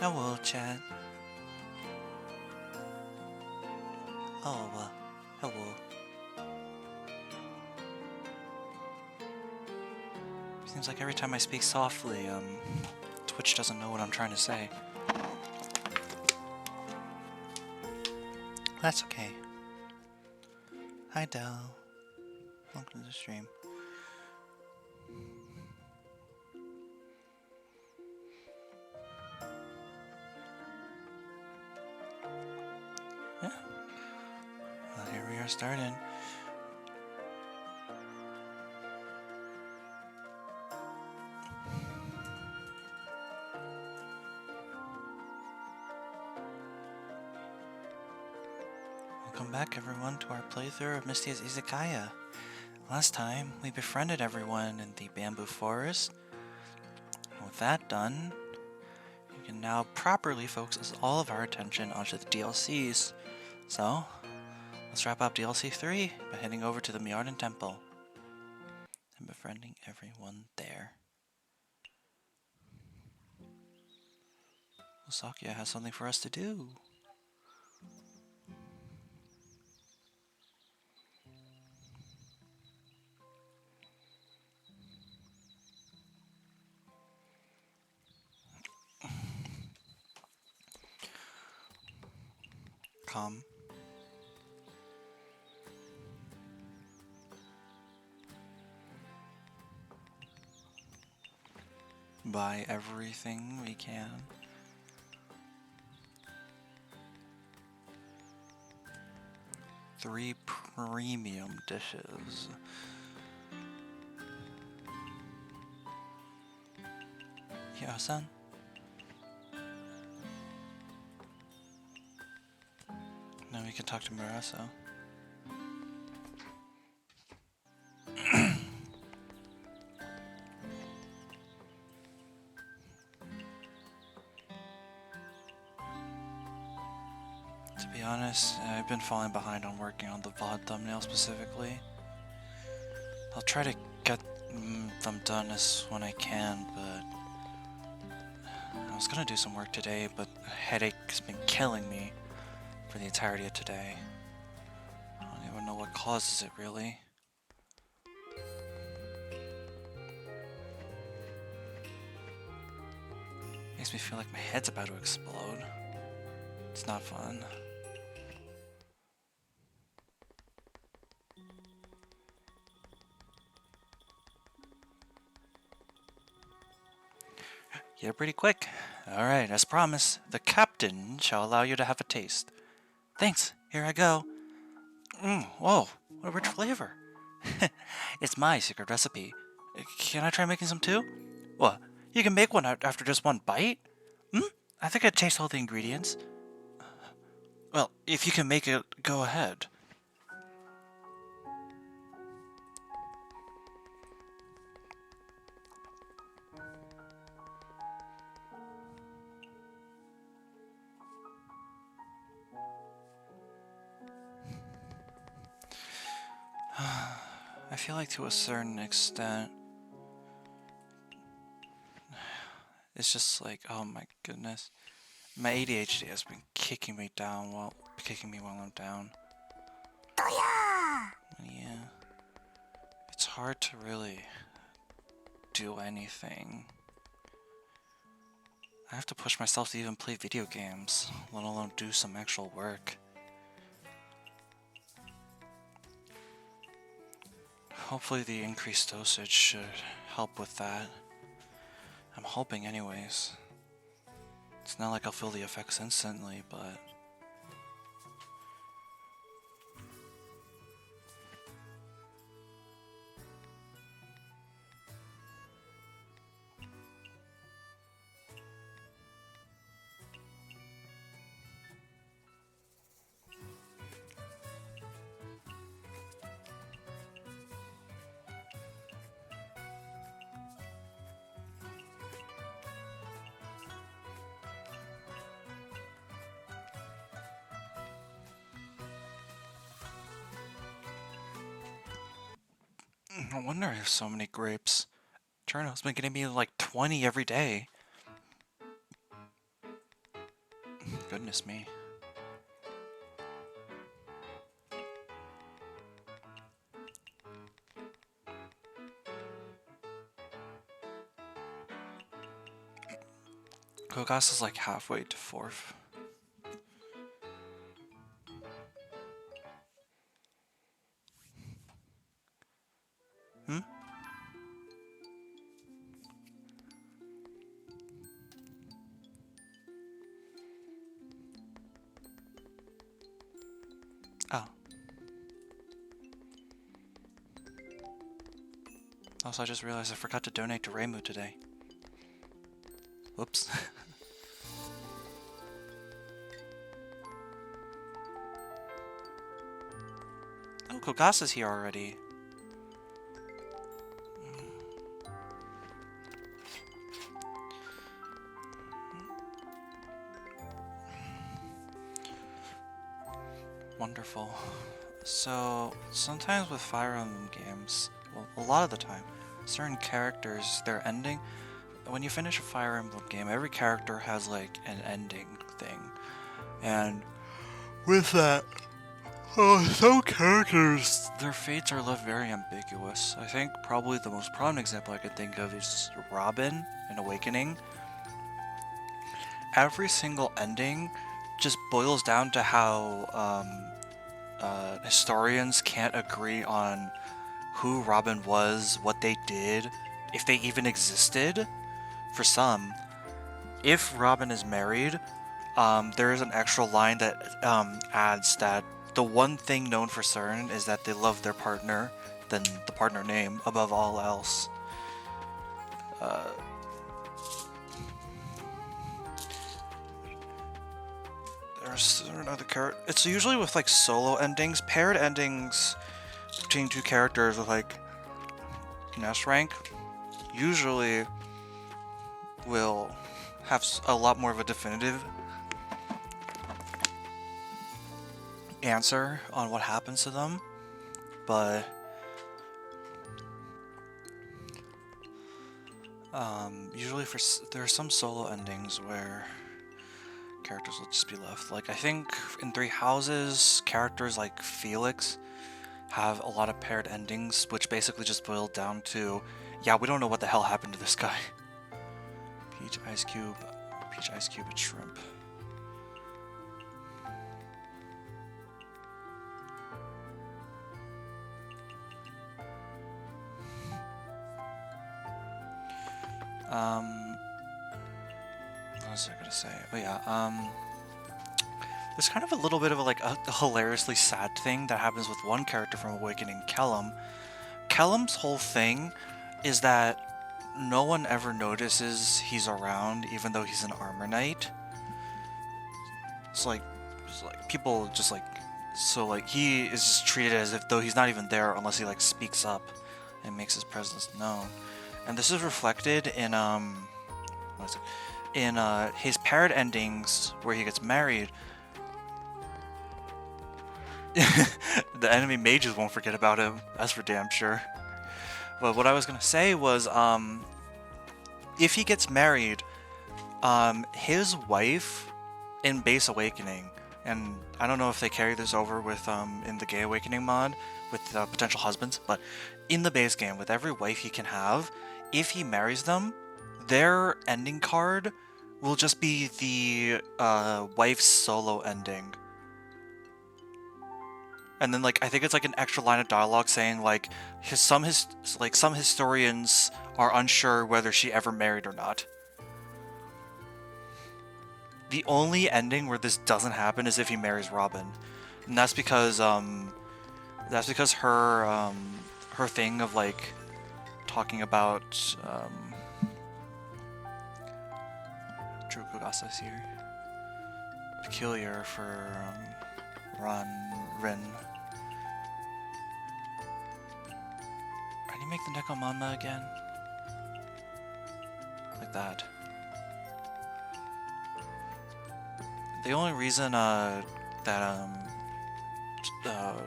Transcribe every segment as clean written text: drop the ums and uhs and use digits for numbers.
Hello, chat. Oh, hello. Seems like every time I speak softly, Twitch doesn't know what I'm trying to say. That's okay. Hi, Del. Welcome to the stream. Yeah. Well, here we are starting. Welcome back, everyone, to our playthrough of Mystia's Izakaya. Last time, we befriended everyone in the bamboo forest. And with that done, we can now properly focus all of our attention onto the DLCs. So, let's wrap up DLC 3 by heading over to the Mjordan Temple and befriending everyone there. Osaka has something for us to do. Come. Buy everything we can. Three premium dishes. Yeah-san? Now we can talk to Muraso. To be honest, I've been falling behind on working on the VOD thumbnail specifically. I'll try to get them done when I can, but I was gonna do some work today, but a headache has been killing me for the entirety of today. I don't even know what causes it, really. Makes me feel like my head's about to explode. It's not fun. You're pretty quick. Alright, as promised, the captain shall allow you to have a taste. Thanks, here I go. Whoa, what a rich flavor. It's my secret recipe. Can I try making some too? What, you can make one after just one bite? I think I'd taste all the ingredients. Well, if you can make it, go ahead. I feel like to a certain extent, it's just like, oh my goodness. My ADHD has been kicking me while I'm down. Yeah. It's hard to really do anything. I have to push myself to even play video games, let alone do some actual work. Hopefully the increased dosage should help with that. I'm hoping anyways. It's not like I'll feel the effects instantly, but... No wonder I have so many grapes. Cherno's been getting me like 20 every day. Goodness me. Kogasa's like halfway to 4th. Hmm? Oh. Also, I just realized I forgot to donate to Reimu today. Whoops. Oh, Kogasa's here already. Wonderful. So, sometimes with Fire Emblem games, well, a lot of the time, certain characters, their ending, when you finish a Fire Emblem game, every character has like an ending thing. And with that, some characters, their fates are left very ambiguous. I think probably the most prominent example I could think of is Robin in Awakening. Every single ending just boils down to how historians can't agree on who Robin was, what they did, if they even existed. For some, if Robin is married, there is an extra line that adds that the one thing known for certain is that they love their partner, then the partner name, above all else. There's certain other character. It's usually with like solo endings, paired endings between two characters with like an S rank. Usually will have a lot more of a definitive answer on what happens to them, but usually there are some solo endings where characters will just be left. Like I think in Three Houses, characters like Felix have a lot of paired endings, which basically just boil down to, yeah, we don't know what the hell happened to this guy. Peach Ice Cube, and Shrimp. What was I gonna say? Oh yeah, there's kind of a little bit of a hilariously sad thing that happens with one character from Awakening, Kellum. Kellum's whole thing is that no one ever notices he's around, even though he's an armor knight. It's like people just he is just treated as if though he's not even there unless he speaks up and makes his presence known. And this is reflected in his paired endings where he gets married. The enemy mages won't forget about him, that's for damn sure. But what I was gonna say was, if he gets married, his wife in Base Awakening, and I don't know if they carry this over with in the Gay Awakening mod with potential husbands, but in the base game, with every wife he can have, if he marries them, their ending card will just be the wife's solo ending. And then I think it's an extra line of dialogue saying some historians are unsure whether she ever married or not. The only ending where this doesn't happen is if he marries Robin, and that's because her thing of talking about Drew Kogasa's here. Peculiar for Rin. Can you make the Nekomama again? Like that. The only reason that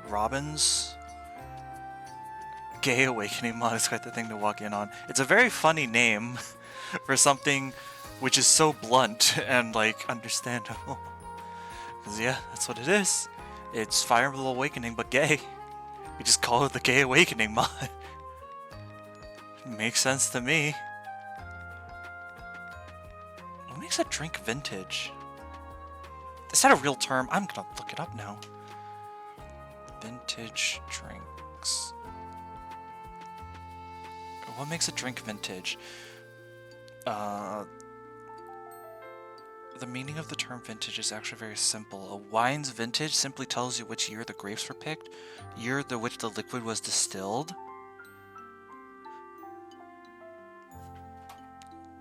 Robin's Gay Awakening mod is quite the thing to walk in on. It's a very funny name for something which is so blunt and understandable. 'Cause yeah, that's what it is. It's Fire Emblem Awakening, but gay. We just call it the Gay Awakening mod. Makes sense to me. What makes a drink vintage? Is that a real term? I'm gonna look it up now. Vintage drinks. What makes a drink vintage? The meaning of the term vintage is actually very simple. A wine's vintage simply tells you which year the grapes were picked, year the which the liquid was distilled.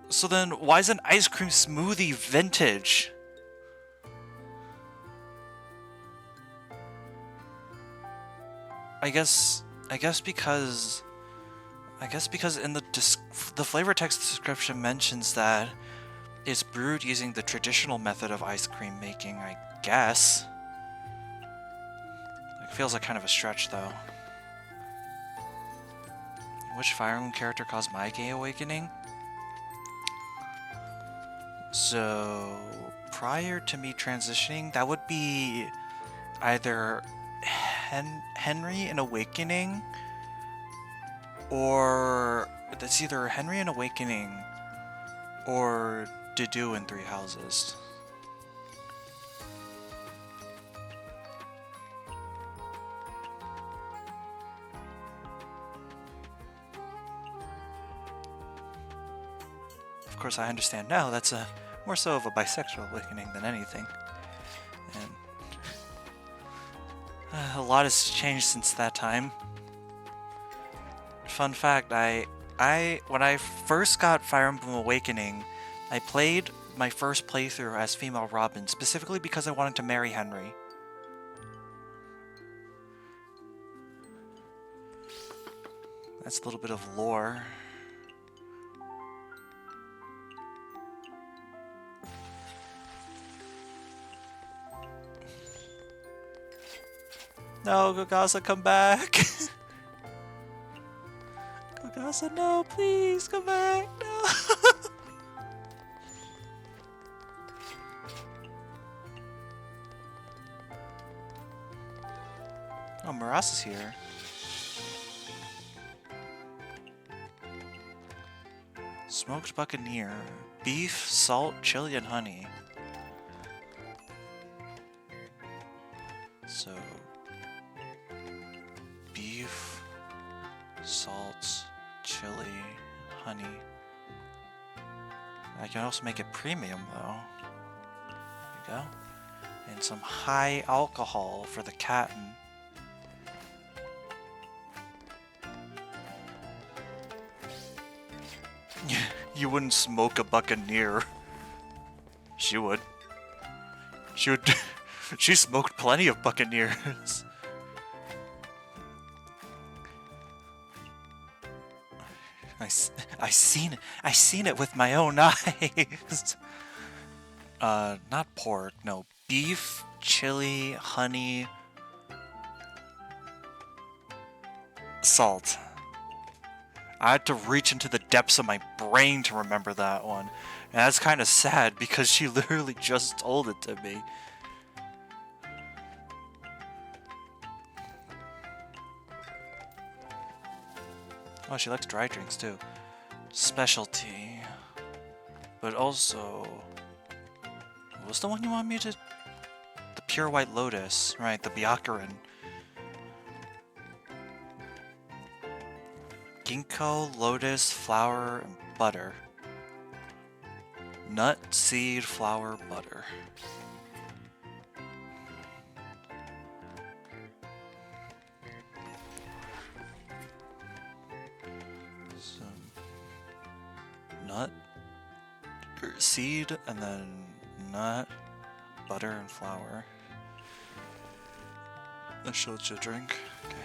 So then, why is an ice cream smoothie vintage? I guess because in the flavor text description mentions that it's brewed using the traditional method of ice cream making, I guess. It feels like kind of a stretch, though. Which Fire Emblem character caused my gay awakening? So, prior to me transitioning, that would be either Henry in Awakening, or that's either Henry in Awakening or Dedue in Three Houses. Of course, I understand now that's more so of a bisexual awakening than anything. And a lot has changed since that time. Fun fact, when I first got Fire Emblem Awakening, I played my first playthrough as female Robin, specifically because I wanted to marry Henry. That's a little bit of lore. No, Gogasa, come back! Gogasa, no, please, come back, no! Oh, Murasa's here. Smoked Buccaneer. Beef, salt, chili, and honey. So... beef, salt, chili, honey. I can also make it premium, though. There you go. And some high alcohol for the captain. You wouldn't smoke a Buccaneer. She would. She would. She smoked plenty of Buccaneers. I seen it with my own eyes. Not pork, no. Beef, chili, honey, salt. I had to reach into the depths of my brain to remember that one. And that's kind of sad because she literally just told it to me. Oh, she likes dry drinks too. Specialty. But also... what was the one you want me to... the Pure White Lotus. Right, the Byakuran. Ginkgo, lotus, flour, and butter. Nut, seed, flour, butter. Some nut, seed, and then nut, butter, and flour. That shows you a drink. Okay.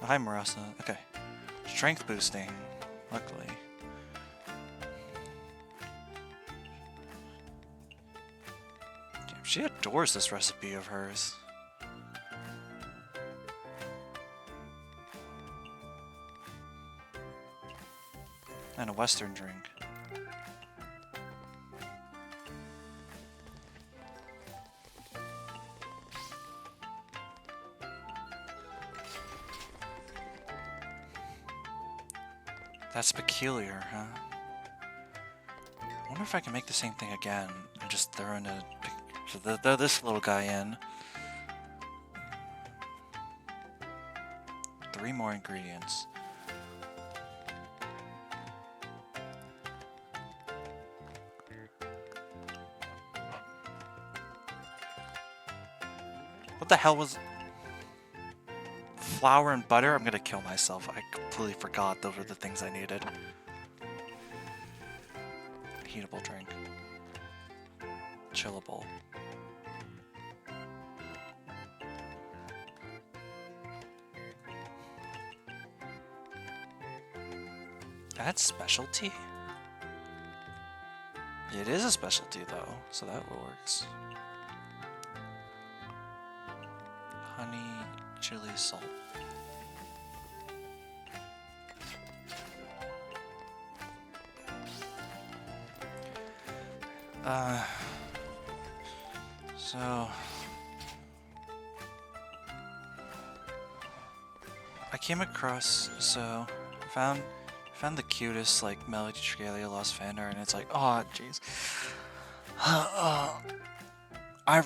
Oh, hi, Murasa. Okay. Strength boosting, luckily. Damn, she adores this recipe of hers. And a Western drink. That's peculiar, huh? I wonder if I can make the same thing again and just throw in this little guy in. 3 more ingredients. What the hell was... Flour and butter? I'm gonna kill myself. I completely forgot those were the things I needed. Heatable drink. Chillable. That's specialty? It is a specialty though, so that works. Honey, chili, salt. So I came across, found the cutest like Melody Trigalia Lost fan art, and it's like, oh jeez. I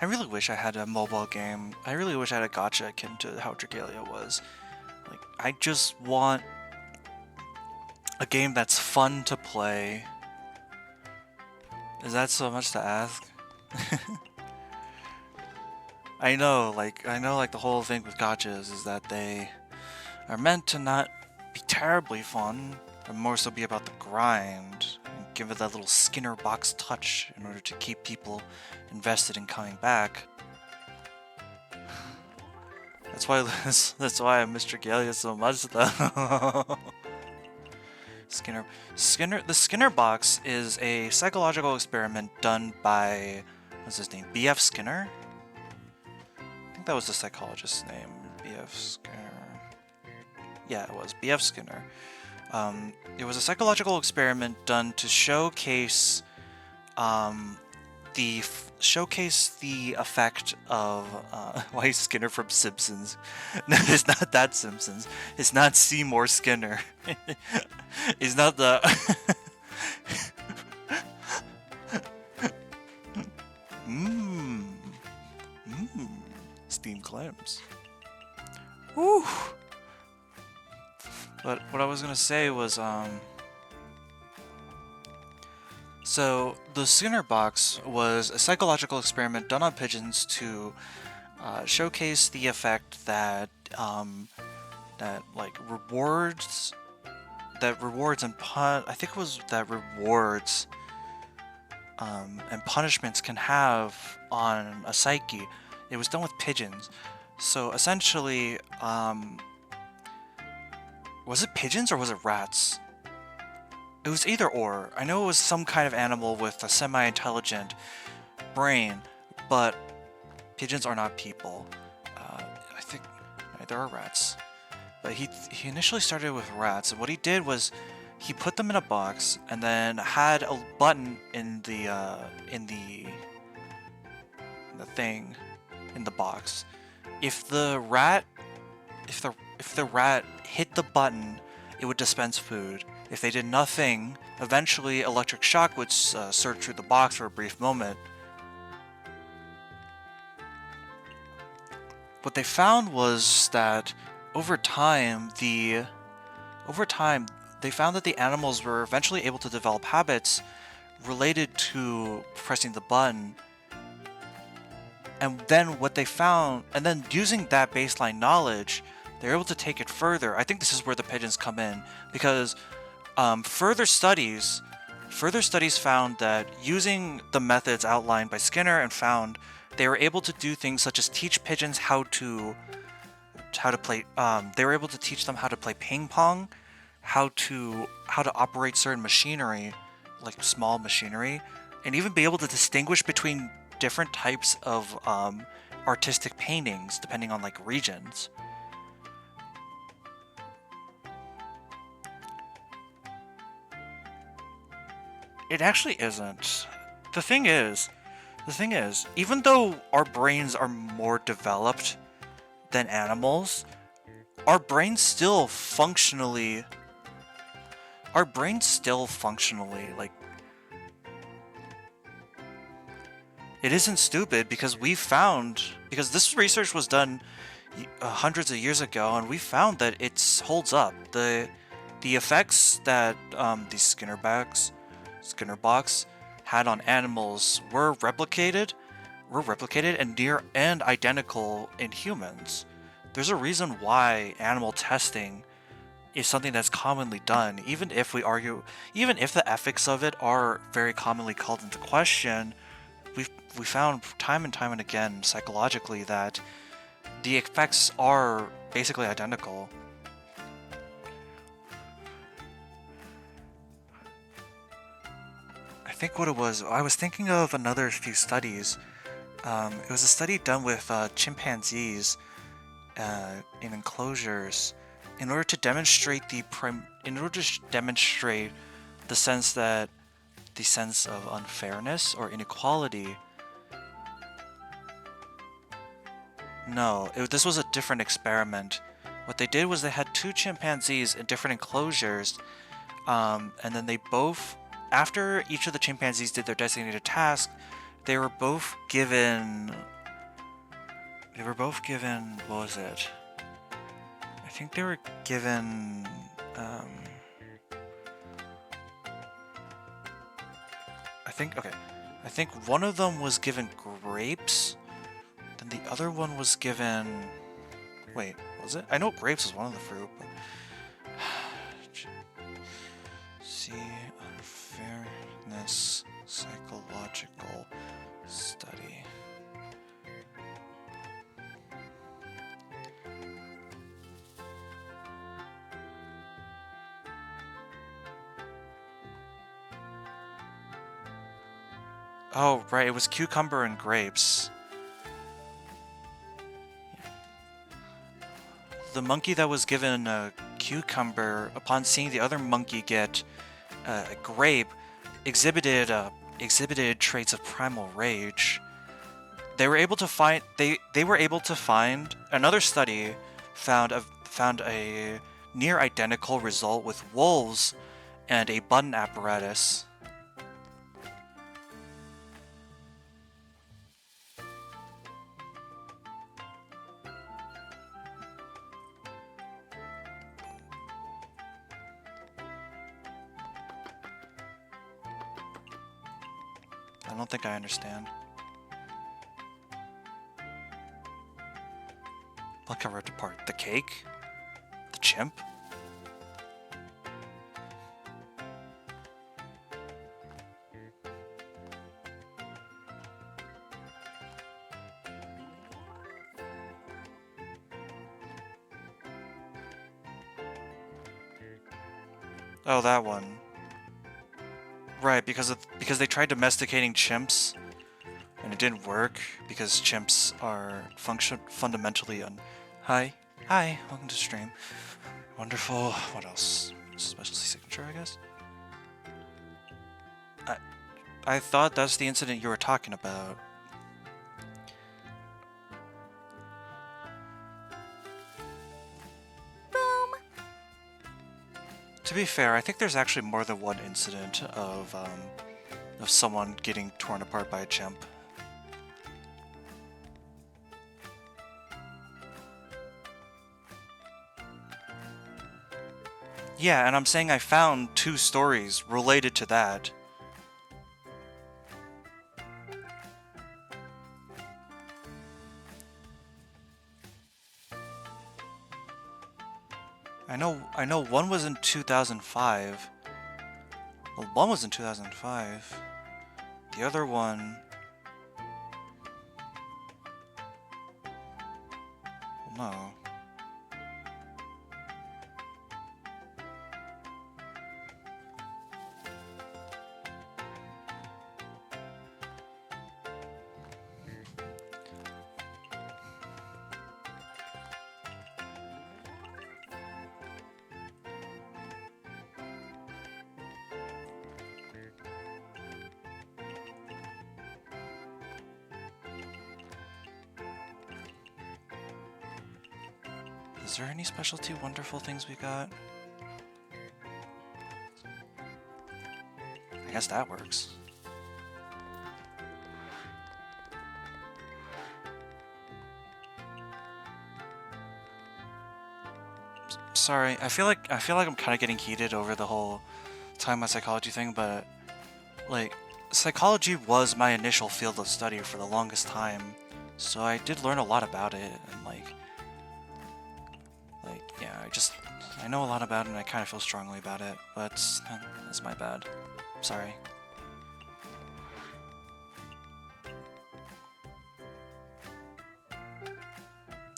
really wish I had a mobile game. I really wish I had a gacha akin to how Trigalia was. Like, I just want a game that's fun to play. Is that so much to ask? I know the whole thing with gachas is that they are meant to not be terribly fun, but more so be about the grind and give it that little Skinner box touch in order to keep people invested in coming back. That's why I miss Trigalia so much though. The Skinner box is a psychological experiment done by, what's his name, B.F. Skinner? I think that was the psychologist's name, B.F. Skinner. Yeah, it was, B.F. Skinner. It was a psychological experiment done to showcase the effect of why is Skinner from Simpsons? No, it's not that Simpsons. It's not Seymour Skinner. It's not the steamed clams. Woo. But what I was gonna say was so the Skinner box was a psychological experiment done on pigeons to showcase the effect that rewards and punishments can have on a psyche. It was done with pigeons. So essentially, was it pigeons or was it rats? It was either or. I know it was some kind of animal with a semi-intelligent brain, but pigeons are not people. I think there are rats. But he initially started with rats, and what he did was he put them in a box and then had a button in the box. If the rat hit the button, it would dispense food. If they did nothing, eventually electric shock would surge through the box for a brief moment. What they found was that over time, they found that the animals were eventually able to develop habits related to pressing the button. And then using that baseline knowledge, they're able to take it further. I think this is where the pigeons come in, because further studies found that using the methods outlined by Skinner and found they were able to do things such as teach pigeons how to play. They were able to teach them how to play ping pong, how to operate certain machinery, like small machinery, and even be able to distinguish between different types of artistic paintings depending on like regions. It actually isn't. The thing is, even though our brains are more developed than animals, our brains still functionally, like, it isn't stupid because because this research was done hundreds of years ago, and we found that it holds up. The effects that these Skinner box had on animals were replicated and near and identical in humans. There's a reason why animal testing is something that's commonly done, even if the ethics of it are very commonly called into question. We found time and time and again psychologically that the effects are basically identical. I think what it was, I was thinking of another few studies. It was a study done with chimpanzees in enclosures in order to demonstrate the sense of unfairness or inequality. No, this was a different experiment. What they did was they had two chimpanzees in different enclosures, and then they both, after each of the chimpanzees did their designated task, they were both given, what was it? I think they were given, I think one of them was given grapes, then the other one was given, wait, was it? I know grapes was one of the fruit, but see, unfairness, psychological study. Oh, right, it was cucumber and grapes. The monkey that was given a cucumber, upon seeing the other monkey get a grape, exhibited traits of primal rage. They were able to find another study found a near identical result with wolves and a button apparatus. I don't think I understand. What can rip apart? The cake? The chimp? Oh, that one. Right, because they tried domesticating chimps, and it didn't work because chimps are fundamentally Hi, welcome to stream. Wonderful. What else? Specialty signature, I guess. I thought that's the incident you were talking about. To be fair, I think there's actually more than one incident of someone getting torn apart by a chimp. Yeah, and I'm saying I found 2 stories related to that. I know one was in 2005. Well, one was in 2005. The other one... No. Is there any specialty wonderful things we got? I guess that works. Sorry, I feel like I'm kind of getting heated over the whole talking about psychology thing, but like psychology was my initial field of study for the longest time, so I did learn a lot about it, and like yeah, I know a lot about it, and I kind of feel strongly about it, but that's my bad. Sorry.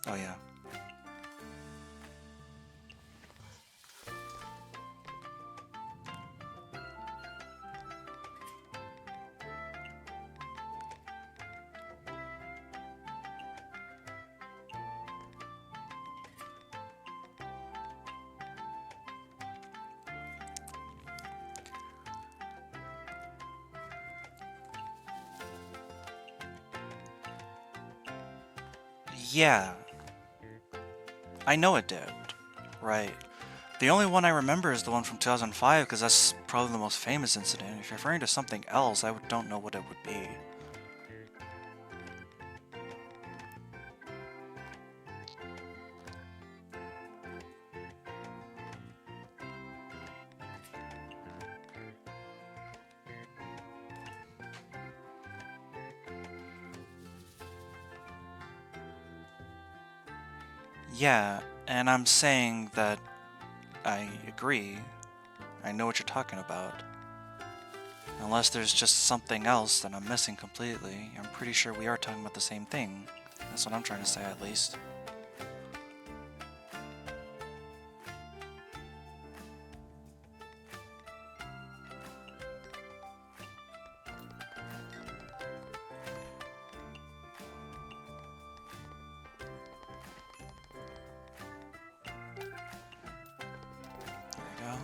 Oh yeah. Yeah. I know it did. Right. The only one I remember is the one from 2005, because that's probably the most famous incident. If you're referring to something else, I don't know what it would be. Yeah, and I'm saying that I agree. I know what you're talking about. Unless there's just something else that I'm missing completely. I'm pretty sure we are talking about the same thing. That's what I'm trying to say, at least. There we go.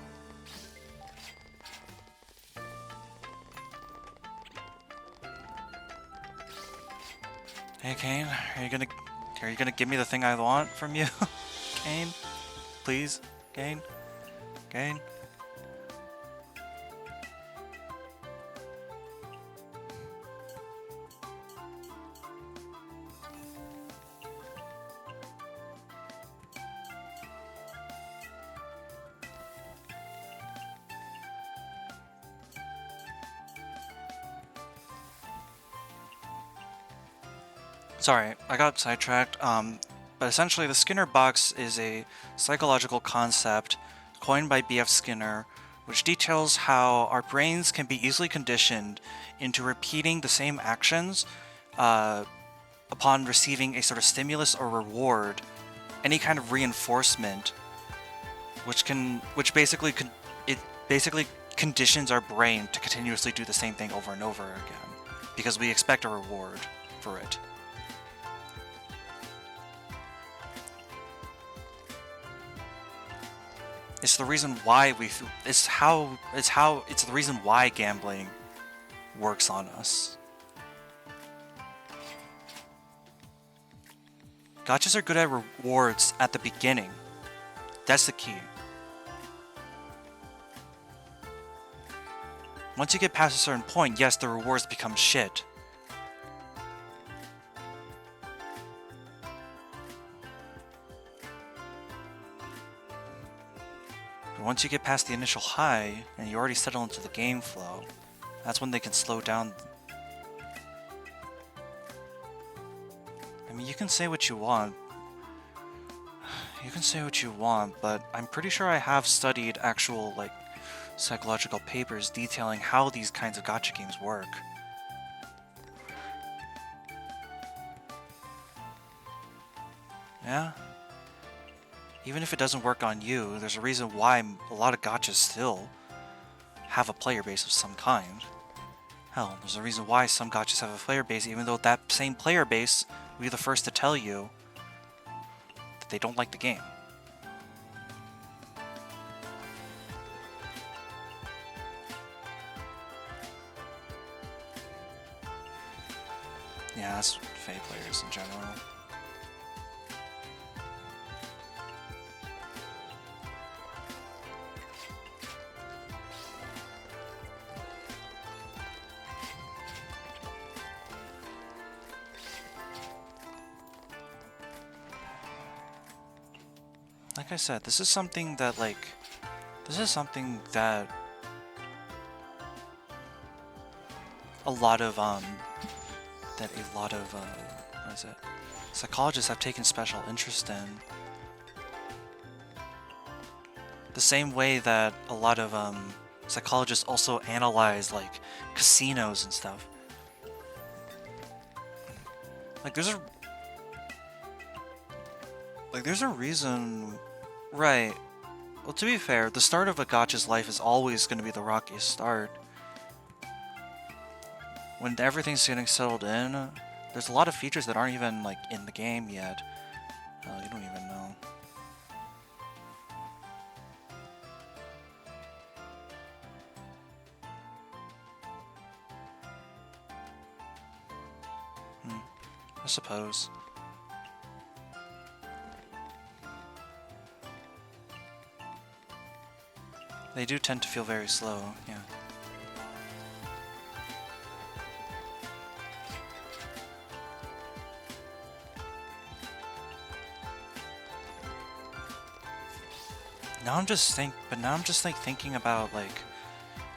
Hey, Kane, are you gonna give me the thing I want from you? Kane? Please? Kane? Kane? Sorry, I got sidetracked, but essentially the Skinner box is a psychological concept coined by B.F. Skinner, which details how our brains can be easily conditioned into repeating the same actions upon receiving a sort of stimulus or reward, any kind of reinforcement, which basically conditions our brain to continuously do the same thing over and over again, because we expect a reward for it. It's the reason why it's the reason why gambling works on us. Gotchas are good at rewards at the beginning. That's the key. Once you get past a certain point, yes, the rewards become shit. Once you get past the initial high, and you already settle into the game flow, that's when they can slow down. I mean, you can say what you want. You can say what you want, but I'm pretty sure I have studied actual, like, psychological papers detailing how these kinds of gacha games work. Yeah? Even if it doesn't work on you, there's a reason why a lot of gachas still have a player base of some kind. Hell, there's a reason why some gachas have a player base, even though that same player base will be the first to tell you that they don't like the game. Yeah, that's Fae players in general. Like I said, this is something that, like, this is something that a lot of, what is it? Psychologists have taken special interest in. The same way that a lot of, psychologists also analyze, like, casinos and stuff. Like, there's a reason, right? Well, to be fair, the start of a gacha's life is always going to be the rockiest start. When everything's getting settled in, there's a lot of features that aren't even, like, in the game yet. You don't even know. I suppose. They do tend to feel very slow, yeah. Now I'm just thinking about, like,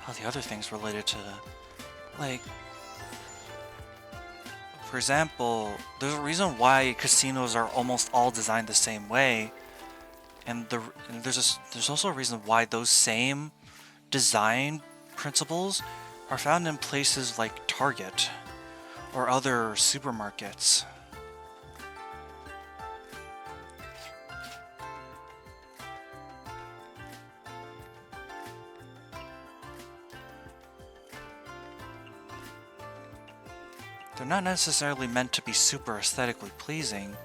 how the other things related to, like, for example, there's a reason why casinos are almost all designed the same way, and there's also a reason why those same design principles are found in places like Target or other supermarkets. They're not necessarily meant to be super aesthetically pleasing,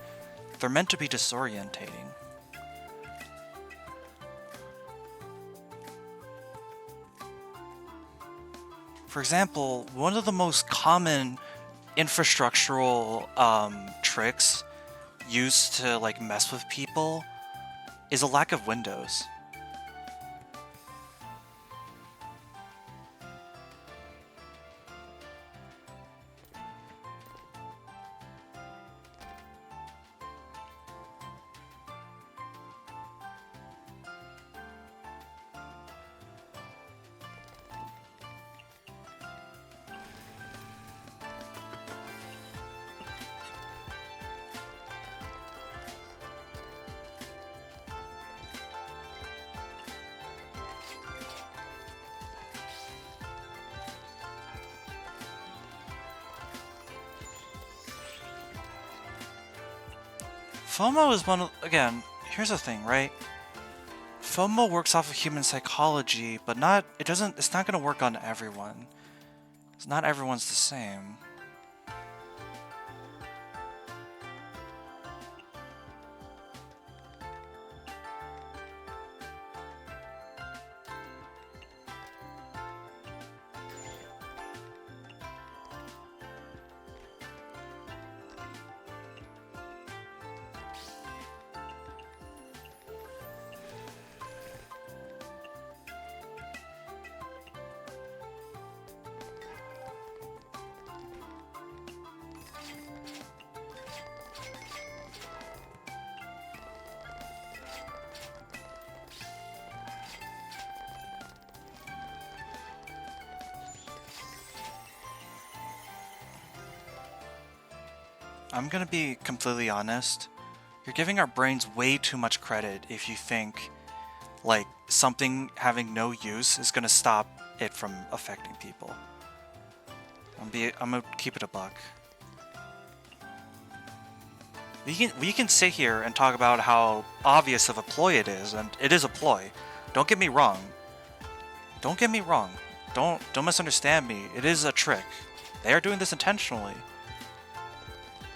they're meant to be disorientating. For example, one of the most common infrastructural tricks used to, like, mess with people is a lack of windows. FOMO is one of, again, here's the thing, right? FOMO works off of human psychology, but it's not gonna work on everyone. Not everyone's the same. I'm gonna be completely honest. You're giving our brains way too much credit if you think, like, something having no use is gonna stop it from affecting people. I'm gonna keep it a buck. We can sit here and talk about how obvious of a ploy it is, and it is a ploy. Don't get me wrong. Don't get me wrong. Don't misunderstand me. It is a trick. They are doing this intentionally.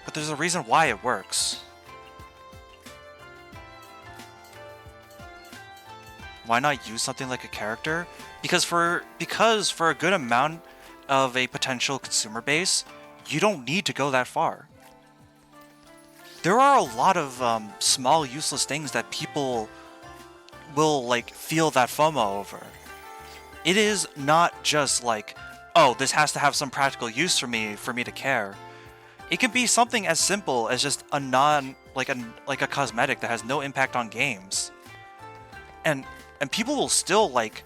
But there's a reason why it works. Why not use something like a character? Because for a good amount of a potential consumer base, you don't need to go that far. There are a lot of small useless things that people will, like, feel that FOMO over. It is not just like, oh, this has to have some practical use for me to care. It can be something as simple as just a cosmetic that has no impact on games. And people will still, like,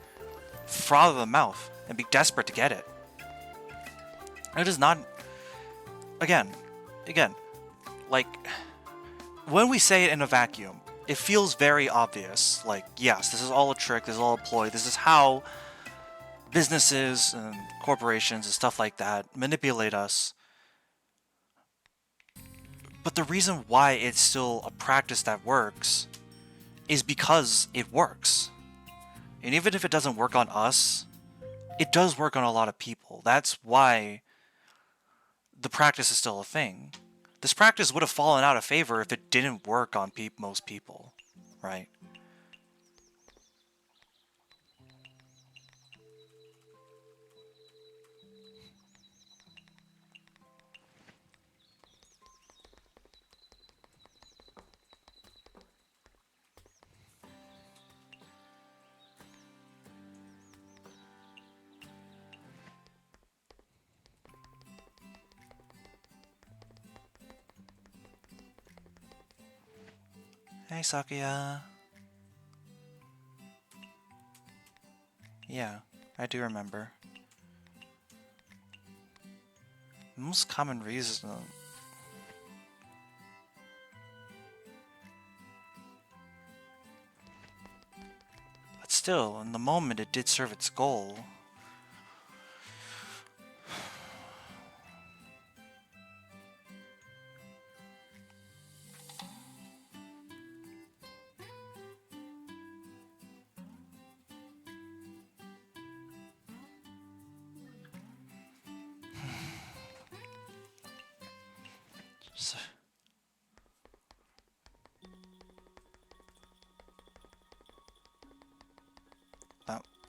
froth the mouth and be desperate to get it. It is not... Again, like, when we say it in a vacuum, it feels very obvious. Like, yes, this is all a trick, this is all a ploy, this is how businesses and corporations and stuff like that manipulate us. But the reason why it's still a practice that works is because it works. And even if it doesn't work on us, it does work on a lot of people. That's why the practice is still a thing. This practice would have fallen out of favor if it didn't work on most people, right? Hey, Sakuya. Yeah, I do remember. The most common reason... But still, in the moment it did serve its goal. So,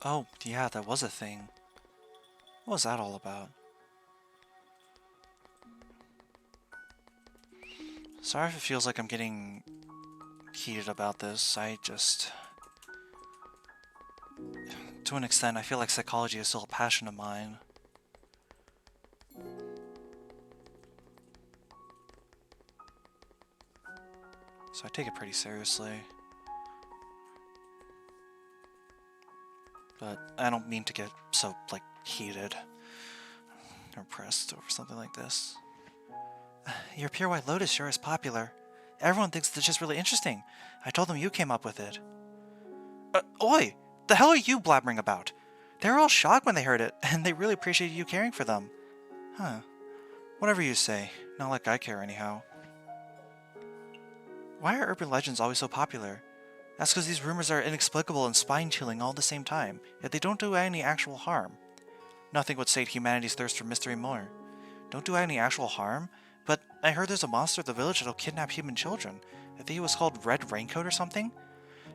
oh, yeah, that was a thing. What was that all about? Sorry if it feels like I'm getting heated about this. To an extent, I feel like psychology is still a passion of mine. So I take it pretty seriously. But I don't mean to get so, like, heated or pressed over something like this. Your Pure White Lotus sure is popular. Everyone thinks it's just really interesting. I told them you came up with it. Oi! The hell are you blabbering about? They were all shocked when they heard it, and they really appreciated you caring for them. Huh. Whatever you say. Not like I care anyhow. Why are urban legends always so popular? That's because these rumors are inexplicable and spine-chilling all at the same time, yet they don't do any actual harm. Nothing would sate humanity's thirst for mystery more. Don't do any actual harm? But I heard there's a monster at the village that'll kidnap human children. I think it was called Red Raincoat or something?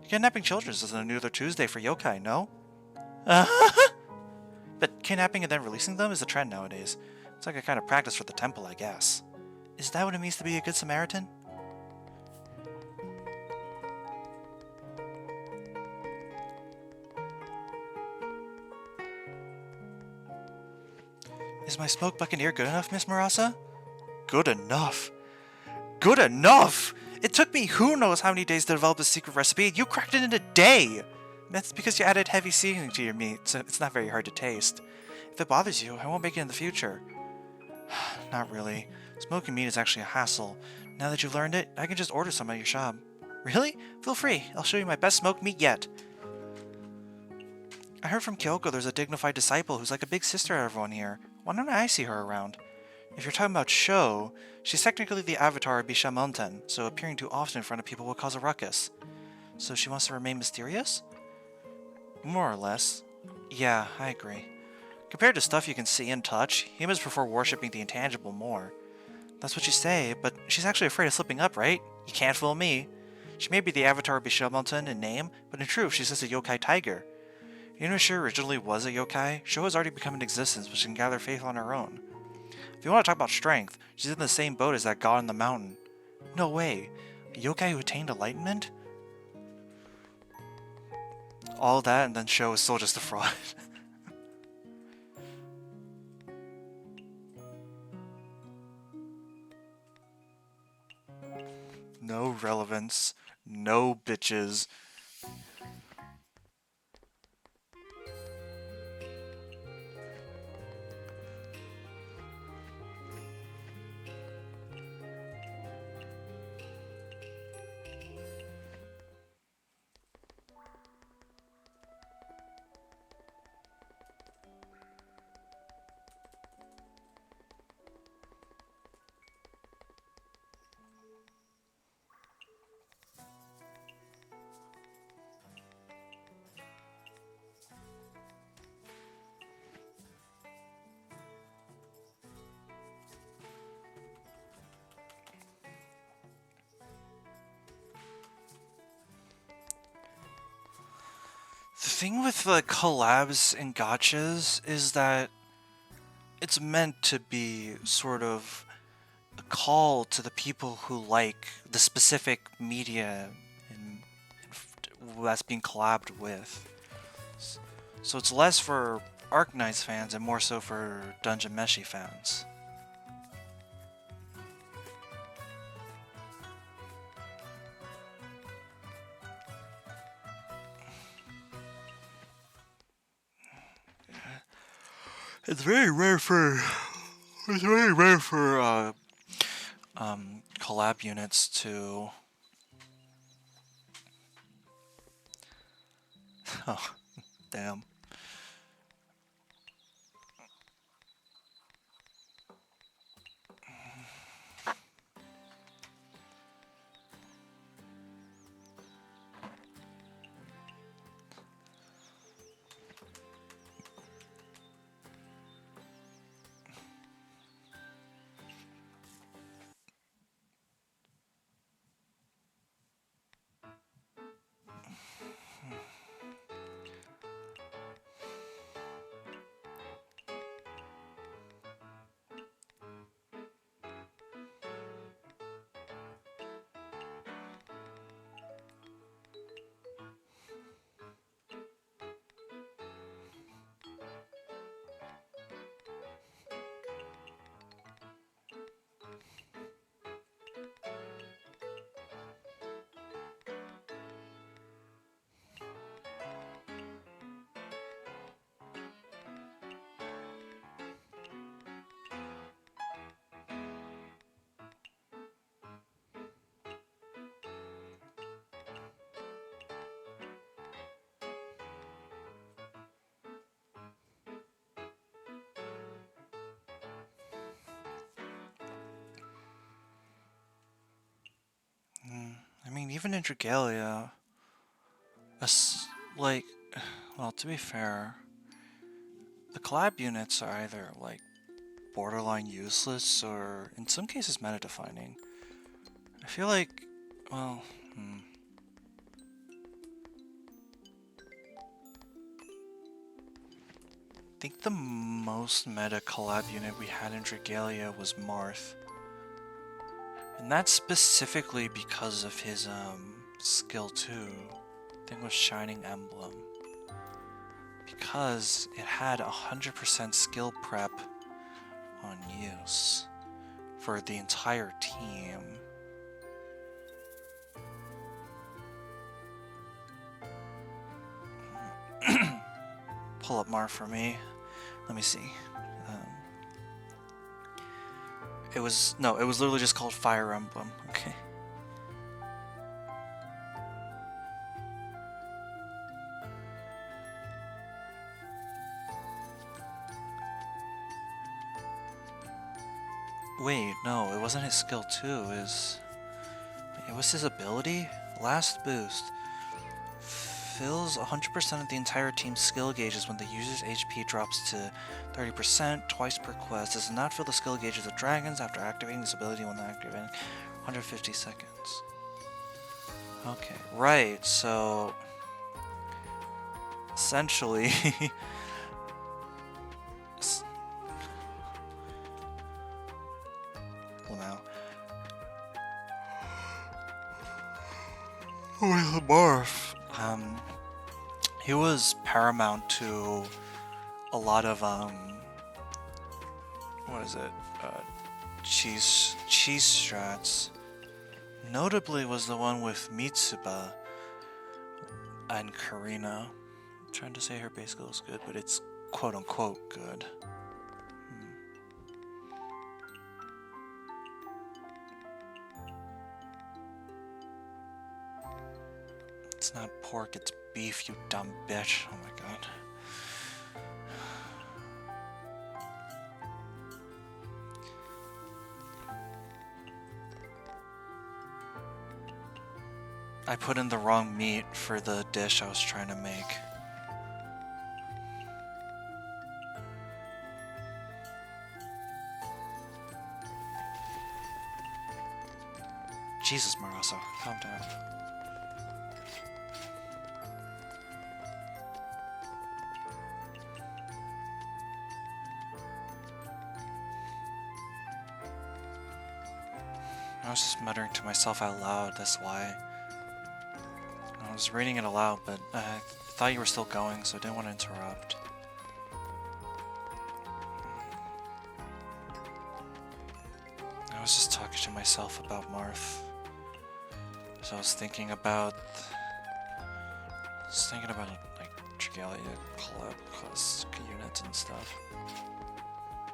Kidnapping children is another Tuesday for yokai, no? But kidnapping and then releasing them is a trend nowadays. It's like a kind of practice for the temple, I guess. Is that what it means to be a good Samaritan? Is my smoked buccaneer good enough, Miss Marasa? Good enough? Good enough! It took me who knows how many days to develop this secret recipe, and you cracked it in a day! That's because you added heavy seasoning to your meat, so it's not very hard to taste. If it bothers you, I won't make it in the future. Not really. Smoking meat is actually a hassle. Now that you've learned it, I can just order some at your shop. Really? Feel free. I'll show you my best smoked meat yet. I heard from Kyoko there's a dignified disciple who's like a big sister to everyone here. Why don't I see her around? If you're talking about Sho, she's technically the avatar of Bishamonten, so appearing too often in front of people will cause a ruckus. So she wants to remain mysterious? More or less. Yeah, I agree. Compared to stuff you can see and touch, humans prefer worshipping the intangible more. That's what you say, but she's actually afraid of slipping up, right? You can't fool me. She may be the avatar of Bishamonten in name, but in truth she's just a yokai tiger. Even if she originally was a yokai, Sho has already become an existence which can gather faith on her own. If you want to talk about strength, she's in the same boat as that god in the mountain. No way. A yokai who attained enlightenment? All that and then Sho is still just a fraud. No relevance. No bitches. thing with the collabs and gotchas is that it's meant to be sort of a call to the people who like the specific media and that's being collabed with. So it's less for Arknights fans and more so for Dungeon Meshi fans. It's very rare for collab units to oh damn. I mean, even in Dragalia, like, well, to be fair, the collab units are either, like, borderline useless or, in some cases, meta-defining. I feel like, well, I think the most meta collab unit we had in Dragalia was Marth. And that's specifically because of his, skill 2. I think it was Shining Emblem. Because it had 100% skill prep on use for the entire team. Pull up Marth for me. Let me see. It was literally just called Fire Emblem. Okay. Wait, no, it wasn't his skill 2. It was his ability? Last boost. Fills 100% of the entire team's skill gauges when the user's HP drops to 30% twice per quest. Does not fill the skill gauges of dragons after activating this ability when activating 150 seconds. Okay, right, so essentially with Marth, he was paramount to a lot of cheese strats. Notably was the one with Mitsuba and Karina. I'm trying to say her base skill is good, but it's quote unquote good. It's not pork, it's beef, you dumb bitch. Oh my god. I put in the wrong meat for the dish I was trying to make. Jesus, Marasa, calm down. I was just muttering to myself out loud, that's why. I was reading it aloud, but I thought you were still going, so I didn't want to interrupt. I was just talking to myself about Marth. So I was thinking about like Dragalia collab class units and stuff.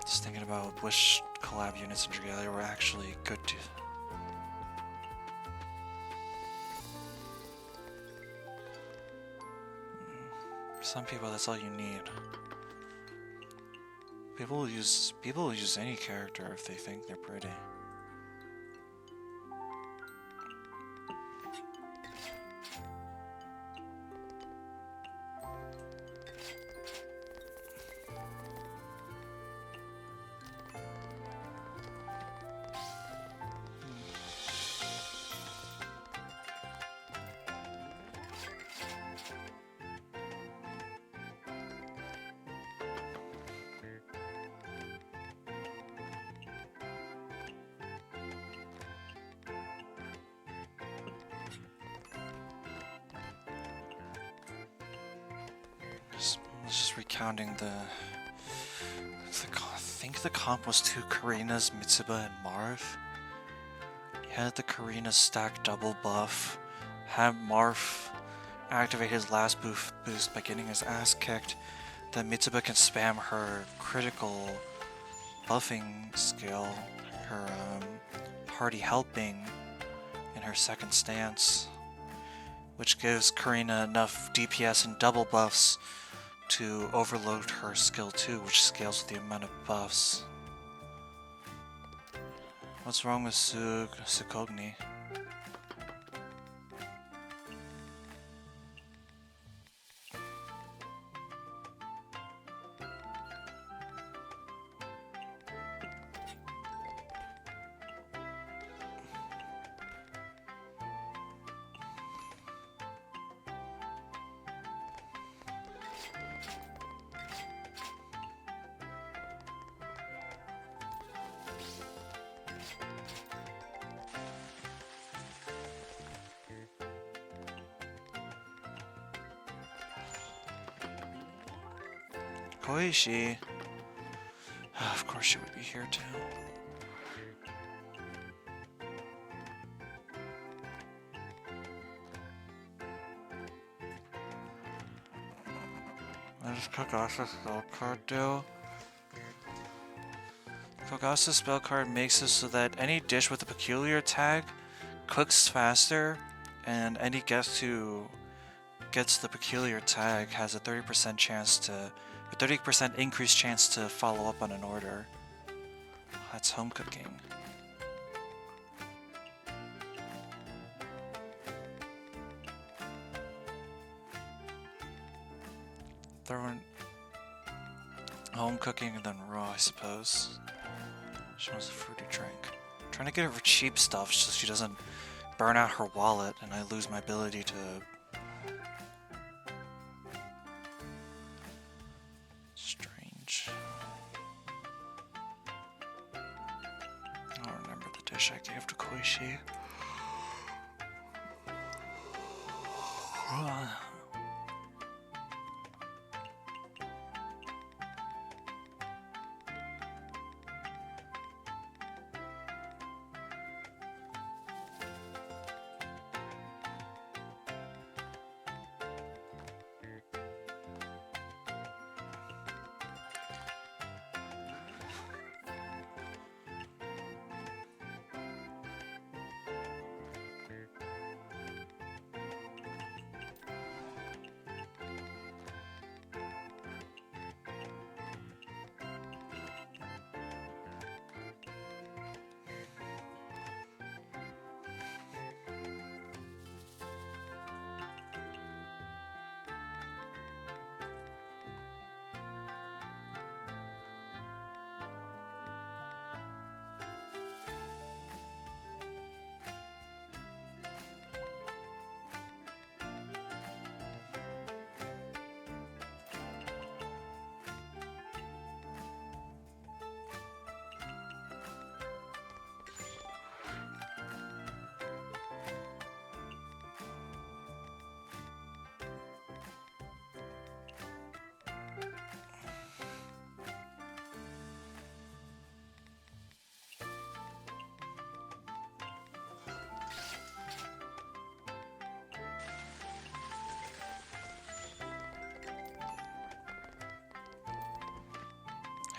Just thinking about which collab units in Dragalia were actually good to. For some people, that's all you need. People will use any character if they think they're pretty. Just recounting I think the comp was to Karina's, Mitsuba, and Marth. He had the Karina stack double buff, had Marth activate his last boost by getting his ass kicked. Then Mitsuba can spam her critical buffing skill, her party helping in her second stance, which gives Karina enough DPS and double buffs to overload her skill 2, which scales with the amount of buffs. What's wrong with Sukogni? Koishi. Of course she would be here too. What does Kagasa's spell card do? Kagasa's spell card makes it so that any dish with a peculiar tag cooks faster, and any guest who gets the peculiar tag has a 30% chance to. A 30% increased chance to follow up on an order. That's home cooking. Throw in home cooking and then raw, I suppose. She wants a fruity drink. I'm trying to get her for cheap stuff so she doesn't burn out her wallet and I lose my ability to. I gave to Koishi.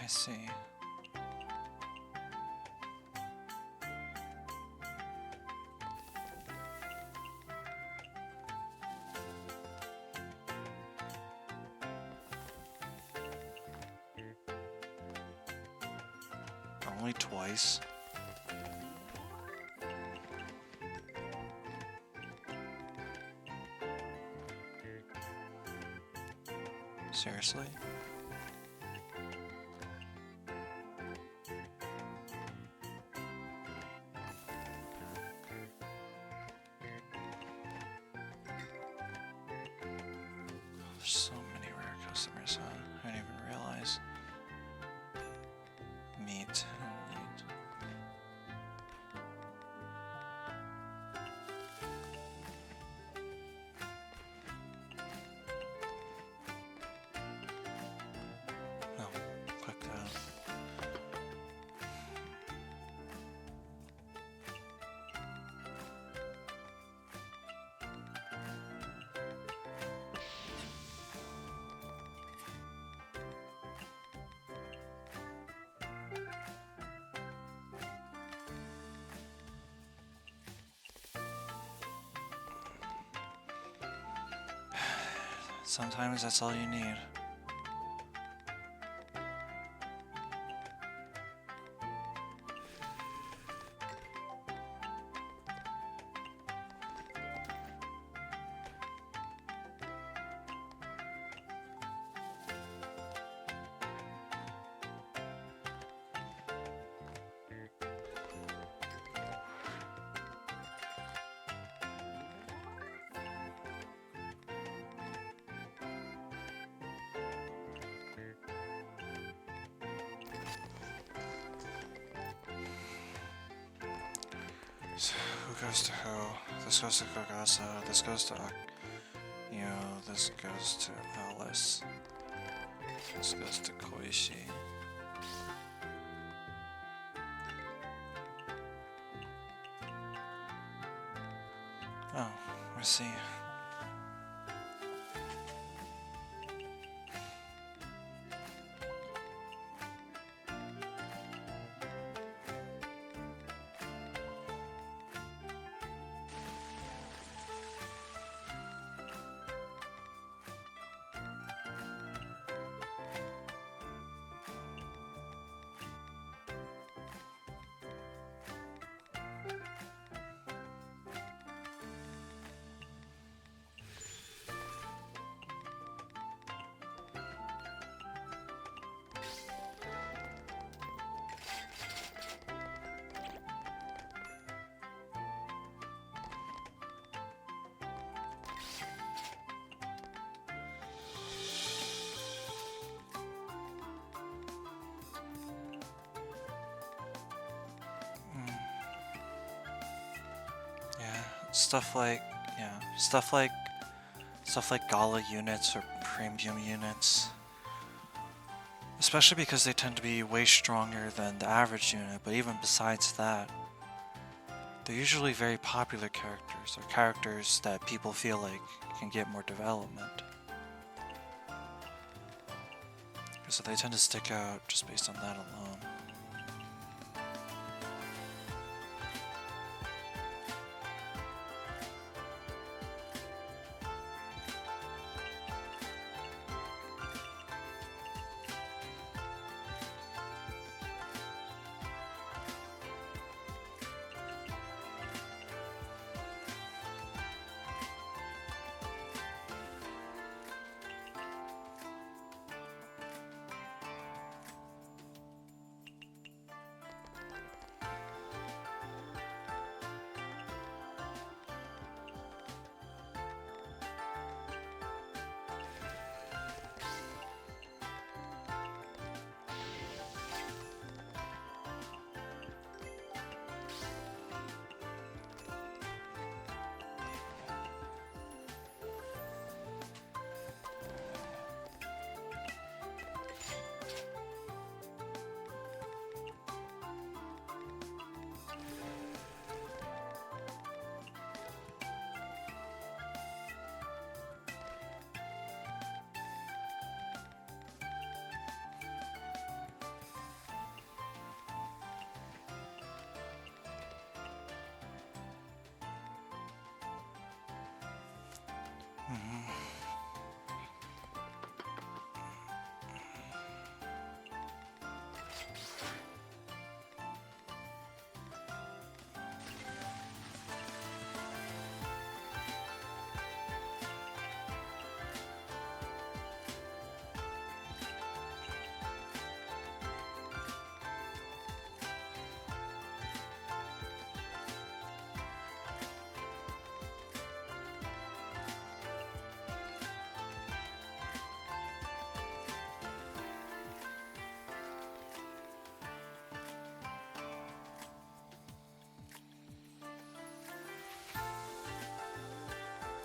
I see. Only twice? Seriously? There's so many rare customers, huh? I didn't even realize. Meat. Oh, click that. Sometimes that's all you need. So, who goes to who? This goes to Kogasa, this goes to this goes to Alice. This goes to Koishi. Oh, I see. Stuff like gala units or premium units, especially because they tend to be way stronger than the average unit. But even besides that, they're usually very popular characters, or characters that people feel like can get more development, so they tend to stick out just based on that alone. Mhm.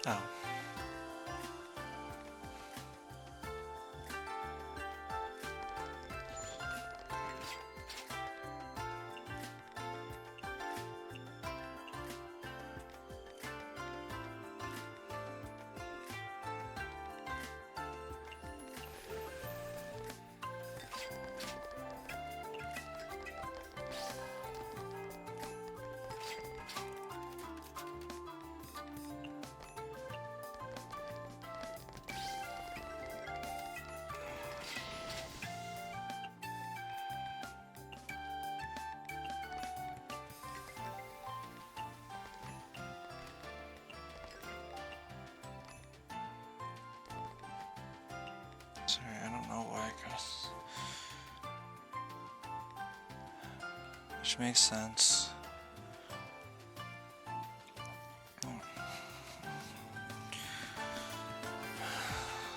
Oh. Sorry, I don't know why, guess. Which makes sense.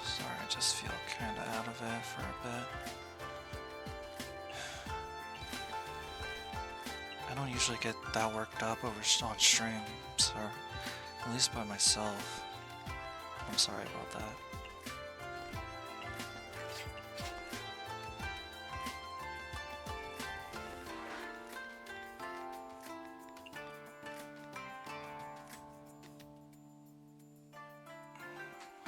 Sorry, I just feel kinda out of it for a bit. I don't usually get that worked up over on streams, or at least by myself. I'm sorry about that.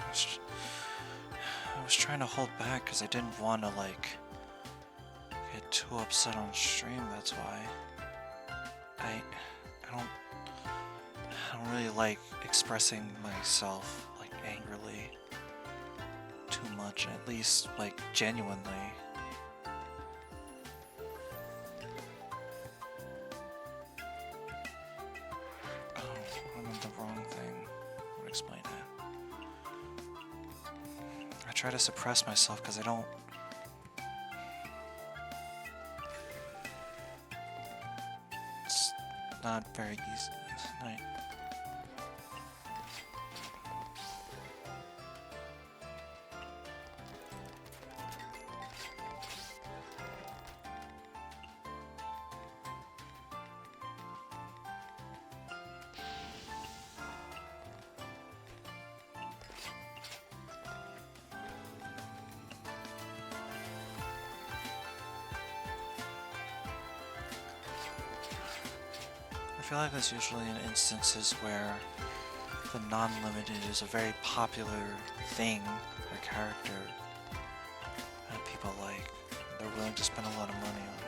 I was trying to hold back because I didn't want to like get too upset on stream. That's why I don't really like expressing myself like angrily too much, at least like genuinely. Oh, I'm on the wrong thing. I'll explain it. I try to suppress myself because I don't. It's not very easy. I feel like that's usually in instances where the non-limited is a very popular thing or character that people like. They're willing to spend a lot of money on it.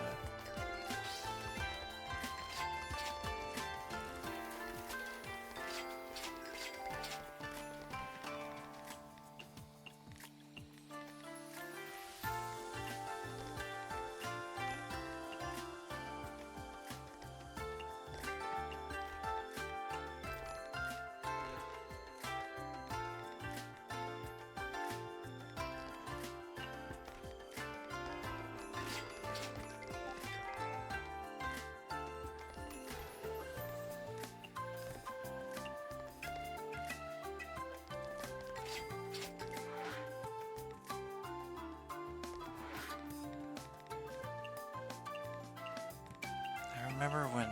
I remember when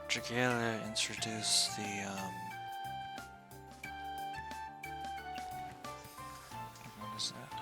Dragela introduced the what is that?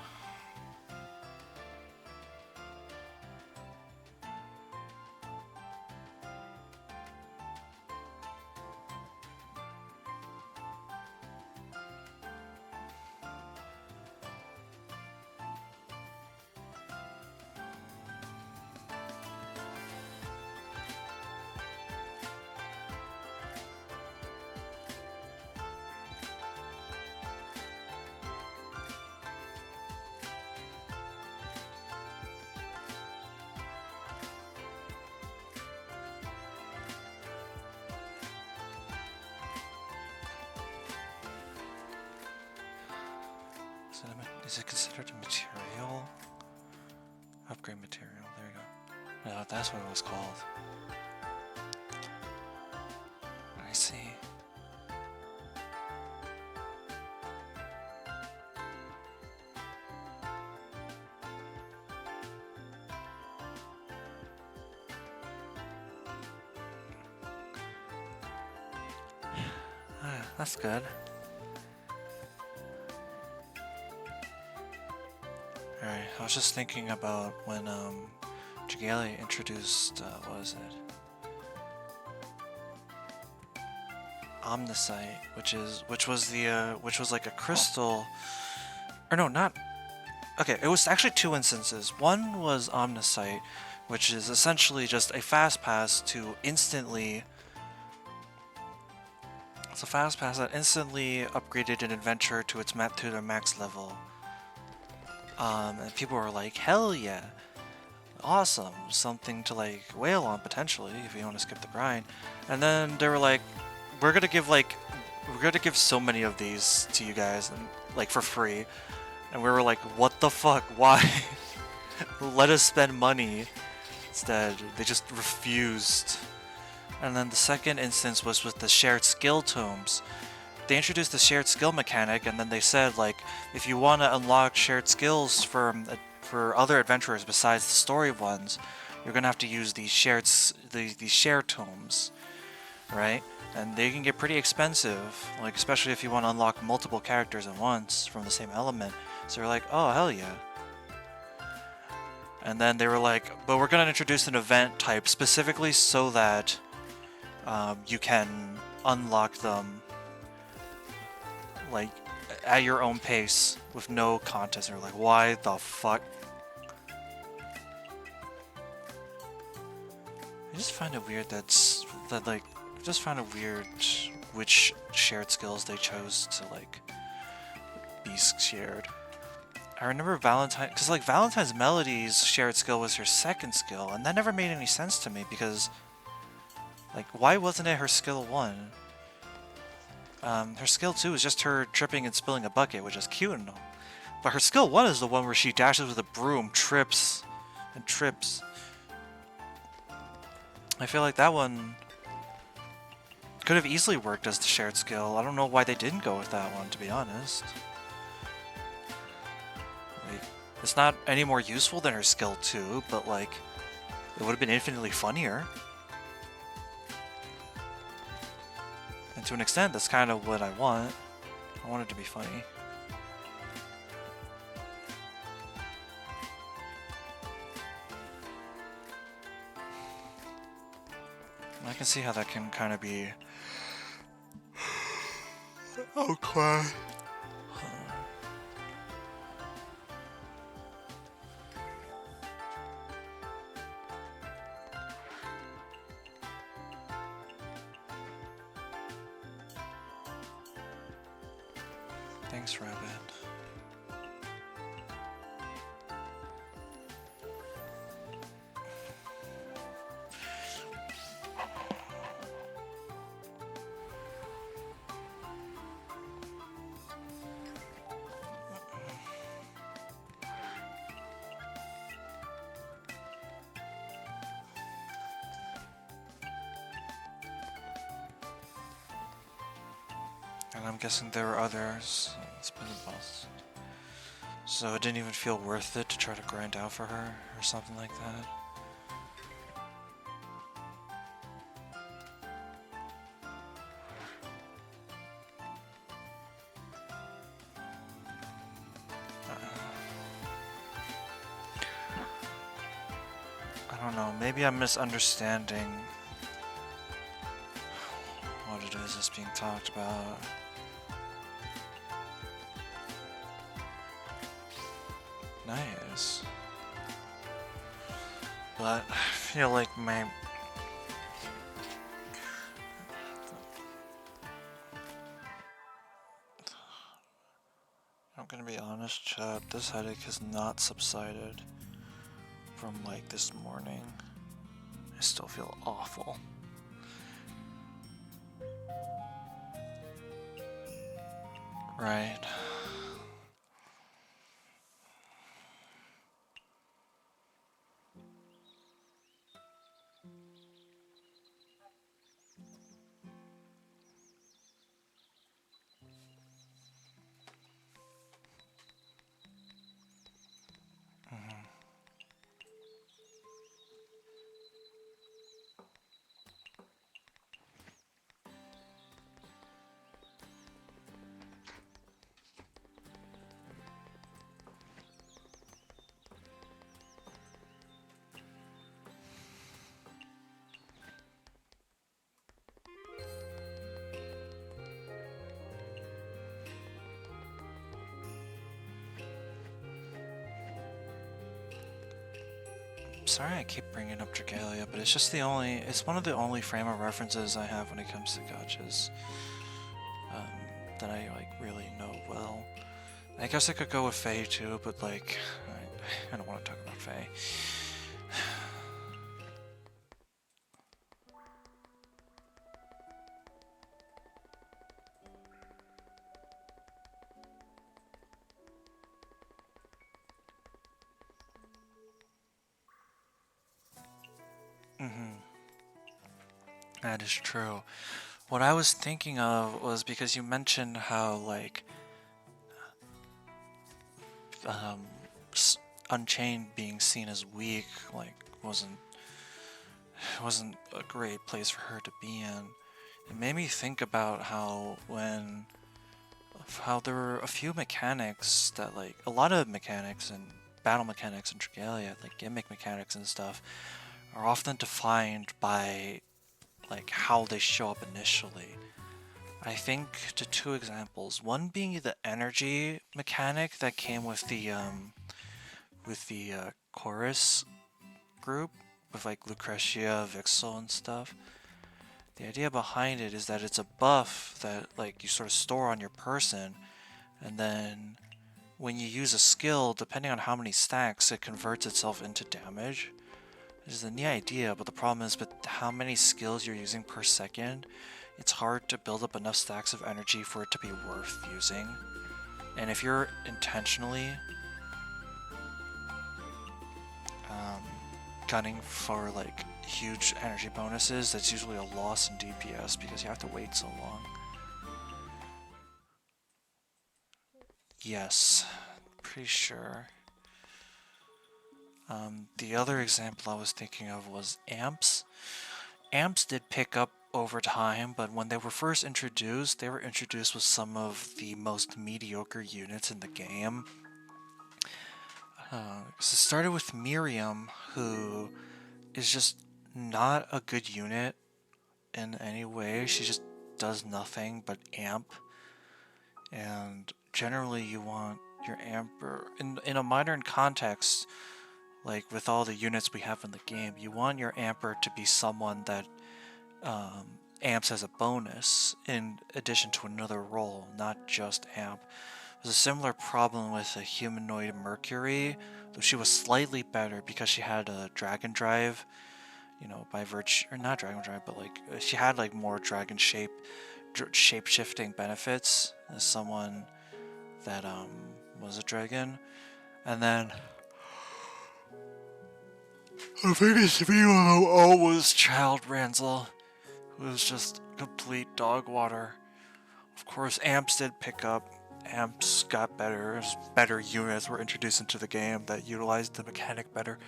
Is it considered a material? Upgrade material, there you go. No, that's what it was called. I see. That's good. Alright, I was just thinking about when Jigale introduced what is it? Omnisite, which was like a crystal, or no, not. Okay, it was actually two instances. One was Omnisite, which is essentially just a fast pass to instantly. It's a fast pass that instantly upgraded an adventure to their max level. And people were like, "Hell yeah, awesome! Something to like wail on potentially if you want to skip the grind." And then they were like, we're gonna give so many of these to you guys and like for free." And we were like, "What the fuck? Why? Let us spend money." Instead, they just refused. And then the second instance was with the shared skill tomes. They introduced the shared skill mechanic, and then they said, like, if you want to unlock shared skills for other adventurers besides the story ones, you're gonna have to use these shared tomes, right? And they can get pretty expensive, like especially if you want to unlock multiple characters at once from the same element. So they're like, "Oh hell yeah!" And then they were like, "But we're gonna introduce an event type specifically so that you can unlock them like at your own pace with no contest." And we're like, "Why the fuck?" I just find it weird which shared skills they chose to like be shared. I remember Valentine, because like Valentine's Melody's shared skill was her second skill, and that never made any sense to me because, like, why wasn't it her skill 1? Her skill 2 is just her tripping and spilling a bucket, which is cute and all. But her skill 1 is the one where she dashes with a broom, trips, and trips. I feel like that one could have easily worked as the shared skill. I don't know why they didn't go with that one, to be honest. Like, it's not any more useful than her skill 2, but like, it would have been infinitely funnier. And to an extent, that's kind of what I want. I want it to be funny. I can see how that can kind of be... Okay. Thanks, Rabbit. And I'm guessing there were others. It's been a boss. So it didn't even feel worth it to try to grind out for her or something like that. I don't know, maybe I'm misunderstanding what it is that's being talked about. Nice. But I feel like I'm gonna be honest, chat, this headache has not subsided from like this morning. I still feel awful. Right. sorry I keep bringing up Dragalia, but it's just it's one of the only frame of references I have when it comes to gachas. That I, like, really know well. I guess I could go with Faye too, but, like, I don't want to talk about Faye. That is true. What I was thinking of was because you mentioned how, like, Unchained being seen as weak, like, wasn't a great place for her to be in. It made me think about how there were a few mechanics that, like, a lot of mechanics and battle mechanics in Dragalia, like gimmick mechanics and stuff, are often defined by, like, how they show up initially. I think to two examples. One being the energy mechanic that came with the chorus group with, like, Lucretia, Vixel, and stuff. The idea behind it is that it's a buff that, like, you sort of store on your person, and then when you use a skill, depending on how many stacks, it converts itself into damage. Which is a neat idea, but the problem is with how many skills you're using per second, it's hard to build up enough stacks of energy for it to be worth using. And if you're intentionally gunning for, like, huge energy bonuses, that's usually a loss in DPS because you have to wait so long. Yes, pretty sure. The other example I was thinking of was amps. Amps did pick up over time, but when they were first introduced, they were introduced with some of the most mediocre units in the game. So it started with Miriam, who is just not a good unit in any way. She just does nothing but amp. And generally you want your amper, in a modern context, like with all the units we have in the game, you want your amper to be someone that amps as a bonus in addition to another role, not just amp. There's a similar problem with a humanoid Mercury, though she was slightly better because she had a dragon drive, you know, by virtue, or not dragon drive, but, like, she had, like, more dragon shape-shifting benefits as someone that was a dragon. And then the biggest view of them all was Child Ranzel, who was just complete dog water. Of course, amps did pick up. Amps got better. Better units were introduced into the game that utilized the mechanic better.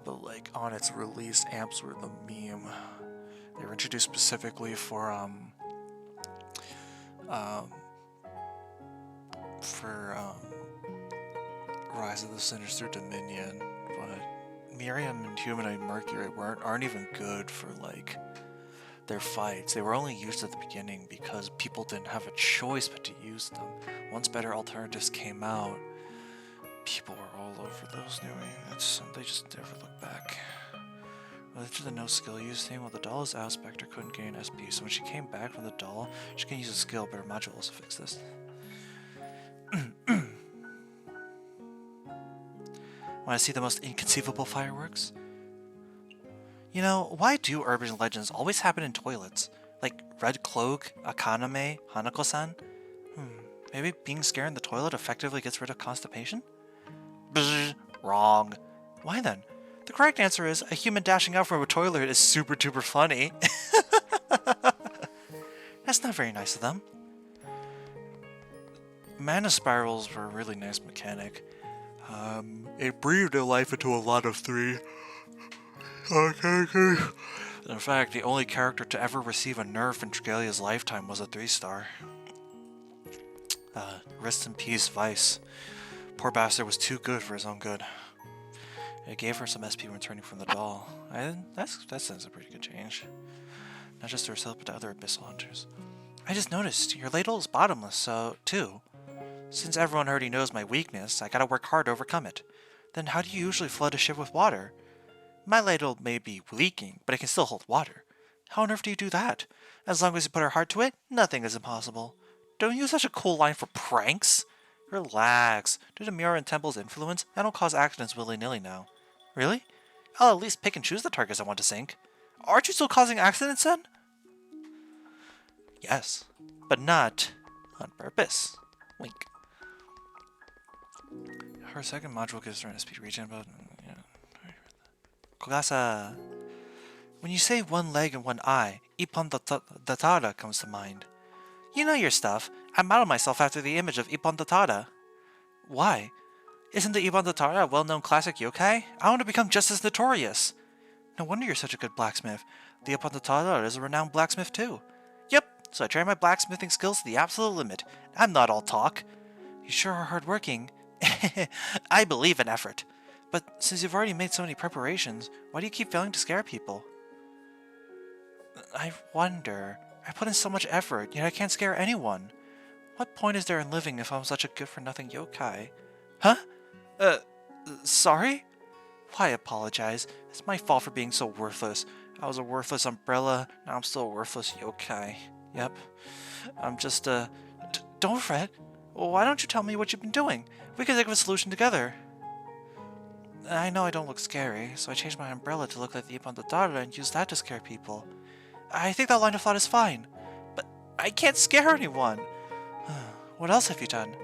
But, like, on its release, amps were the meme. They were introduced specifically for Rise of the Sinister Dominion, but Miriam and Humanoid Mercury aren't even good for, like, their fights. They were only used at the beginning because people didn't have a choice but to use them. Once better alternatives came out, people were all over those new units, and they just never looked back. Related to the no skill use thing, while the doll's out, Spectre couldn't gain SP, so when she came back from the doll, she can use a skill, but her module also fixed this. Want to see the most inconceivable fireworks? You know, why do urban legends always happen in toilets? Like Red Cloak, Akaname, Hanako-san? Maybe being scared in the toilet effectively gets rid of constipation? Bzz, wrong. Why then? The correct answer is, a human dashing out from a toilet is super duper funny. That's not very nice of them. Mana spirals were a really nice mechanic. It breathed a life into a lot of 3. In fact, the only character to ever receive a nerf in Dragalia's lifetime was a 3-star. Rest in peace, Vice. Poor bastard was too good for his own good. It gave her some SP when returning from the doll. That sounds a pretty good change. Not just to herself, but to other abyssal hunters. I just noticed, your ladle is bottomless, so, too. Since everyone already knows my weakness, I gotta work hard to overcome it. Then how do you usually flood a ship with water? My ladle may be leaking, but it can still hold water. How on earth do you do that? As long as you put our heart to it, nothing is impossible. Don't use such a cool line for pranks. Relax. Due to Miura and Temple's influence, I don't cause accidents willy-nilly now. Really? I'll at least pick and choose the targets I want to sink. Aren't you still causing accidents then? Yes, but not on purpose. Wink. Her second module gives her a speed region, but... yeah. Kogasa. When you say one leg and one eye, Ippon Datara comes to mind. You know your stuff. I modeled myself after the image of Ippon Datara. Why? Isn't the Ippon Datara a well-known classic yokai? I want to become just as notorious. No wonder you're such a good blacksmith. The Ippon Datara is a renowned blacksmith too. Yep, so I trained my blacksmithing skills to the absolute limit. I'm not all talk. You sure are hardworking. I believe in effort. But since you've already made so many preparations, why do you keep failing to scare people? I wonder. I put in so much effort, yet I can't scare anyone. What point is there in living if I'm such a good-for-nothing yokai? Huh? Sorry? Why apologize? It's my fault for being so worthless. I was a worthless umbrella, now I'm still a worthless yokai. Yep. I'm just, don't fret. Why don't you tell me what you've been doing? We can think of a solution together. I know I don't look scary, so I changed my umbrella to look like the Ippon Datara and used that to scare people. I think that line of thought is fine. But I can't scare anyone. What else have you done?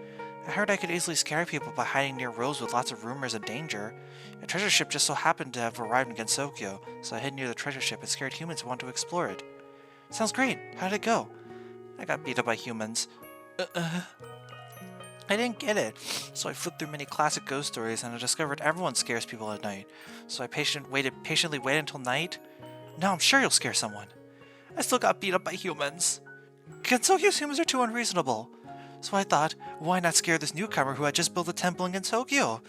I heard I could easily scare people by hiding near roads with lots of rumors and danger. A treasure ship just so happened to have arrived in Gensokyo, so I hid near the treasure ship and scared humans who want to explore it. Sounds great. How did it go? I got beat up by humans. I didn't get it, so I flipped through many classic ghost stories and I discovered everyone scares people at night. So I patiently waited until night. Now I'm sure you'll scare someone. I still got beat up by humans. Gensokyo's humans are too unreasonable. So I thought, why not scare this newcomer who had just built a temple in Gensokyo?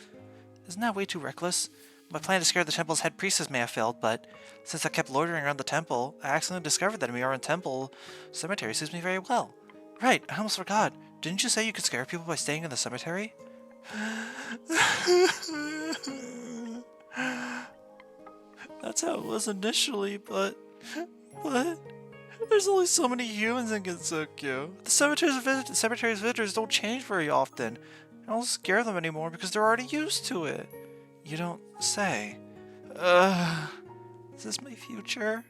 Isn't that way too reckless? My plan to scare the temple's head priestess may have failed, but since I kept loitering around the temple, I accidentally discovered that Miura Temple Cemetery suits me very well. Right, I almost forgot. Didn't you say you could scare people by staying in the cemetery? That's how it was initially, but there's only so many humans in Gensokyo. The cemetery's visitors don't change very often. I don't scare them anymore because they're already used to it. You don't say. Is this my future?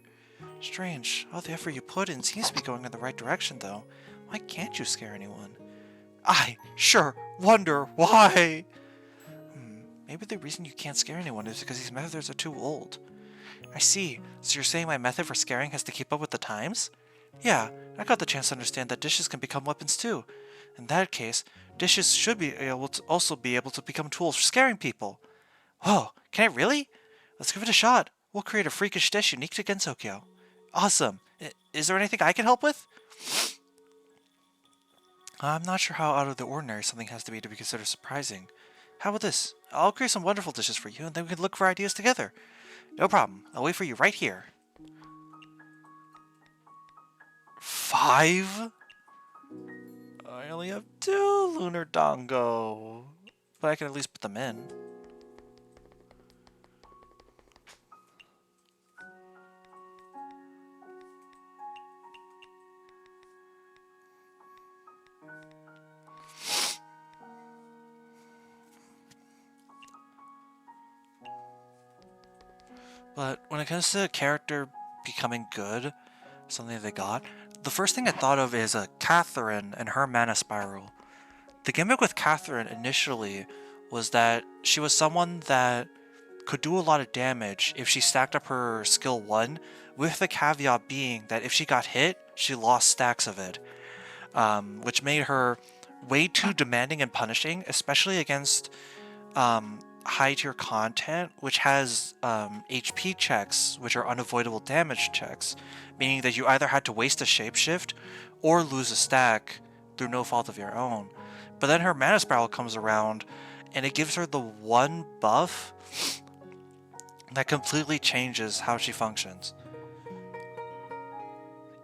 Strange. All the effort you put in seems to be going in the right direction, though. Why can't you scare anyone? I sure wonder why. Maybe the reason you can't scare anyone is because these methods are too old. I see. So you're saying my method for scaring has to keep up with the times? Yeah, I got the chance to understand that dishes can become weapons too. In that case, dishes should be able to become tools for scaring people. Whoa, can it really? Let's give it a shot. We'll create a freakish dish unique to Gensokyo. Awesome. Is there anything I can help with? I'm not sure how out of the ordinary something has to be considered surprising. How about this? I'll create some wonderful dishes for you, and then we can look for ideas together. No problem. I'll wait for you right here. 5? I only have 2 lunar dango. But I can at least put them in. But when it comes to a character becoming good, something they got, the first thing I thought of is Catherine and her mana spiral. The gimmick with Catherine initially was that she was someone that could do a lot of damage if she stacked up her skill 1, with the caveat being that if she got hit, she lost stacks of it, which made her way too demanding and punishing, especially against high tier content, which has HP checks, which are unavoidable damage checks, meaning that you either had to waste a shapeshift or lose a stack through no fault of your own. But then her mana spiral comes around, and it gives her the one buff that completely changes how she functions.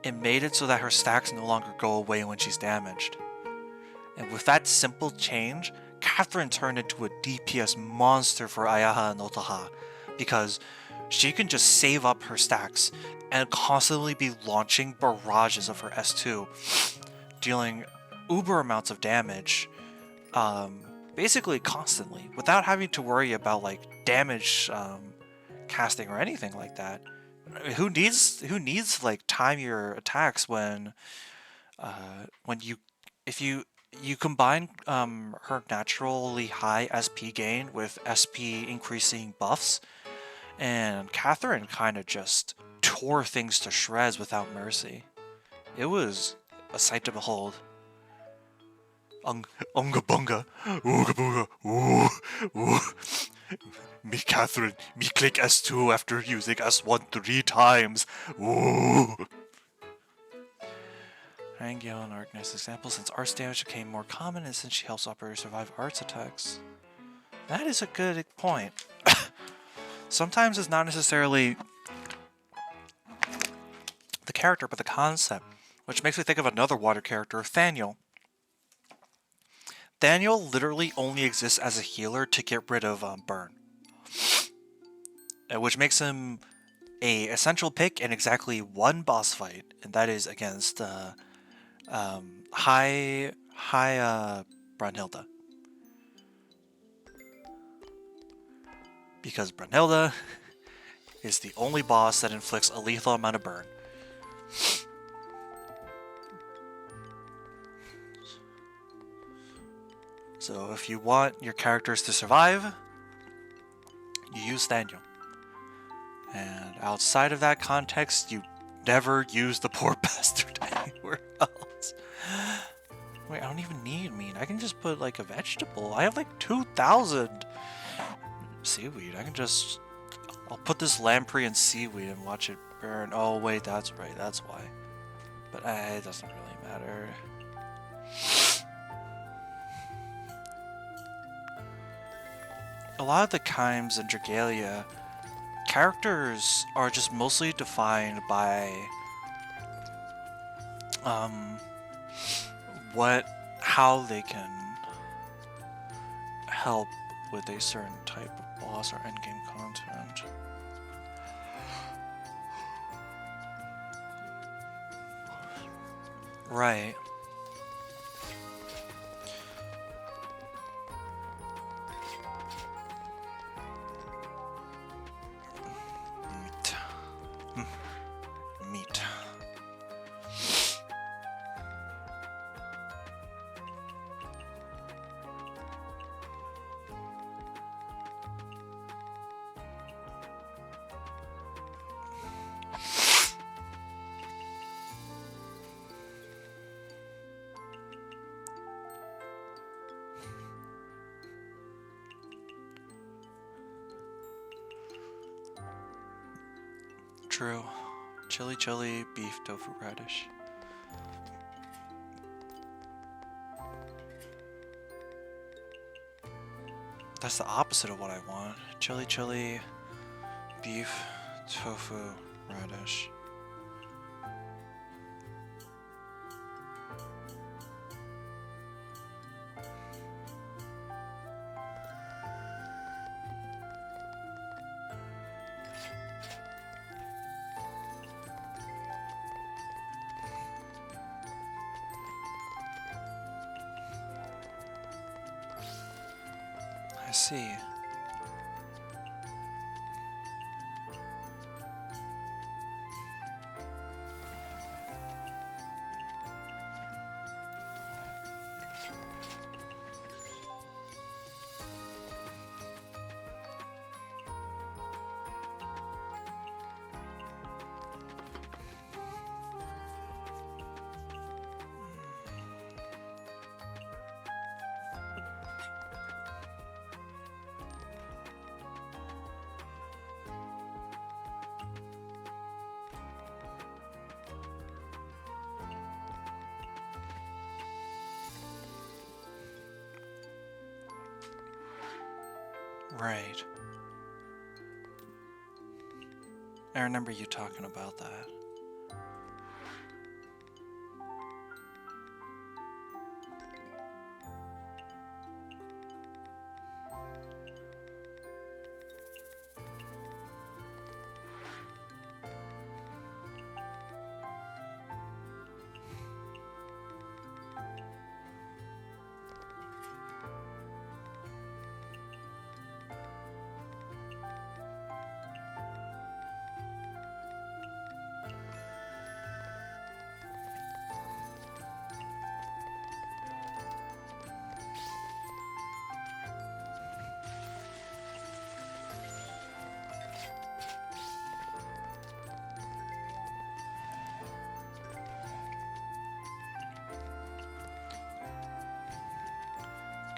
It made it so that her stacks no longer go away when she's damaged. And with that simple change, Catherine turned into a DPS monster for Ayaha and Otaha. because she can just save up her stacks and constantly be launching barrages of her S2, dealing uber amounts of damage, basically constantly, without having to worry about like damage casting or anything like that. Who needs like time your attacks when you if you combine her naturally high SP gain with SP increasing buffs, and Catherine kind of just tore things to shreds without mercy. It was a sight to behold. Unga bunga, ooga booga, ooh, ooh. Me Catherine, me click S2 after using S1 3 times. Ooh. Rangyo and Arc nice example, since arts damage became more common and since she helps operators survive arts attacks. That is a good point. Sometimes it's not necessarily the character, but the concept, which makes me think of another water character, Thaniel. Thaniel literally only exists as a healer to get rid of burn, which makes him a essential pick in exactly one boss fight, and that is against high Brunhilde. Because Brunhilde is the only boss that inflicts a lethal amount of burn. So if you want your characters to survive, you use Thaniel. And outside of that context, you never use the poor bastard anywhere else. Wait, I don't even need meat. I can just put like a vegetable. I have like 2,000 seaweed. I'll put this lamprey in seaweed and watch it burn. Oh wait, that's right, that's why. But it doesn't really matter. A lot of the Chimes in Dragalia, characters are just mostly defined by how they can help with a certain type of boss or endgame content. Right. Meat. True. Chili, beef, tofu, radish. That's the opposite of what I want. Chili, beef, tofu, radish. I see. Right. I remember you talking about that.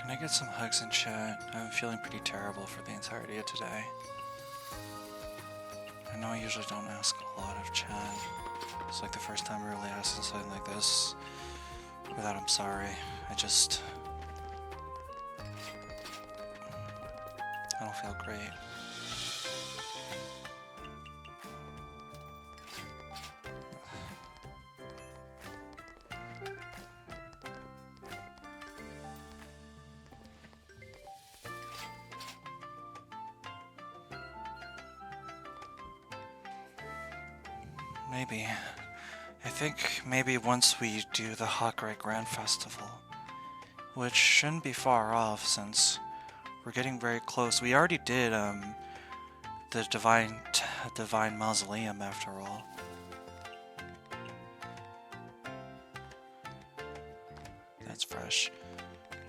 Can I get some hugs in chat? I'm feeling pretty terrible for the entirety of today. I know I usually don't ask a lot of chat. It's like the first time I really asked something like this. Without I'm sorry. I don't feel great. Maybe. I think maybe once we do the Hakurai Grand Festival, which shouldn't be far off since we're getting very close. We already did the Divine Mausoleum after all. That's fresh.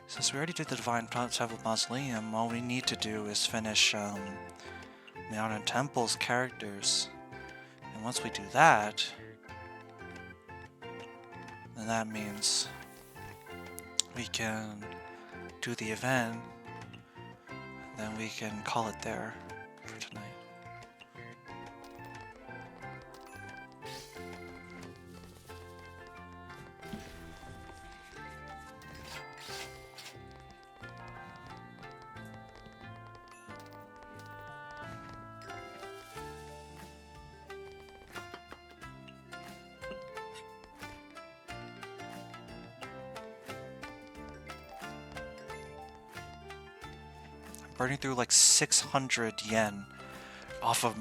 Since we already did the Divine Temple Mausoleum, all we need to do is finish Meowth Temple's characters. And once we do that, then that means we can do the event, and then we can call it there for tonight. Burning through like 600 yen off of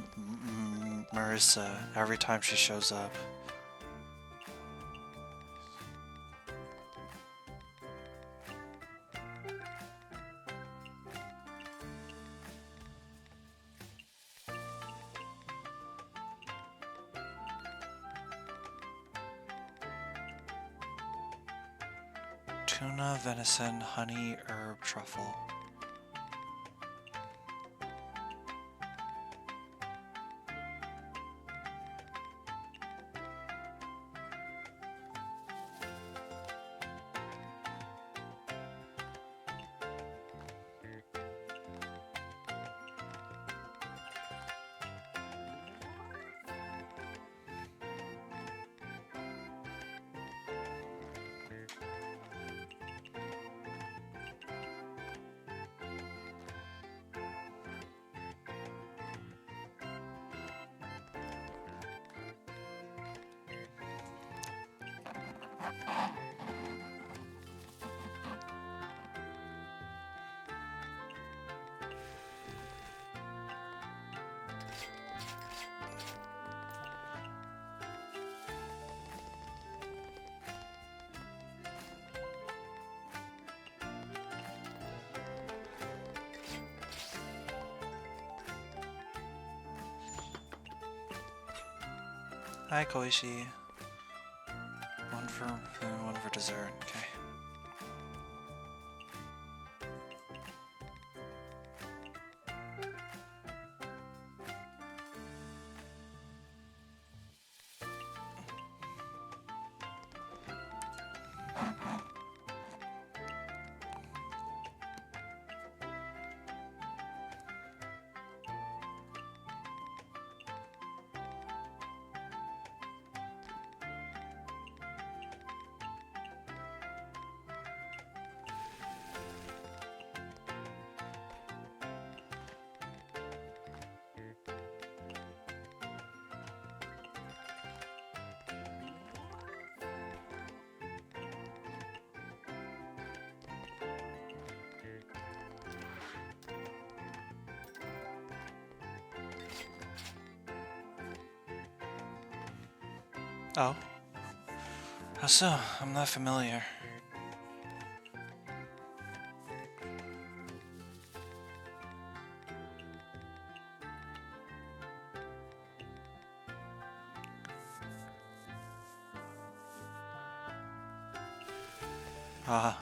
Marissa every time she shows up. Tuna, venison, honey, herb, truffle. Hi, Koishi. One for dessert. Okay. Oh. How so? I'm not familiar. Ah.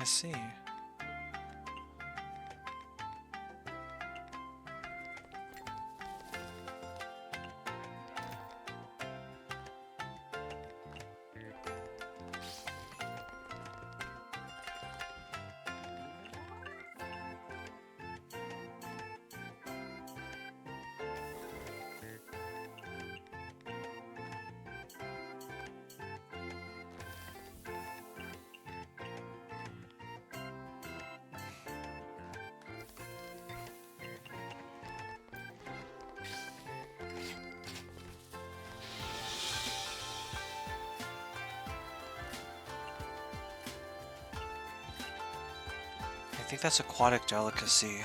I see. I think that's aquatic delicacy.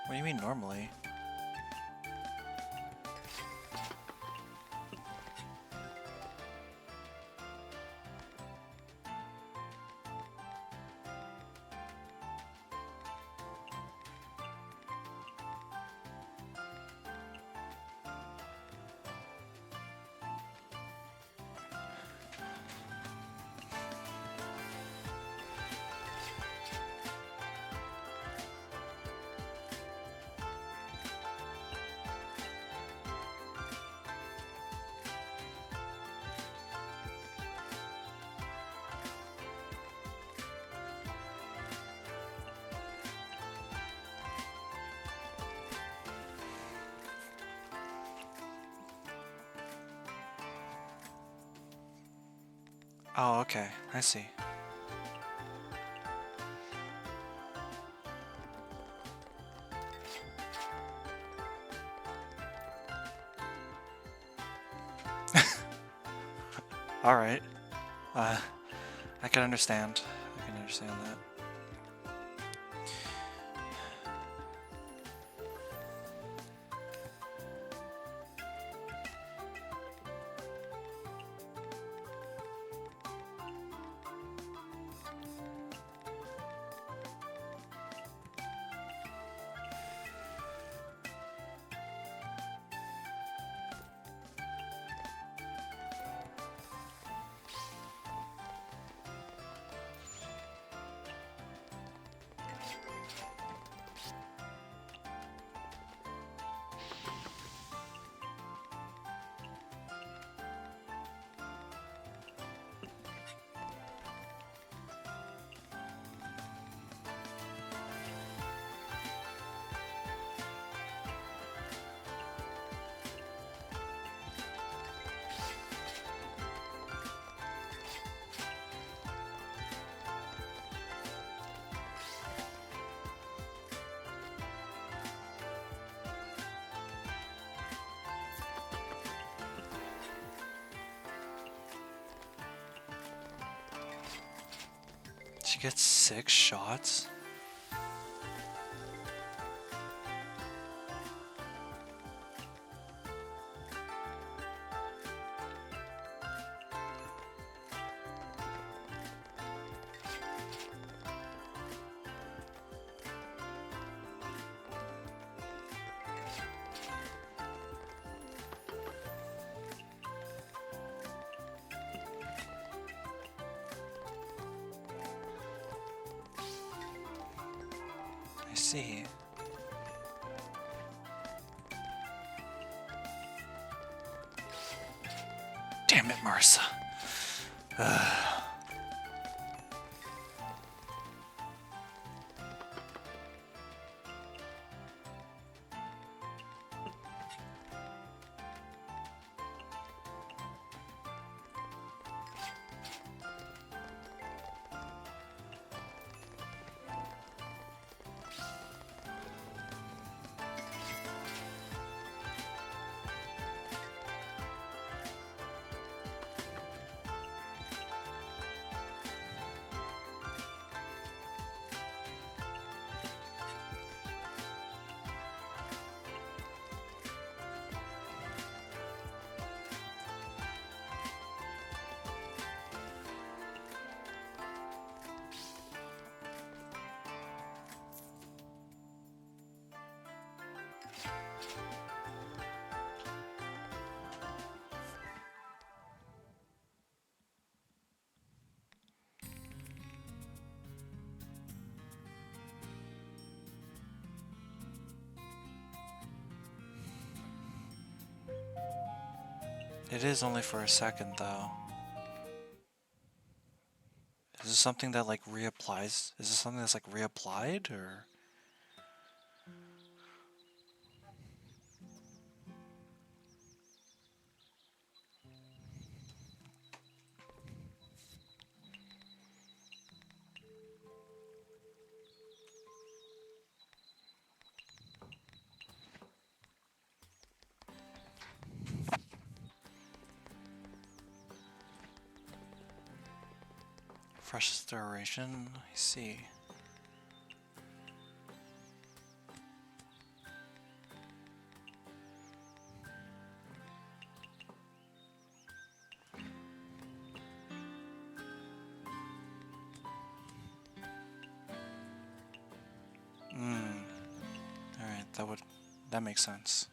What do you mean normally? Oh, okay. I see. Alright. I can understand. I can understand that. She gets 6 shots? I see. Damn it, Marissa. It is only for a second, though. Is this something that, like, reapplies? Is this something that's, like, reapplied, or...? Fresh stirration, I see. Alright, that makes sense.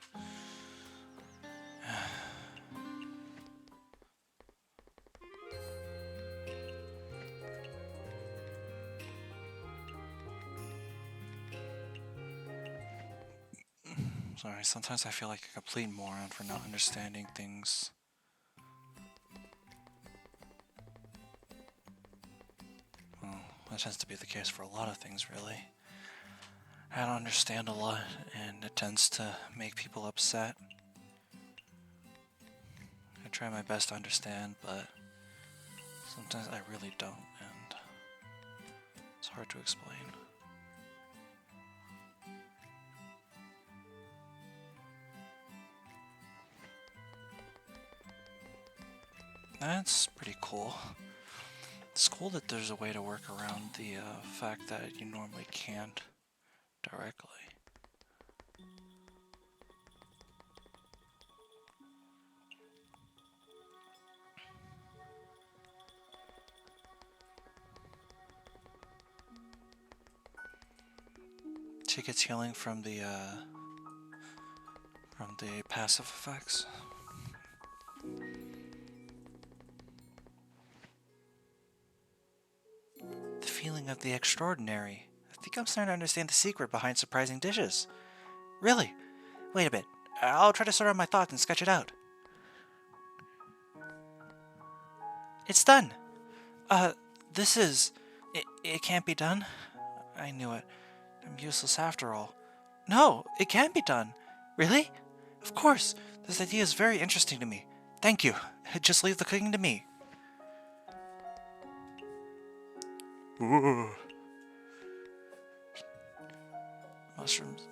Sorry, sometimes I feel like a complete moron for not understanding things. Well, that tends to be the case for a lot of things, really. I don't understand a lot, and it tends to make people upset. I try my best to understand, but sometimes I really don't, and it's hard to explain. That's pretty cool. It's cool that there's a way to work around the fact that you normally can't directly. She gets healing from the passive effects. The feeling of the extraordinary. I think I'm starting to understand the secret behind surprising dishes. Really? Wait a bit. I'll try to sort out my thoughts and sketch it out. It's done! This is... It can't be done? I knew it. I'm useless after all. No, it can be done. Really? Of course. This idea is very interesting to me. Thank you. Just leave the cooking to me. Ooh. Mushrooms.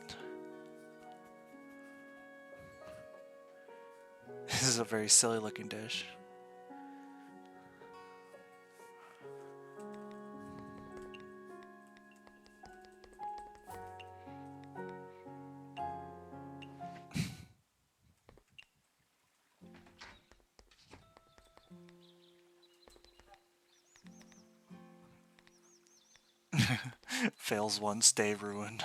This is a very silly looking dish. Fails once, stay ruined.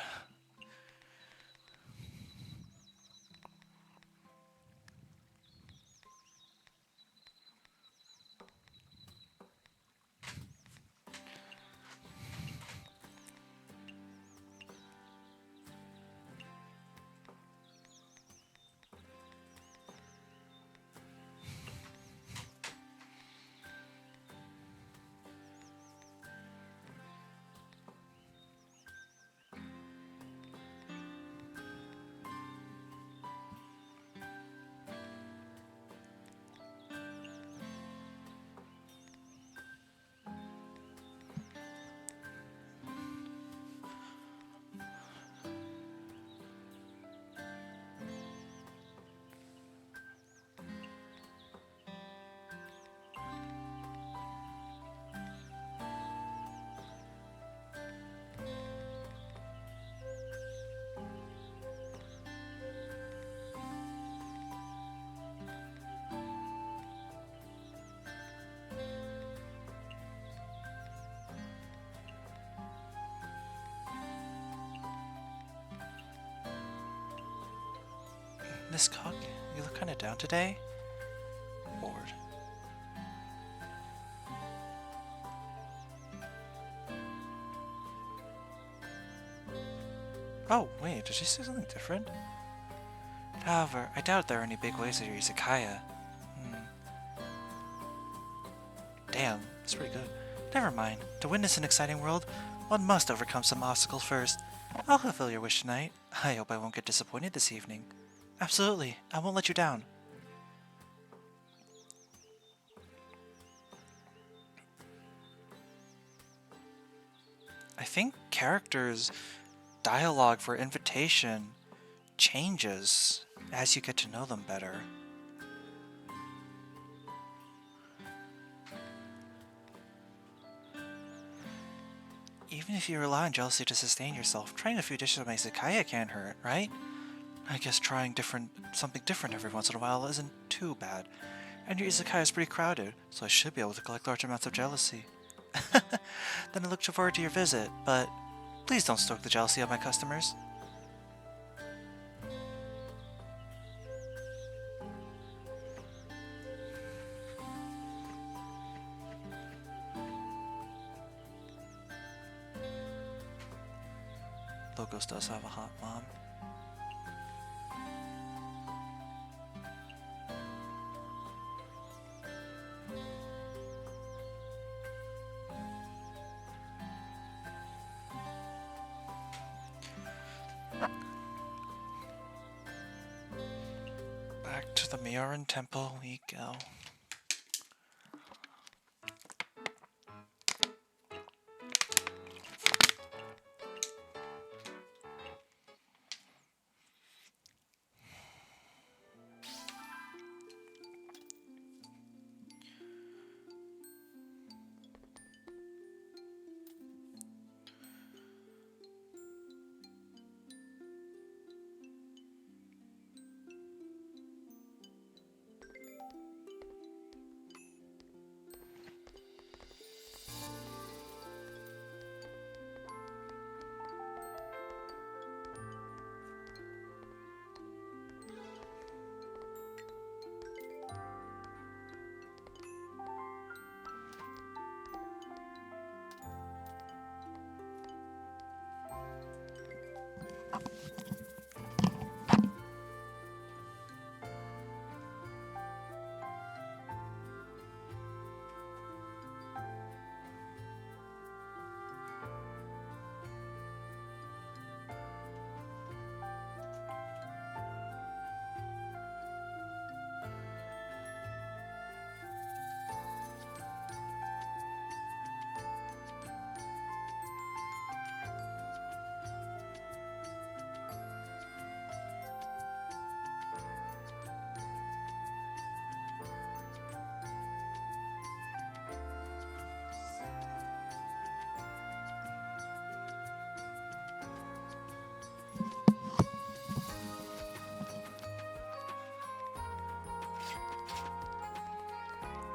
Miss Cook, you look kind of down today. Bored. Oh, wait, did she say something different? However, I doubt there are any big ways at your Izakaya. Damn, that's pretty good. Never mind. To witness an exciting world, one must overcome some obstacle first. I'll fulfill your wish tonight. I hope I won't get disappointed this evening. Absolutely, I won't let you down. I think characters' dialogue for invitation changes as you get to know them better. Even if you rely on jealousy to sustain yourself, trying a few dishes of my Izakaya can't hurt, right? I guess trying something different every once in a while isn't too bad. And your Izakaya is pretty crowded, so I should be able to collect large amounts of jealousy. Then I look forward to your visit, but please don't stoke the jealousy of my customers. Logos does have a hot mom. Back to the Mioran Temple we go.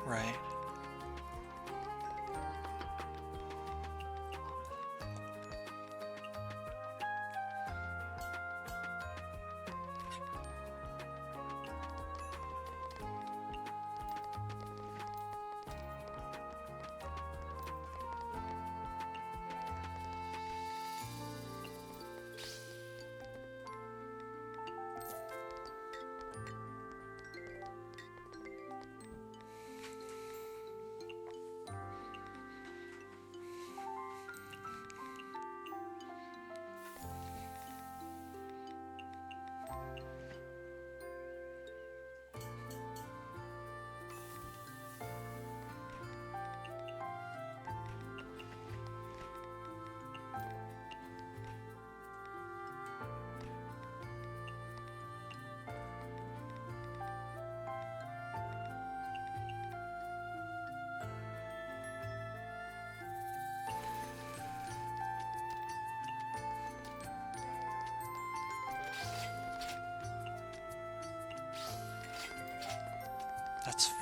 Right. That's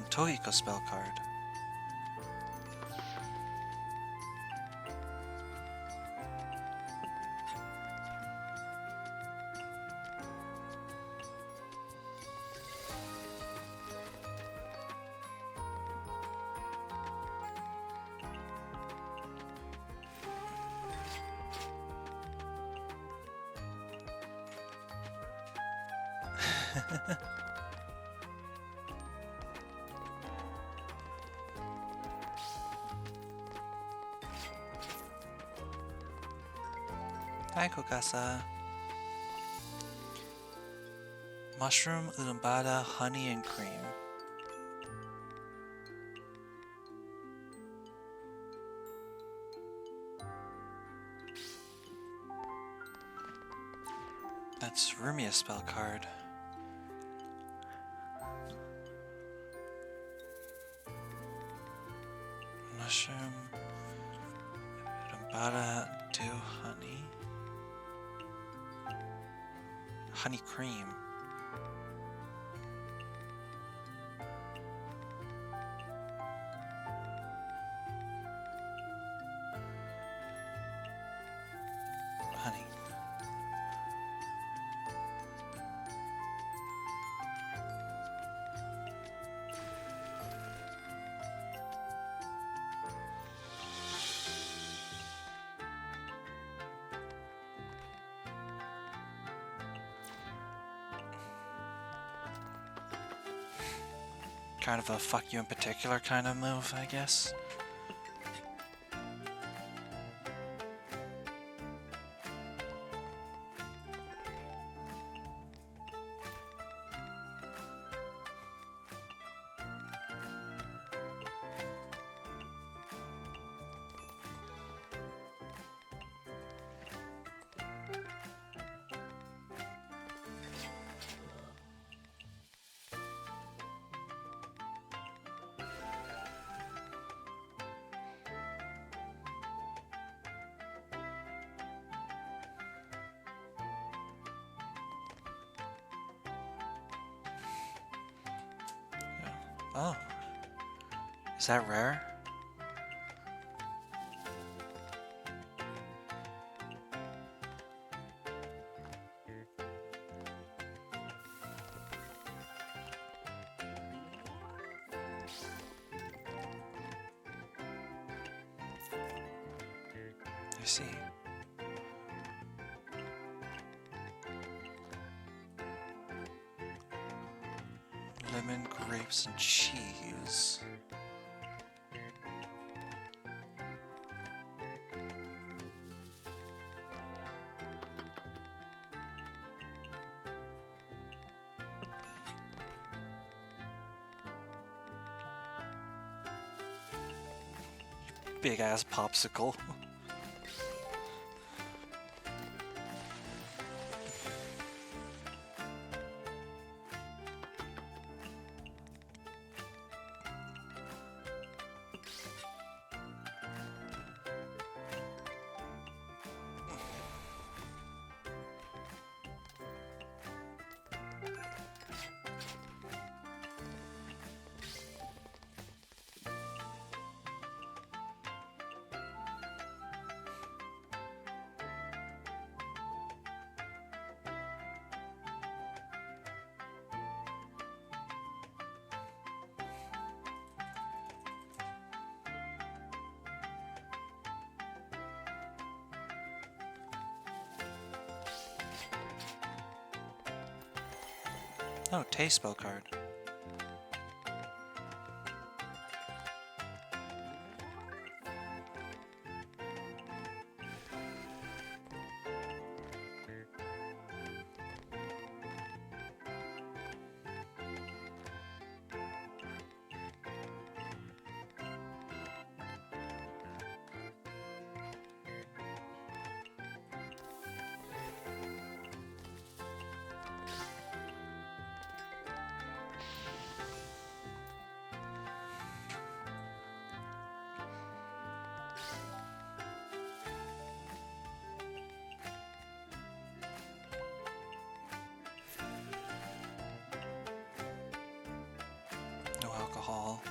Touhou's spell card. Hi, Kokasa. Mushroom, lambada, honey, and cream. That's Rumia spell card. Mushroom, lambada, do honey. Honey cream. Honey. Kind of a fuck you in particular kind of move, I guess. Oh. Is that rare? I see. Lemon, grapes, and cheese. Big ass popsicle. Oh, taste spell card. No alcohol.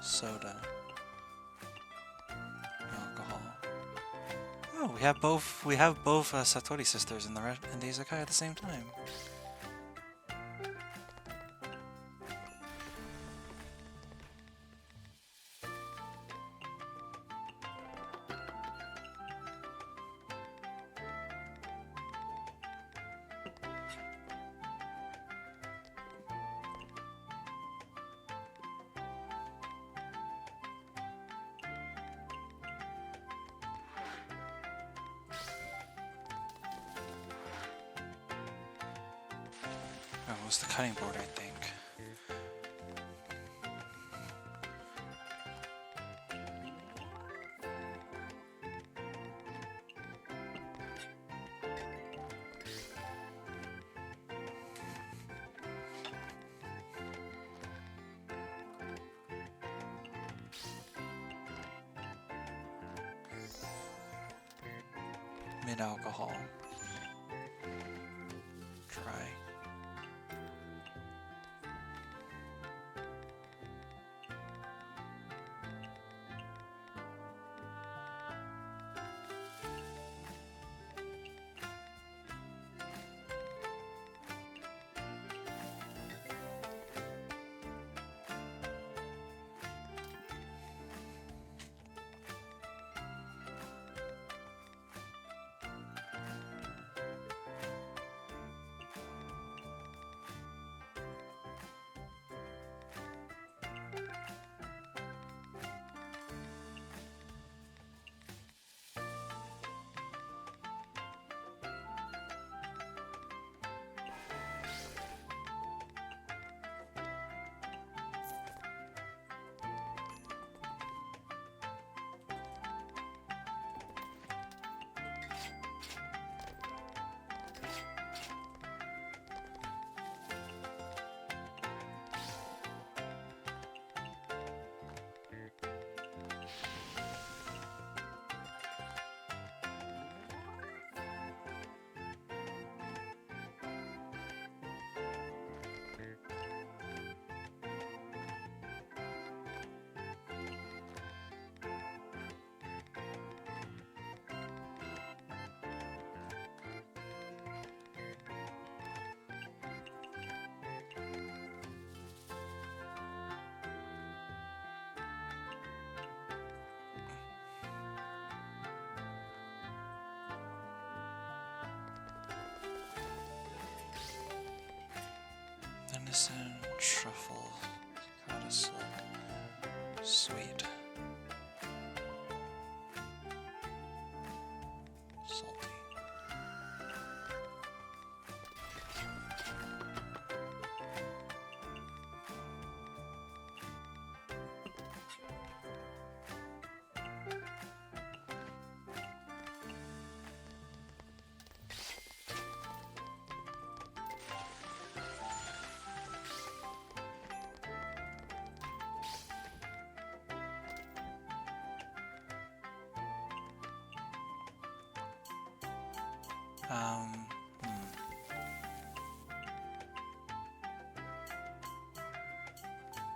Soda. No alcohol. Oh, we have both Satori sisters in the Izakaya at the same time. Oh, it was the cutting board, I think. Mid-alcohol. Try. Venison, truffle, ricotta silk, sweet, salty.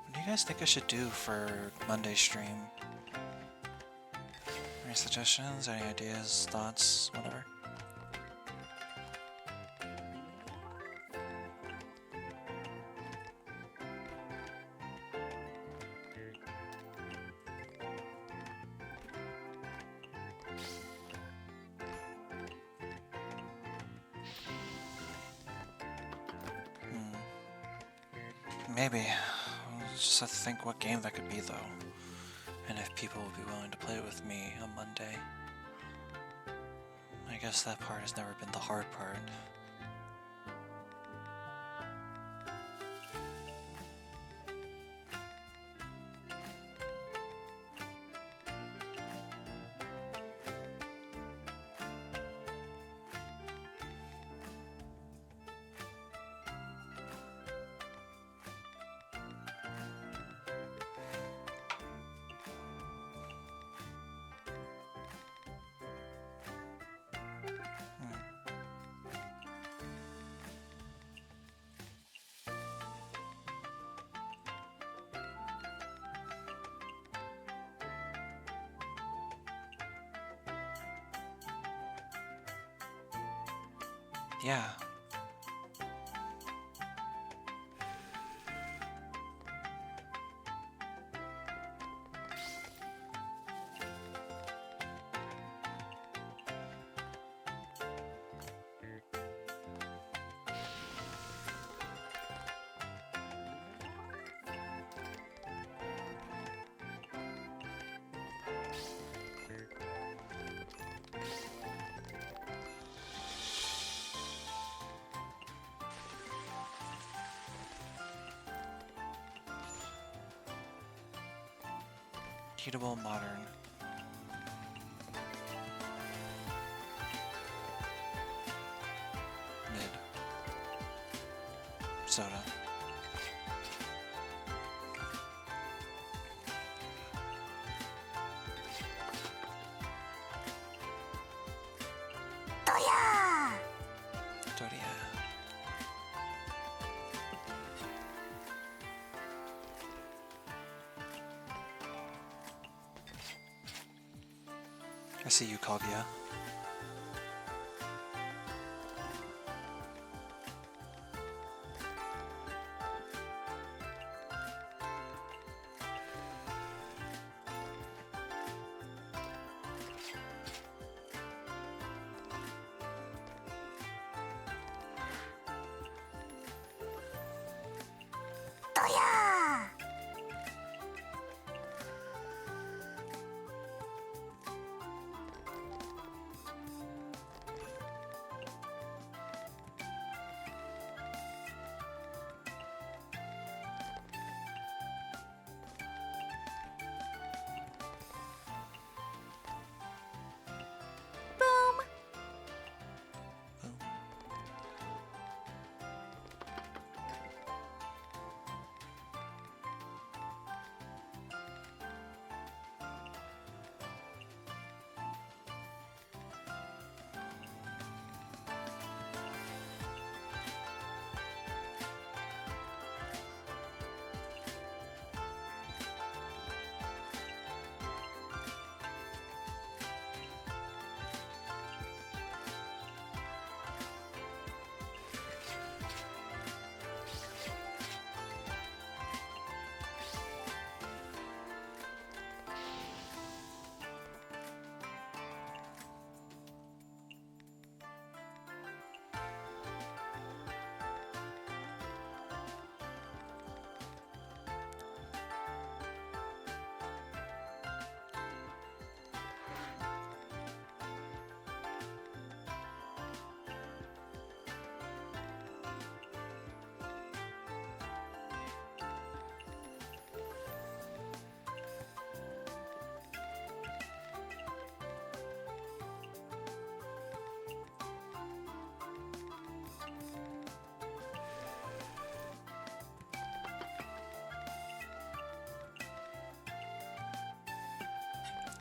What do you guys think I should do for Monday stream? Any suggestions, any ideas, thoughts, whatever? Maybe. I'll just have to think what game that could be, though. And if people will be willing to play with me on Monday. I guess that part has never been the hard part. Yeah. Heatable, modern. Mid. Soda. Toria. I see you, Kaguya.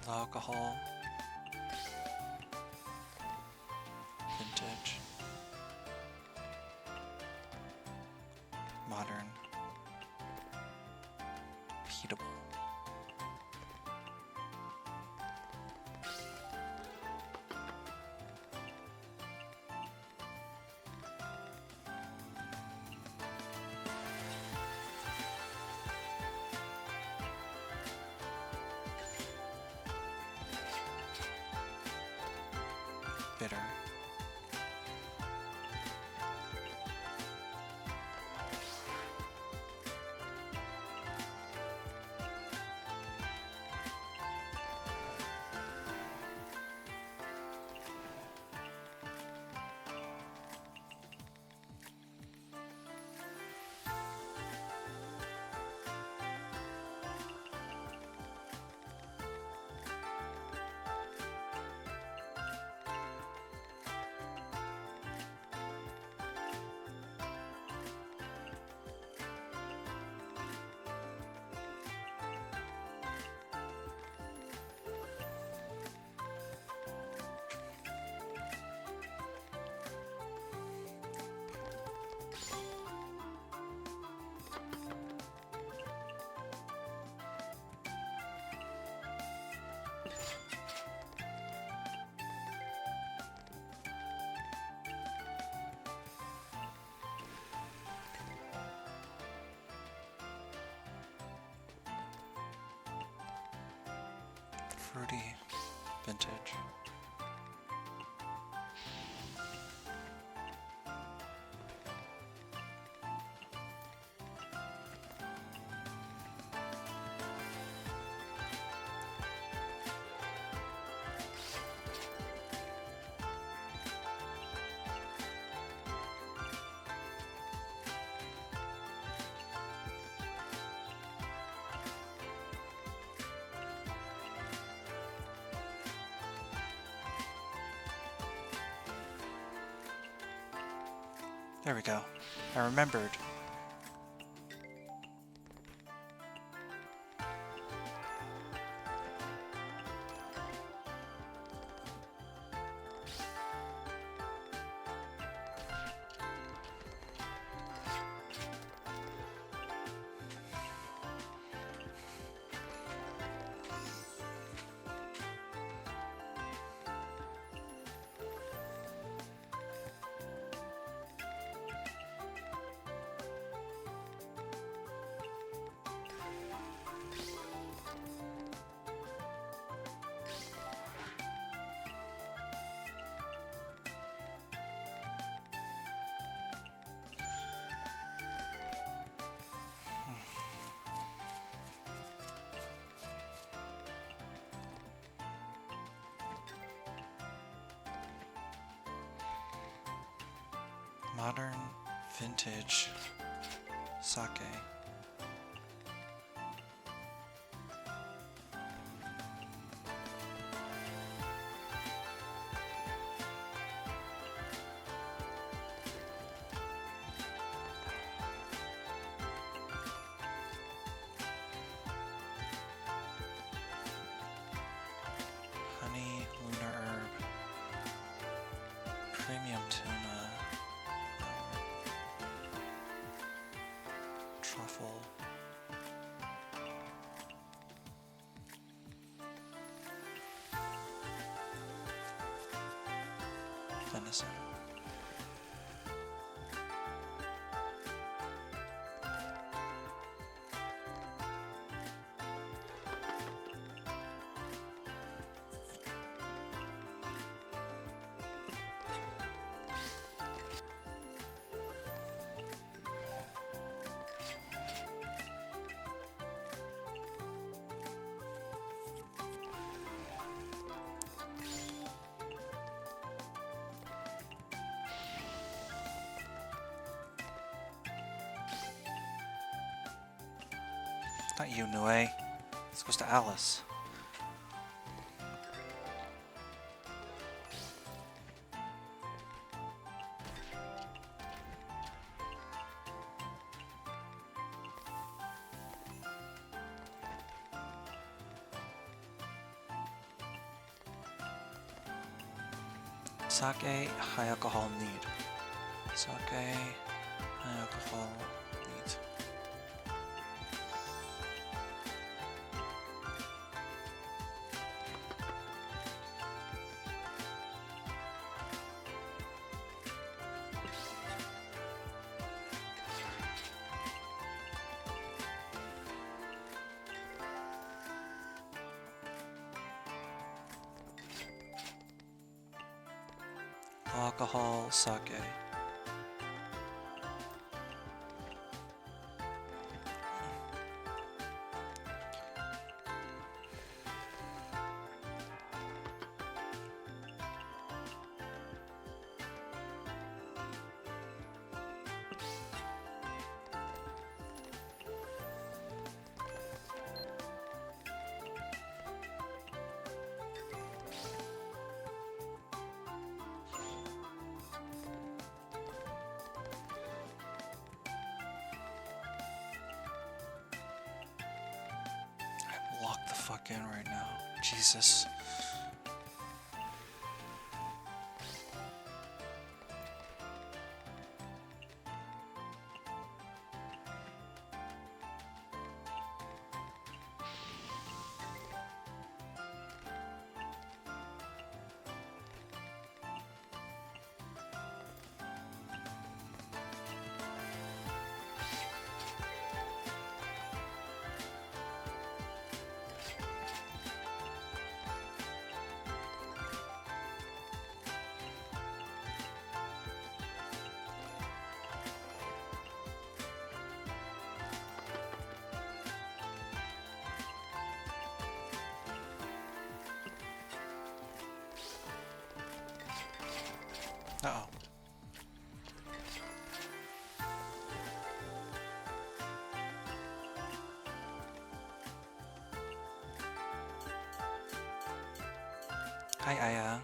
Low alcohol. Vintage. Modern. Heatable. Bitter. Fruity. Vintage. There we go. I remembered. Modern vintage sake. Honey, lunar herb, premium tuna, truffle, venison. Not you, Nue. This goes to Alice. Sake, high alcohol need. Sake, high alcohol need. Alcohol, sake. Lock the fuck in right now. Jesus. Uh-oh. Hi, Aya.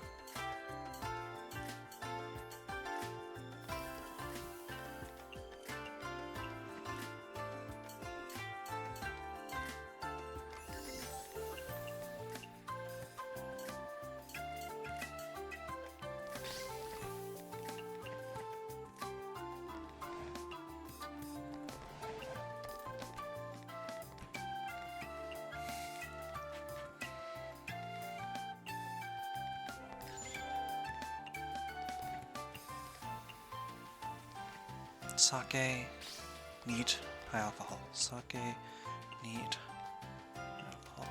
Sake, neat, high alcohol. Sake, neat, high alcohol.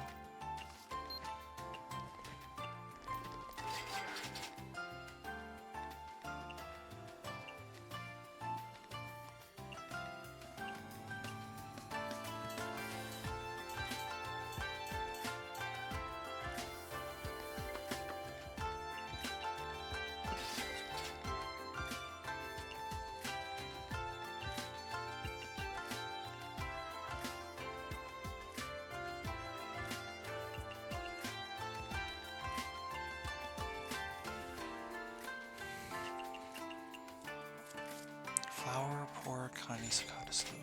Flour, pork, honey, cicada slug.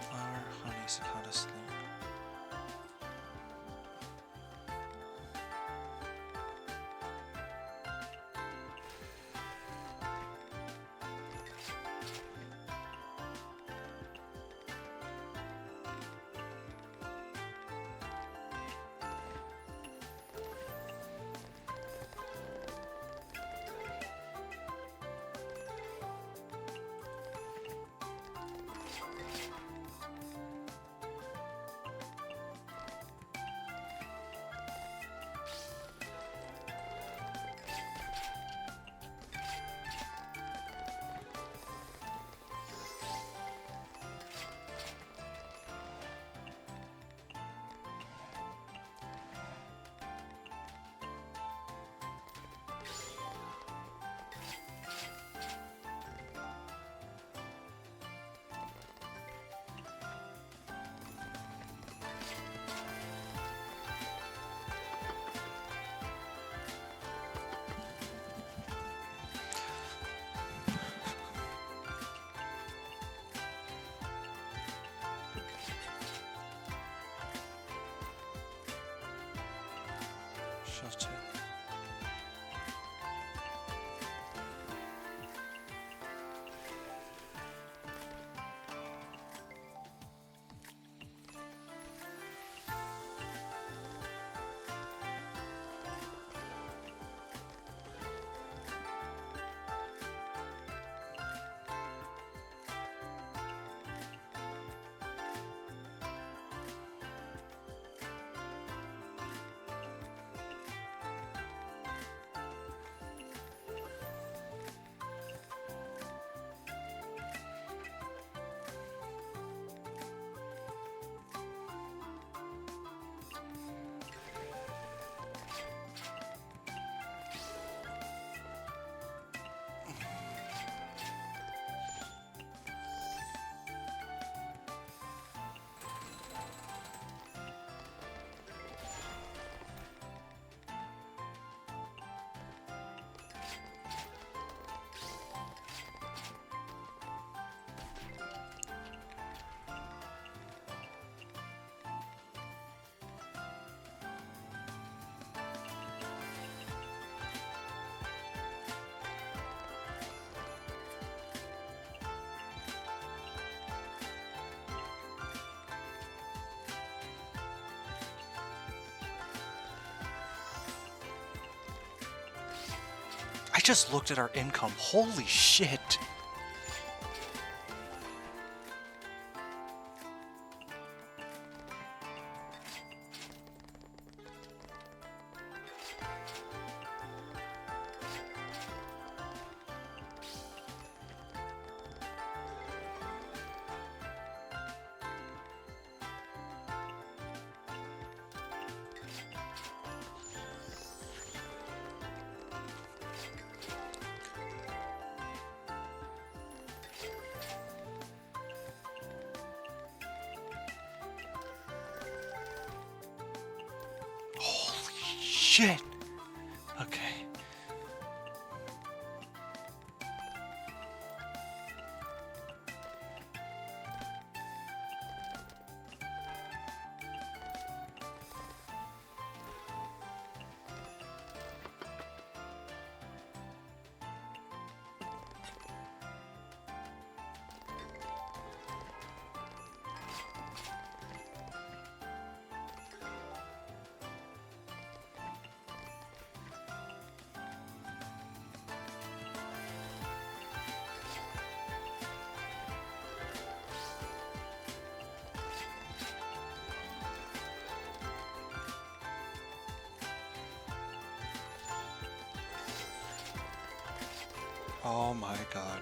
Flour, honey, cicada slug. Shochu. I just looked at our income. Holy shit. Shit! Okay. Oh my god.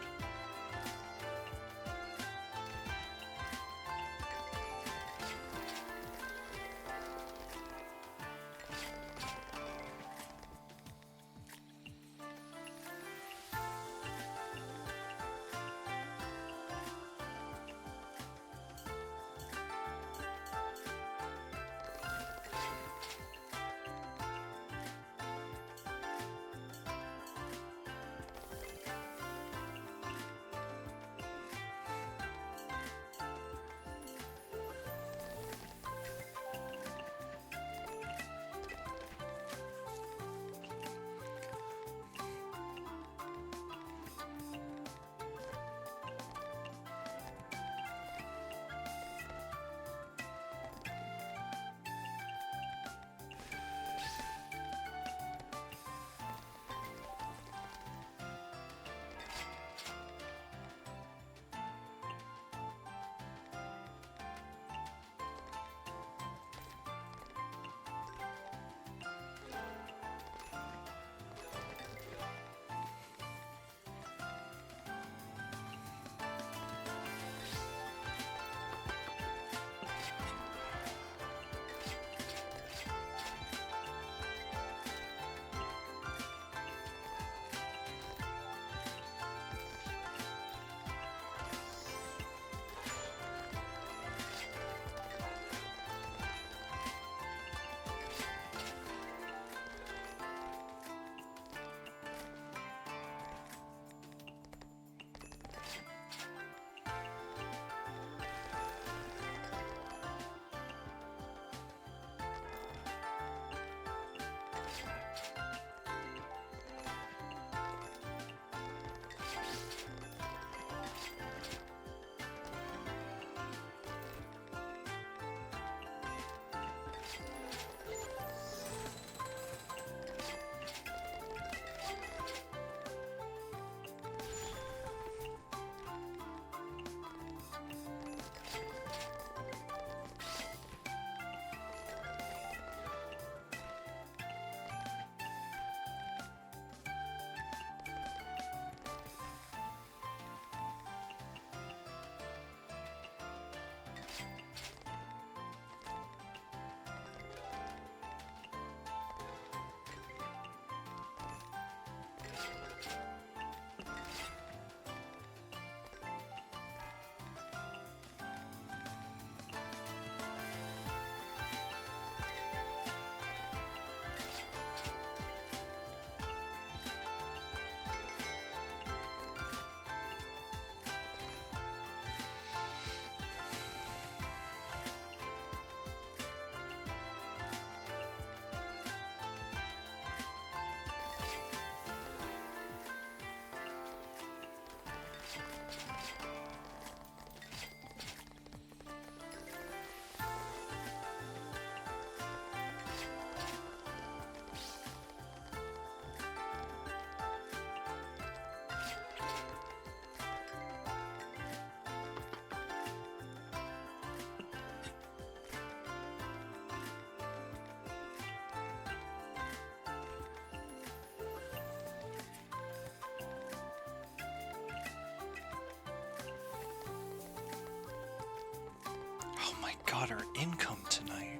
Oh my god, our income tonight.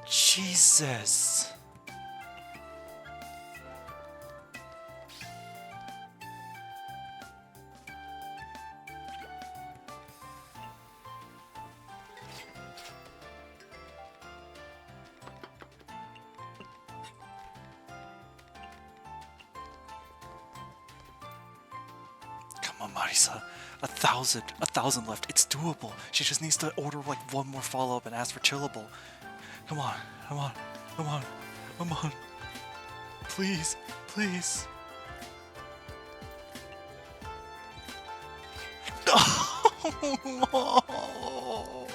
Jesus. Come on, Marisa. A thousand left. It's doable. She just needs to order like one more follow-up and ask for chillable. Come on, come on, come on, come on. Please, please. Oh, no.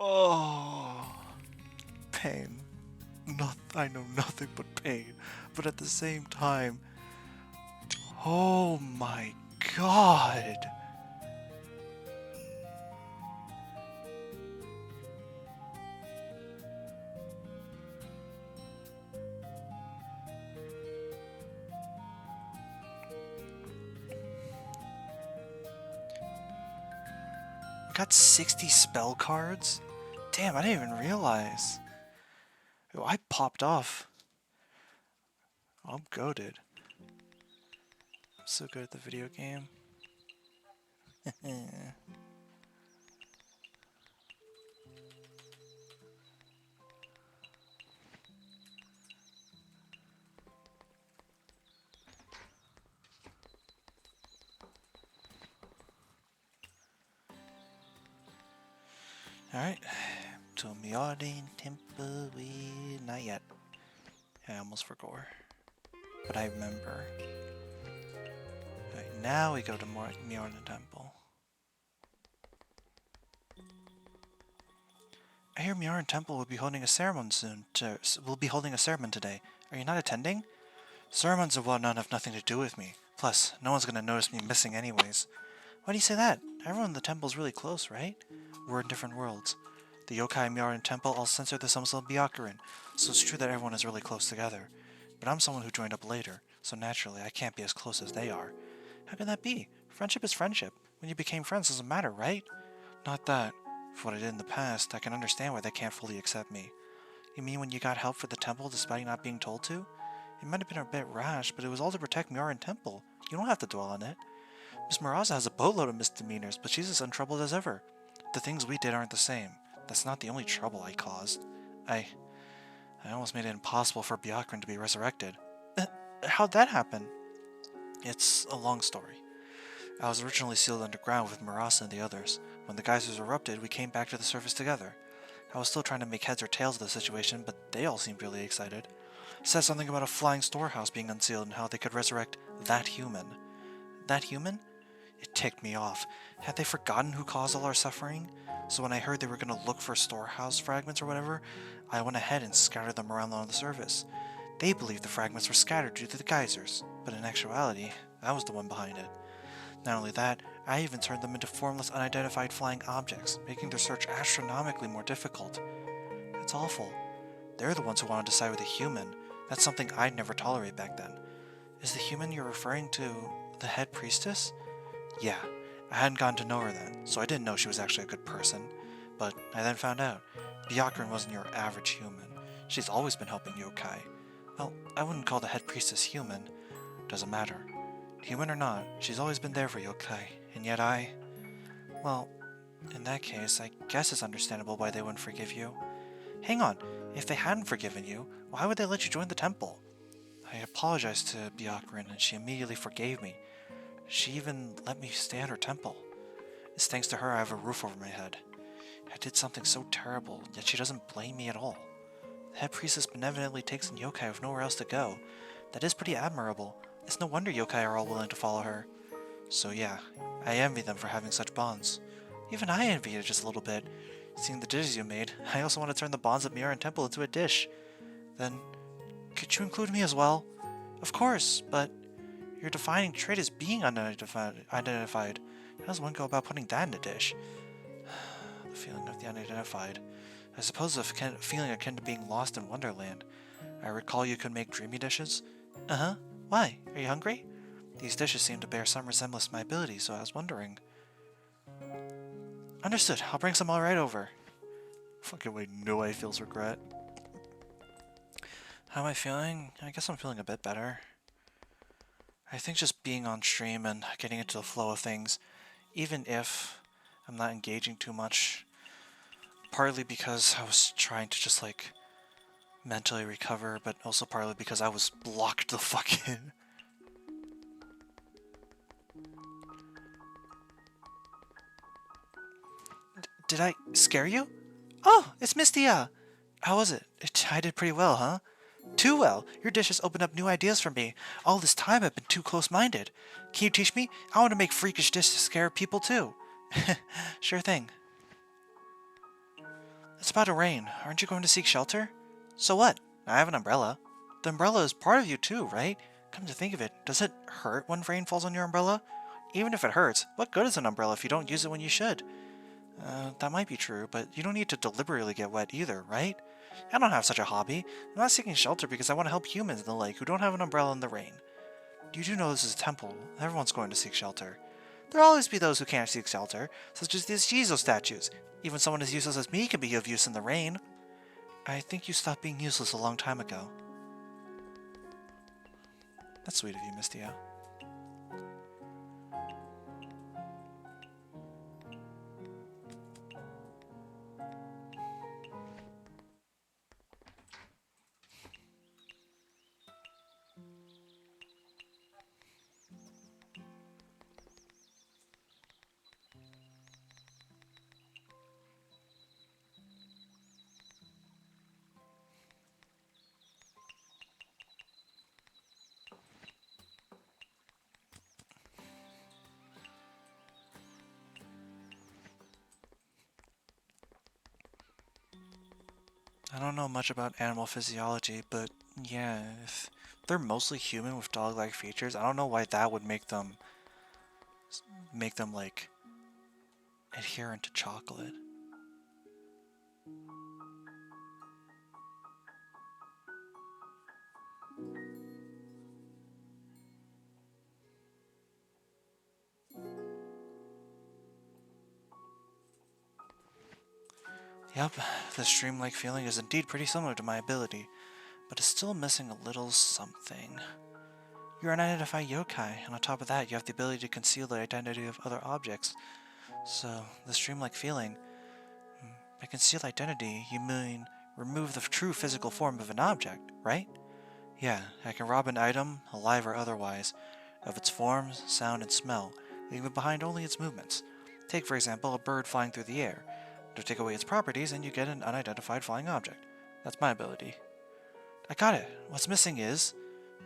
Oh. Pain. I know nothing but pain. But at the same time, oh my god. got 60 spell cards? Damn, I didn't even realize. Oh, I popped off. I'm goated. I'm so good at the video game. Alright. Tomiyarin Temple, not yet. I almost forgot. But I remember. Alright, now we go to Myorin Temple. I hear Myorin Temple will be holding a ceremony soon. Will be holding a ceremony today. Are you not attending? Ceremonies and whatnot have nothing to do with me. Plus, no one's gonna notice me missing anyways. Why do you say that? Everyone in the temple's really close, right? We're in different worlds. The Yokai and Myorin Temple all censor the sums of Byakurin, so it's true that everyone is really close together. But I'm someone who joined up later, so naturally I can't be as close as they are. How can that be? Friendship is friendship. When you became friends, doesn't matter, right? Not that. For what I did in the past, I can understand why they can't fully accept me. You mean when you got help for the temple despite not being told to? It might have been a bit rash, but it was all to protect Myorin Temple. You don't have to dwell on it. Miss Muraza has a boatload of misdemeanors, but she's as untroubled as ever. The things we did aren't the same. That's not the only trouble I caused. I almost made it impossible for Byakurin to be resurrected. How'd that happen? It's a long story. I was originally sealed underground with Murasa and the others. When the geysers erupted, we came back to the surface together. I was still trying to make heads or tails of the situation, but they all seemed really excited. It said something about a flying storehouse being unsealed and how they could resurrect that human. That human? It ticked me off. Had they forgotten who caused all our suffering? So when I heard they were going to look for storehouse fragments or whatever, I went ahead and scattered them around on the surface. They believed the fragments were scattered due to the geysers, but in actuality, I was the one behind it. Not only that, I even turned them into formless unidentified flying objects, making their search astronomically more difficult. That's awful. They're the ones who want to decide with a human. That's something I'd never tolerate back then. Is the human you're referring to the head priestess? Yeah, I hadn't gotten to know her then, so I didn't know she was actually a good person. But I then found out, Byakurin wasn't your average human. She's always been helping yokai. Well, I wouldn't call the head priestess human. Doesn't matter. Human or not, she's always been there for yokai, and yet well, in that case, I guess it's understandable why they wouldn't forgive you. Hang on, if they hadn't forgiven you, why would they let you join the temple? I apologized to Byakurin and she immediately forgave me. She even let me stay at her temple. It's thanks to her I have a roof over my head. I did something so terrible, yet she doesn't blame me at all. The head priestess benevolently takes in yokai with nowhere else to go. That is pretty admirable. It's no wonder yokai are all willing to follow her. So yeah, I envy them for having such bonds. Even I envy it just a little bit. Seeing the dishes you made, I also want to turn the bonds of Myorin Temple into a dish. Then, could you include me as well? Of course, but your defining trait is being unidentified. How does one go about putting that in a dish? The feeling of the unidentified. I suppose a feeling akin to being lost in Wonderland. I recall you could make dreamy dishes. Uh-huh. Why? Are you hungry? These dishes seem to bear some resemblance to my abilities, so I was wondering. Understood. I'll bring some all right over. Fucking way, no way feels regret. How am I feeling? I guess I'm feeling a bit better. I think just being on stream and getting into the flow of things, even if I'm not engaging too much, partly because I was trying to just like mentally recover, but also partly because I was blocked the fuck in. Did I scare you? Oh, it's Mystia! How was it? I did pretty well, huh? Too well. Your dishes opened up new ideas for me. All this time I've been too close-minded. Can you teach me? I want to make freakish dishes to scare people too. Sure thing. It's about to rain. Aren't you going to seek shelter? So what? I have an umbrella. The umbrella is part of you too, right? Come to think of it, does it hurt when rain falls on your umbrella? Even if it hurts, what good is an umbrella if you don't use it when you should? That might be true, but you don't need to deliberately get wet either, right? I don't have such a hobby. I'm not seeking shelter because I want to help humans in the lake who don't have an umbrella in the rain. You do know this is a temple. Everyone's going to seek shelter. There'll always be those who can't seek shelter, such as these Jizo statues. Even someone as useless as me can be of use in the rain. I think you stopped being useless a long time ago. That's sweet of you, Mystia. I don't know much about animal physiology, but yeah, if they're mostly human with dog-like features, I don't know why that would make them like adherent to chocolate. Yep, the stream-like feeling is indeed pretty similar to my ability, but it's still missing a little something. You're an unidentified yokai, and on top of that, you have the ability to conceal the identity of other objects. So, the stream-like feeling, by concealed identity, you mean remove the true physical form of an object, right? Yeah, I can rob an item, alive or otherwise, of its form, sound, and smell, leaving behind only its movements. Take, for example, a bird flying through the air. To take away its properties, and you get an unidentified flying object. That's my ability. I got it. What's missing is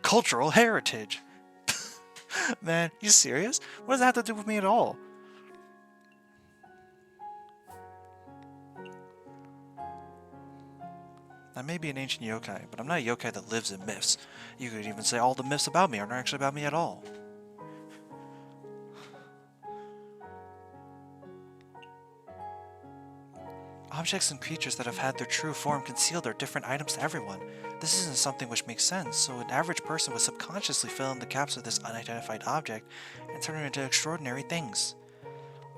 cultural heritage. Man, you serious? What does that have to do with me at all? I may be an ancient yokai, but I'm not a yokai that lives in myths. You could even say all the myths about me aren't actually about me at all. Objects and creatures that have had their true form concealed are different items to everyone. This isn't something which makes sense, so an average person would subconsciously fill in the gaps of this unidentified object and turn it into extraordinary things.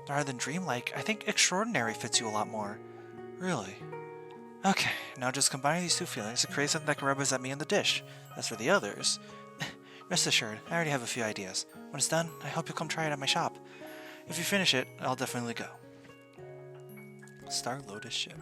Rather than dreamlike, I think extraordinary fits you a lot more. Really? Okay, now just combine these two feelings to create something that can represent me in the dish. As for the others, rest assured, I already have a few ideas. When it's done, I hope you'll come try it at my shop. If you finish it, I'll definitely go. Star Lotus ship.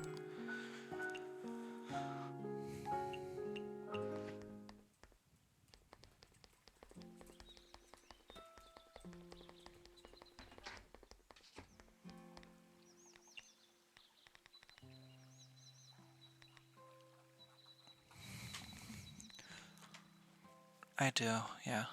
I do, yeah.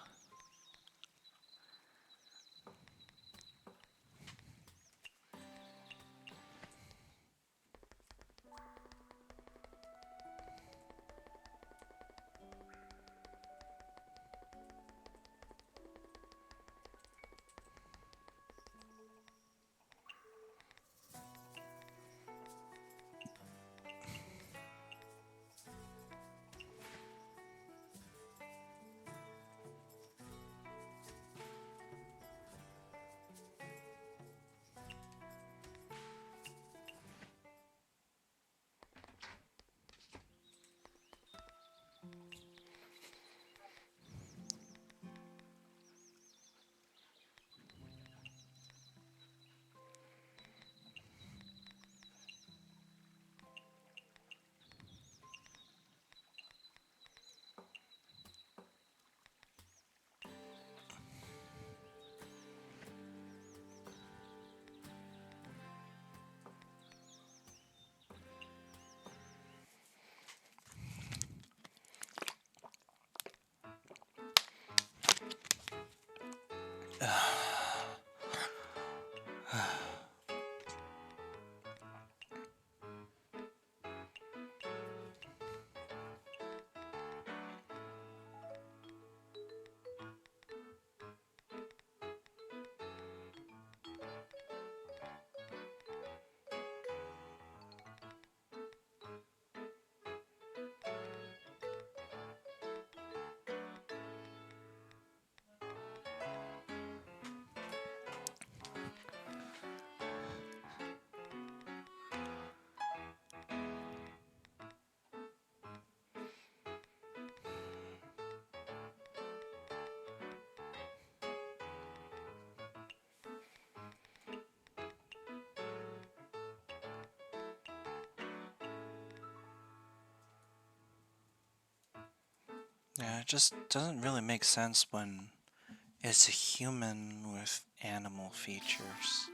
Yeah, it just doesn't really make sense when it's a human with animal features.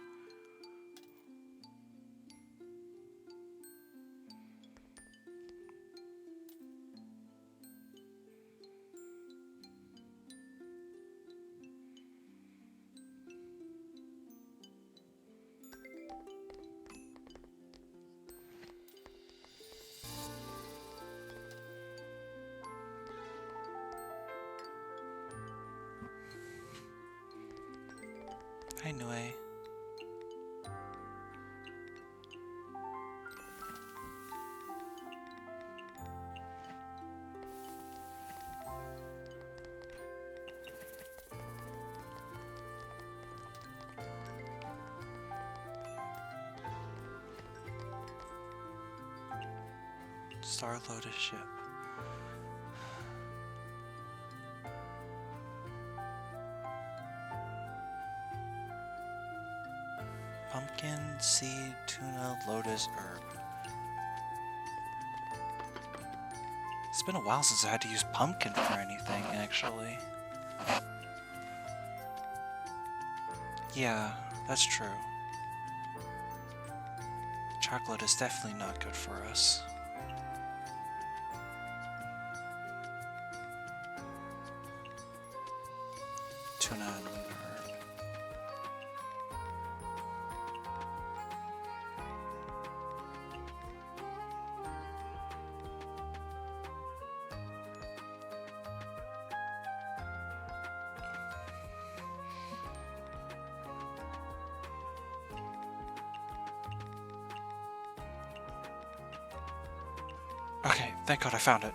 Hi, Nue. Star Lotus ship. Pumpkin, seed, tuna, lotus, herb. It's been a while since I had to use pumpkin for anything, actually. Yeah, that's true. Chocolate is definitely not good for us. Tuna and herb. Okay, thank God I found it.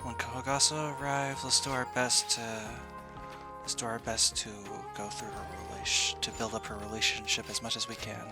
When Kohogasa arrives, let's do our best to go through her to build up her relationship as much as we can.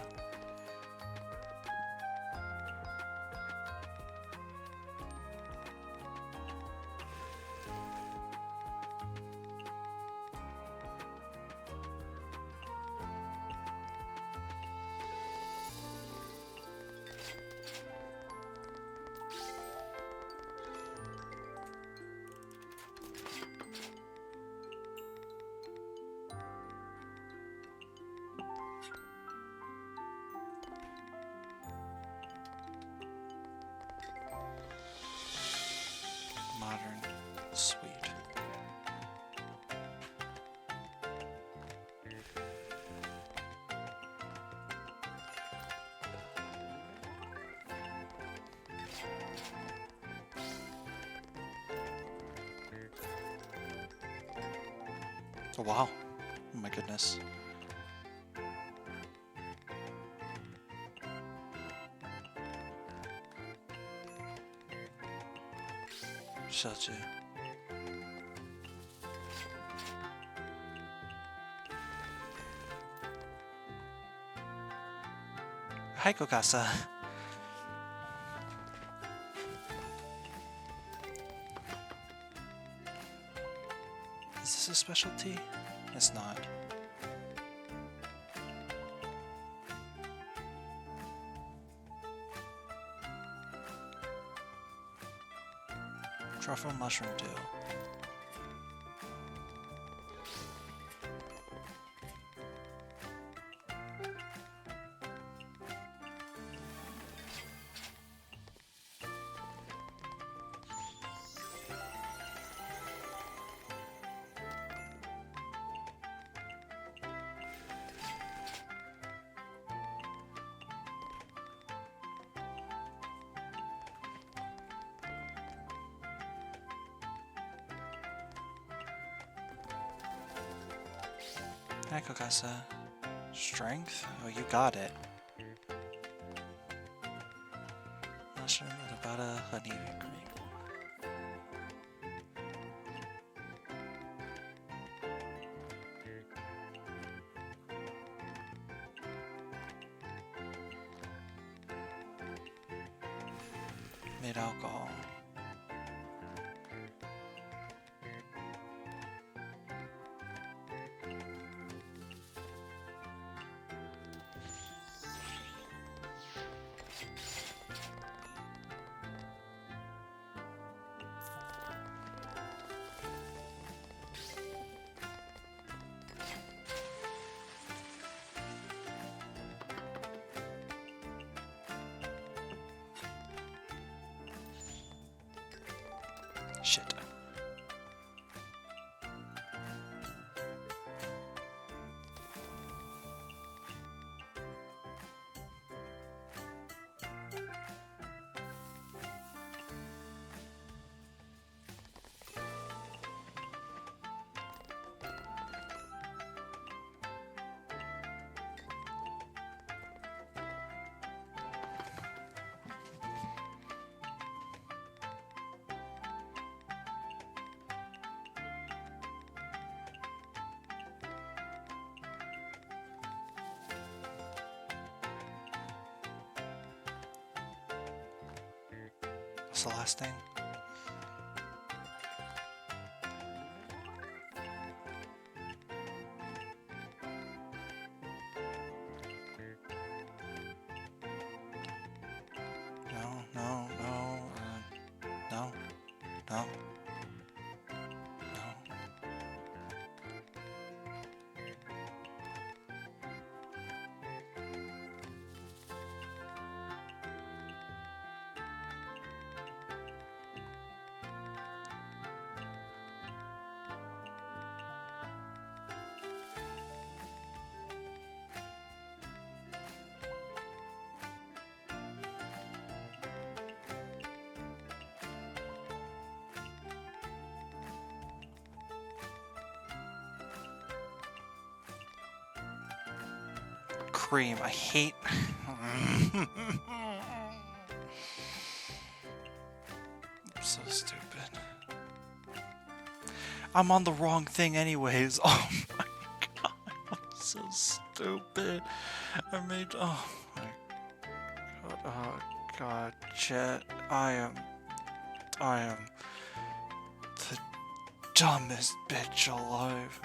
Modern, sweet. Oh wow, oh my goodness. Such a... Hi, Kokasa. Is this a specialty? It's not. Truffle mushroom dew. Hi, Kokasa. Strength? Oh, you got it. Mushroom and about a honey cream. Made alcohol. Shit. What's the last thing? No. No. No. Cream. I hate. I'm so stupid. I'm on the wrong thing anyways. Oh my god. I'm so stupid. I made. Oh my god. Oh god. Chat. I am the dumbest bitch alive.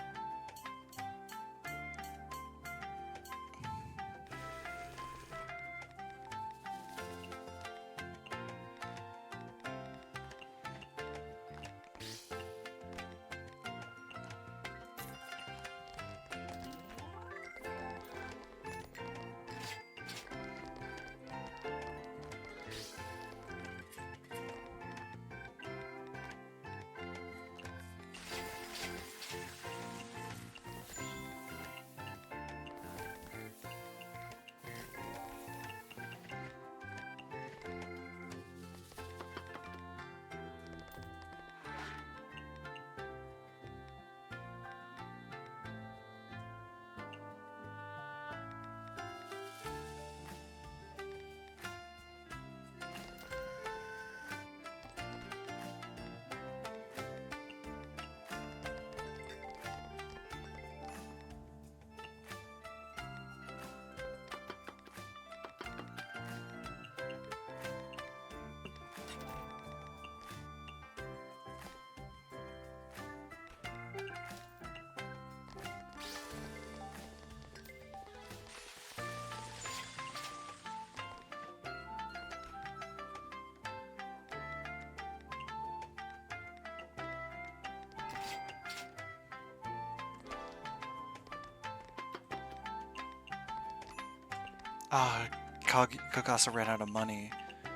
Kokasa ran out of money.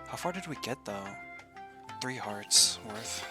How far did we get though? 3 hearts worth.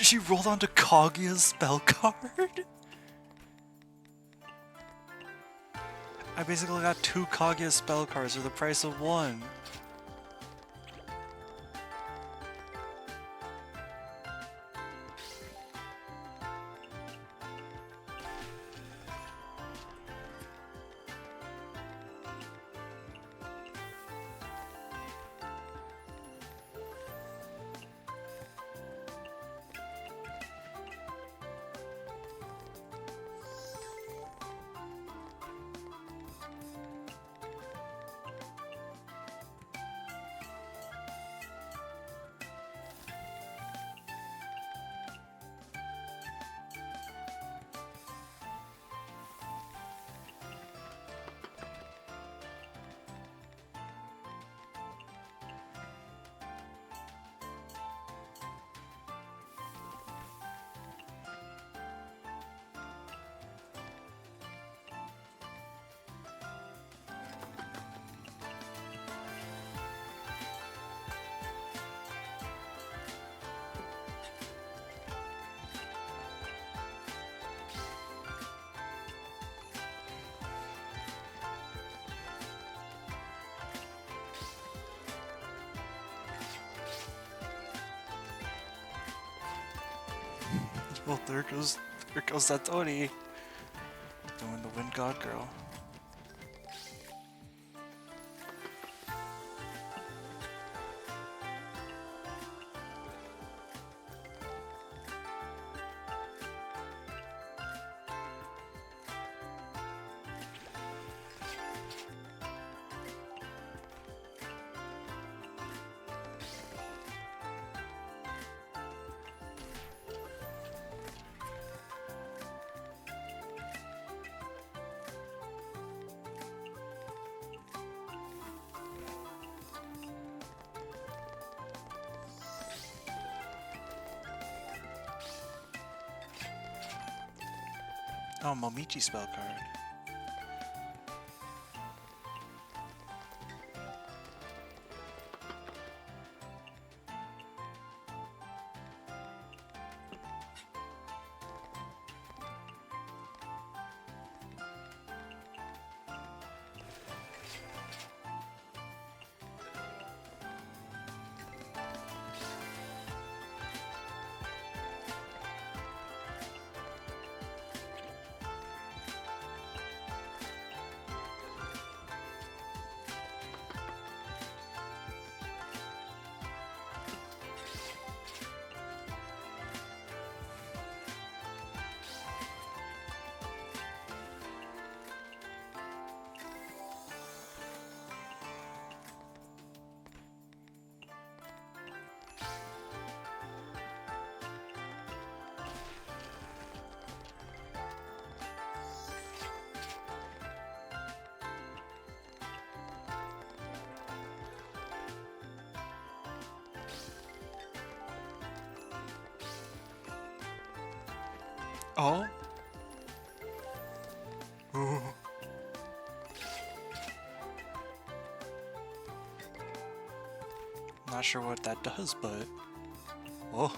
She rolled onto Kaguya's spell card? I basically got 2 Kaguya spell cards for the price of 1. Well, there goes Satori doing the Wind God Girl. Oh, Momichi spell card. Oh? Ooh. Not sure what that does, but... Oh.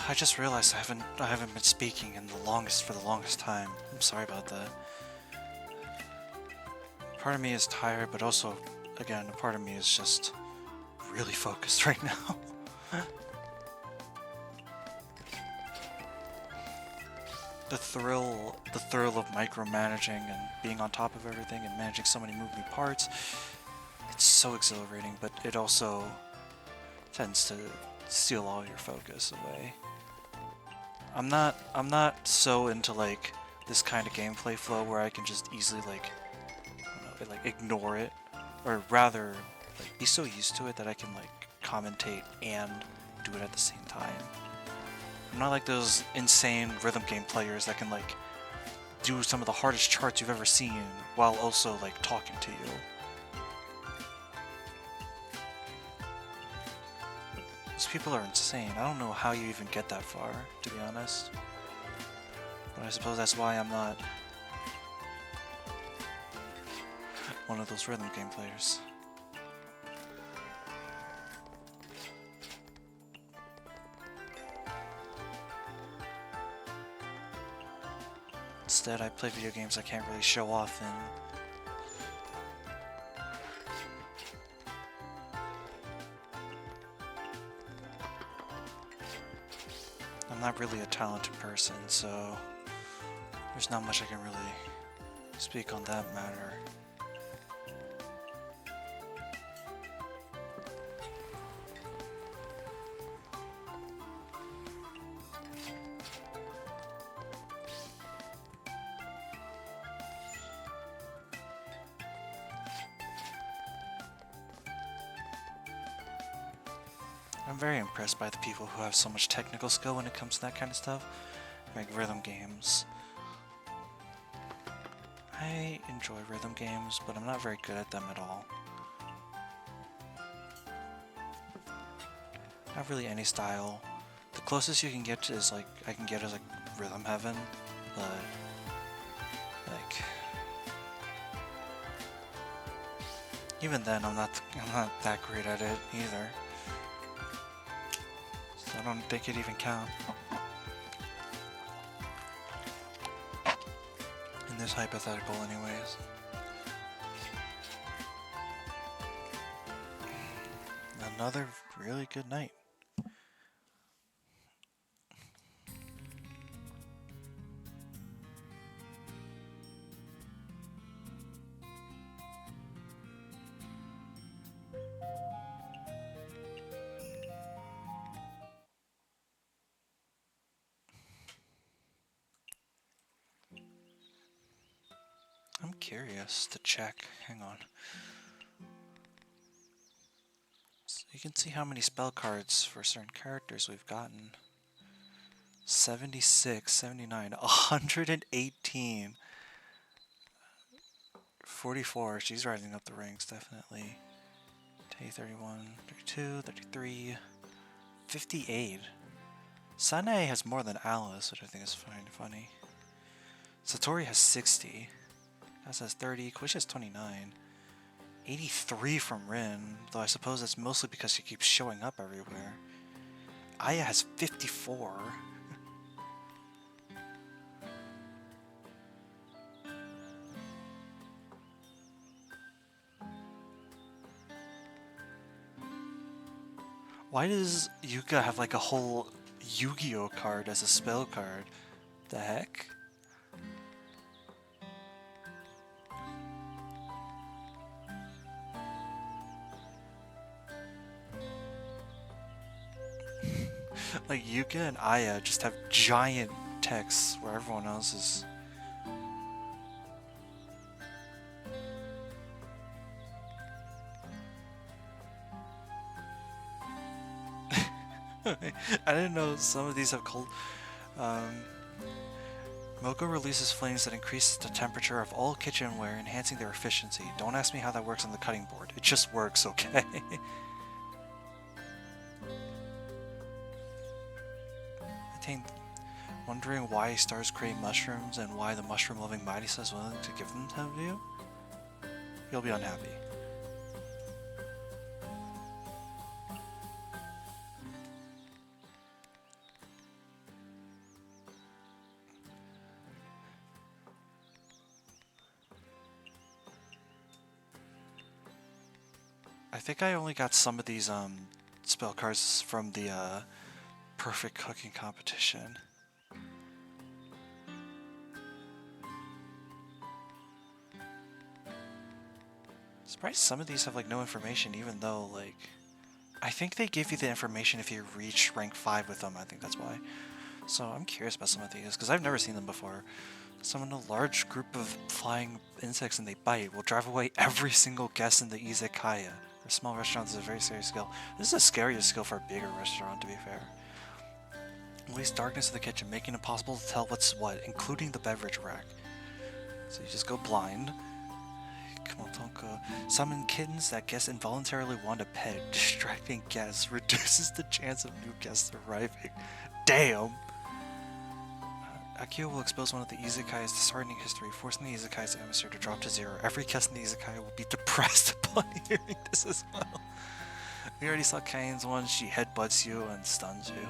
I just realized I haven't been speaking for the longest time. I'm sorry about that. Part of me is tired, but also, again, a part of me is just really focused right now. The thrill of micromanaging and being on top of everything and managing so many moving parts, it's so exhilarating, but it also tends to steal all your focus away. I'm not so into like this kind of gameplay flow where I can just easily like, I don't know, like ignore it, or rather like be so used to it that I can like commentate and do it at the same time. I'm not like those insane rhythm game players that can like do some of the hardest charts you've ever seen while also like talking to you. Those people are insane. I don't know how you even get that far, to be honest. But I suppose that's why I'm not one of those rhythm game players. Instead, I play video games I can't really show off in. I'm not really a talented person, so there's not much I can really speak on that matter. I'm very impressed by the people who have so much technical skill when it comes to that kind of stuff, like rhythm games. I enjoy rhythm games, but I'm not very good at them at all. Not really any style. The closest you can get to is like, I can get is like Rhythm Heaven, but like, even then I'm not that great at it either. I don't think it even counts. In this hypothetical anyways. Another really good night. I'm curious to check. Hang on. So you can see how many spell cards for certain characters we've gotten. 76, 79, 118. 44. She's rising up the ranks, definitely. 31, 32, 33, 58. Sanae has more than Alice, which I think is funny. Satori has 60. Kaz has 30. Quish has 29. 83 from Rin, though I suppose that's mostly because she keeps showing up everywhere. Aya has 54. Why does Yuka have like a whole Yu-Gi-Oh card as a spell card? The heck? Like Yuka and Aya just have giant texts where everyone else is. I didn't know some of these have cold. Moko releases flames that increase the temperature of all kitchenware, enhancing their efficiency. Don't ask me how that works on the cutting board. It just works, okay? Wondering why stars create mushrooms and why the mushroom-loving Mighty is willing to give them to you? You'll be unhappy. I think I only got some of these spell cards from the perfect cooking competition. Surprised some of these have like no information, even though like I think they give you the information if you reach rank 5 with them. I think that's why. So I'm curious about some of these because I've never seen them before. Summon a large group of flying insects and they bite will drive away every single guest in the Izakaya. For small restaurants, is a very serious skill. This is a scarier skill for a bigger restaurant, to be fair. Release darkness in the kitchen, making it impossible to tell what's what, including the beverage rack. So you just go blind. Come on, Tonka. Summon kittens that guests involuntarily want to pet. Distracting guests reduces the chance of new guests arriving. Damn! Akio will expose one of the Izakaya's disheartening history, forcing the Izakaya's atmosphere to drop to 0. Every guest in the Izakaya will be depressed upon hearing this as well. We already saw Kane's one. She headbutts you and stuns you.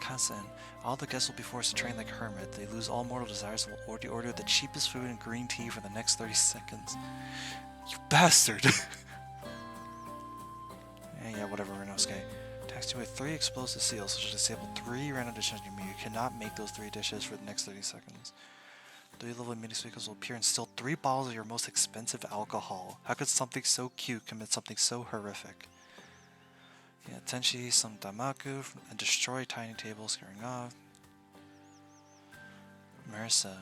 Kasen. All the guests will be forced to train like a hermit. They lose all mortal desires and will order the cheapest food and green tea for the next 30 seconds. You bastard! Yeah, whatever, Renosuke. Attacks you with 3 explosive seals, which will disable 3 random dishes on your menu. You cannot make those 3 dishes for the next 30 seconds. 3 level mini speakers will appear and steal 3 bottles of your most expensive alcohol. How could something so cute commit something so horrific? Yeah, Tenshi, some Damaku, and destroy tiny tables, scaring off. Marisa.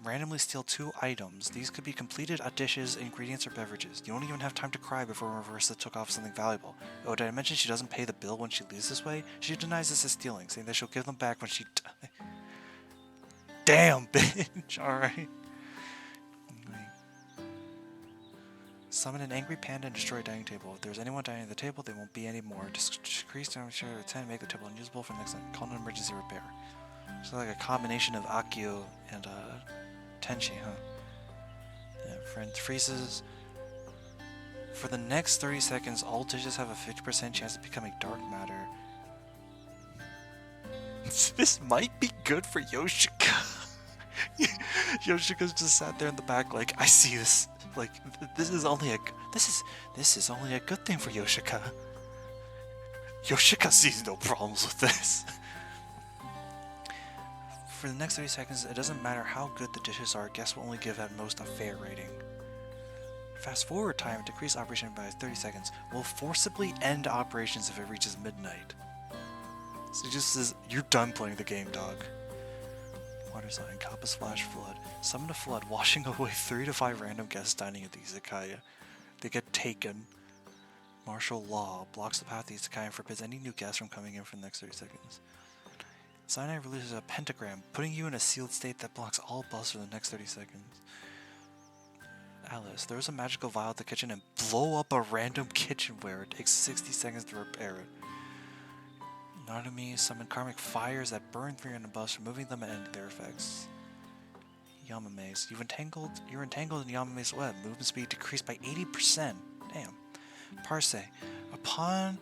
Randomly steal 2 items. These could be completed dishes, ingredients, or beverages. You don't even have time to cry before Marisa took off something valuable. Oh, did I mention she doesn't pay the bill when she leaves this way? She denies this as stealing, saying that she'll give them back when she Damn, bitch! Alright. Summon an angry panda and destroy a dining table. If there's anyone dining at the table, they won't be anymore. Decrease temperature to 10 and make the table unusable for the next time. Call an emergency repair. So like a combination of Akio and Tenshi, huh? Yeah, friend freezes. For the next 30 seconds, all dishes have a 50% chance of becoming dark matter. This might be good for Yoshika. Yoshika's just sat there in the back like, I see this. Like, this is only a good thing for Yoshika. Yoshika sees no problems with this. For the next 30 seconds, it doesn't matter how good the dishes are, guests will only give at most a fair rating. Fast forward time, decrease operation by 30 seconds, will forcibly end operations if it reaches midnight. So it just says, you're done playing the game, dog. Water sign, Kappa's flash flood. Summon a flood, washing away 3 to 5 random guests dining at the Izakaya. They get taken. Martial law blocks the path to the Izakaya and forbids any new guests from coming in for the next 30 seconds. Cyanide releases a pentagram, putting you in a sealed state that blocks all buffs for the next 30 seconds. Alice, there is a magical vial at the kitchen and blow up a random kitchenware. It takes 60 seconds to repair it. Nanami, summon karmic fires that burn 3 random buffs, removing them and ending their effects. Yamame's, you're entangled in Yamame's web. Movement speed decreased by 80%. Damn. Parse, upon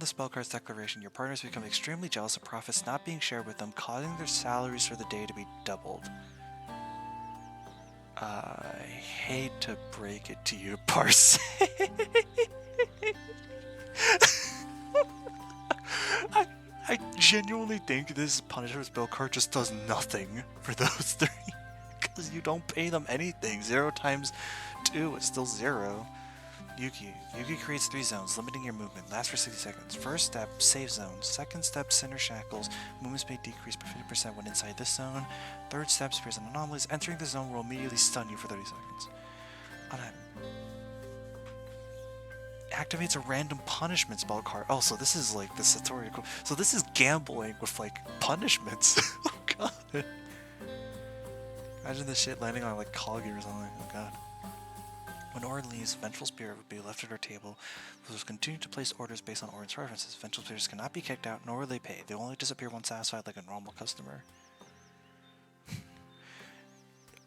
the spellcard's declaration, your partners become extremely jealous of profits not being shared with them, causing their salaries for the day to be doubled. I hate to break it to you, Parse. I genuinely think this punishment spell card just does nothing for those 3. Because you don't pay them anything. 0 times 2 is still 0. Yuki creates 3 zones, limiting your movement. Lasts for 60 seconds. First step, safe zone. Second step, center shackles. Movement speed decrease by 50% when inside this zone. Third step, spears and anomalies. Entering the zone will immediately stun you for 30 seconds. Activates a random punishment spell card. Oh, so this is like the Satori. So this is gambling with like punishments. Oh god. Imagine this shit landing on like Kagi or something. Oh god. When Orin leaves, Vengeful Spirit would be left at her table. We'll continue to place orders based on Orin's preferences. Vengeful Spirits cannot be kicked out, nor will they pay. They will only disappear once satisfied like a normal customer.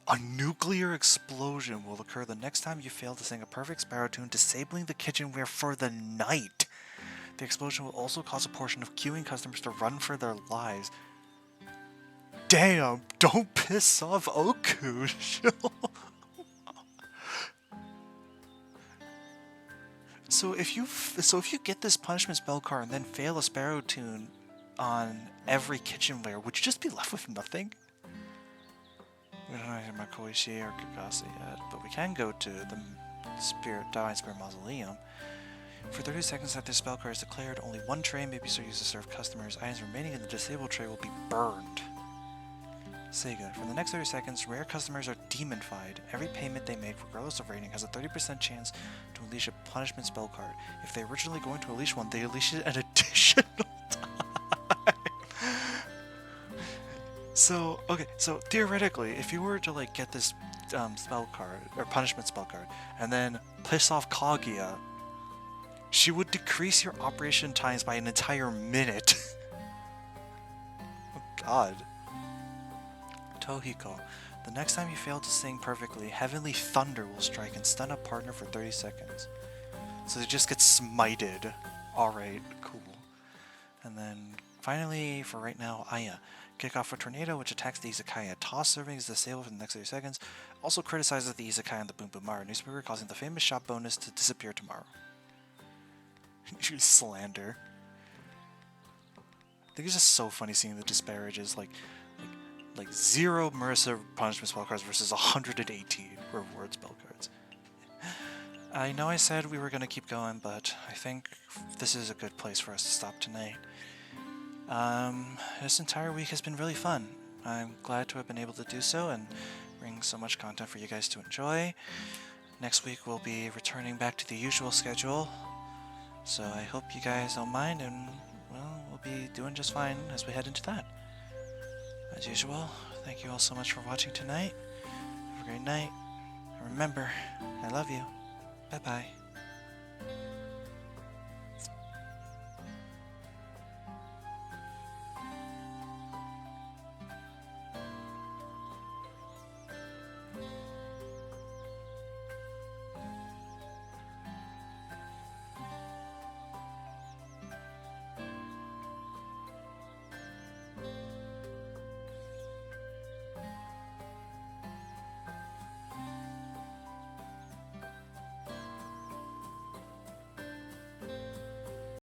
A nuclear explosion will occur the next time you fail to sing a perfect Sparrow tune, disabling the kitchenware for the night. The explosion will also cause a portion of queuing customers to run for their lives. Damn, don't piss off Oku. So if you get this punishment spell card and then fail a sparrow tune on every kitchenware, would you just be left with nothing? We don't have Makoishi or Kakase yet, but we can go to the Divine Spirit Mausoleum. For 30 seconds after the spell card is declared, only one tray may be used to serve customers. Items remaining in the disabled tray will be burned. Sega. For the next 30 seconds, rare customers are demonified. Every payment they make, regardless of rating, has a 30% chance to unleash a punishment spell card. If they're originally going to unleash one, they unleash it an additional time. So, okay, so theoretically, if you were to like get this spell card, or punishment spell card, and then piss off Kaguya, she would decrease your operation times by an entire minute. Oh god. Tohiko. The next time you fail to sing perfectly, heavenly thunder will strike and stun a partner for 30 seconds. So they just get smited. Alright, cool. And then, finally, for right now, Aya. Kick off a tornado which attacks the Izakaya. Toss serving is disabled for the next 30 seconds. Also criticizes the Izakaya and the Boom Boom Maru newspaper, causing the famous shop bonus to disappear tomorrow. You slander. I think it's just so funny seeing the disparages, like 0 Marissa punishment spell cards versus 118 reward spell cards. I know I said we were going to keep going, but I think this is a good place for us to stop tonight. This entire week has been really fun. I'm glad to have been able to do so and bring so much content for you guys to enjoy. Next week we'll be returning back to the usual schedule, so I hope you guys don't mind, and well, we'll be doing just fine as we head into that. As usual, thank you all so much for watching tonight. Have a great night. And remember, I love you. Bye-bye.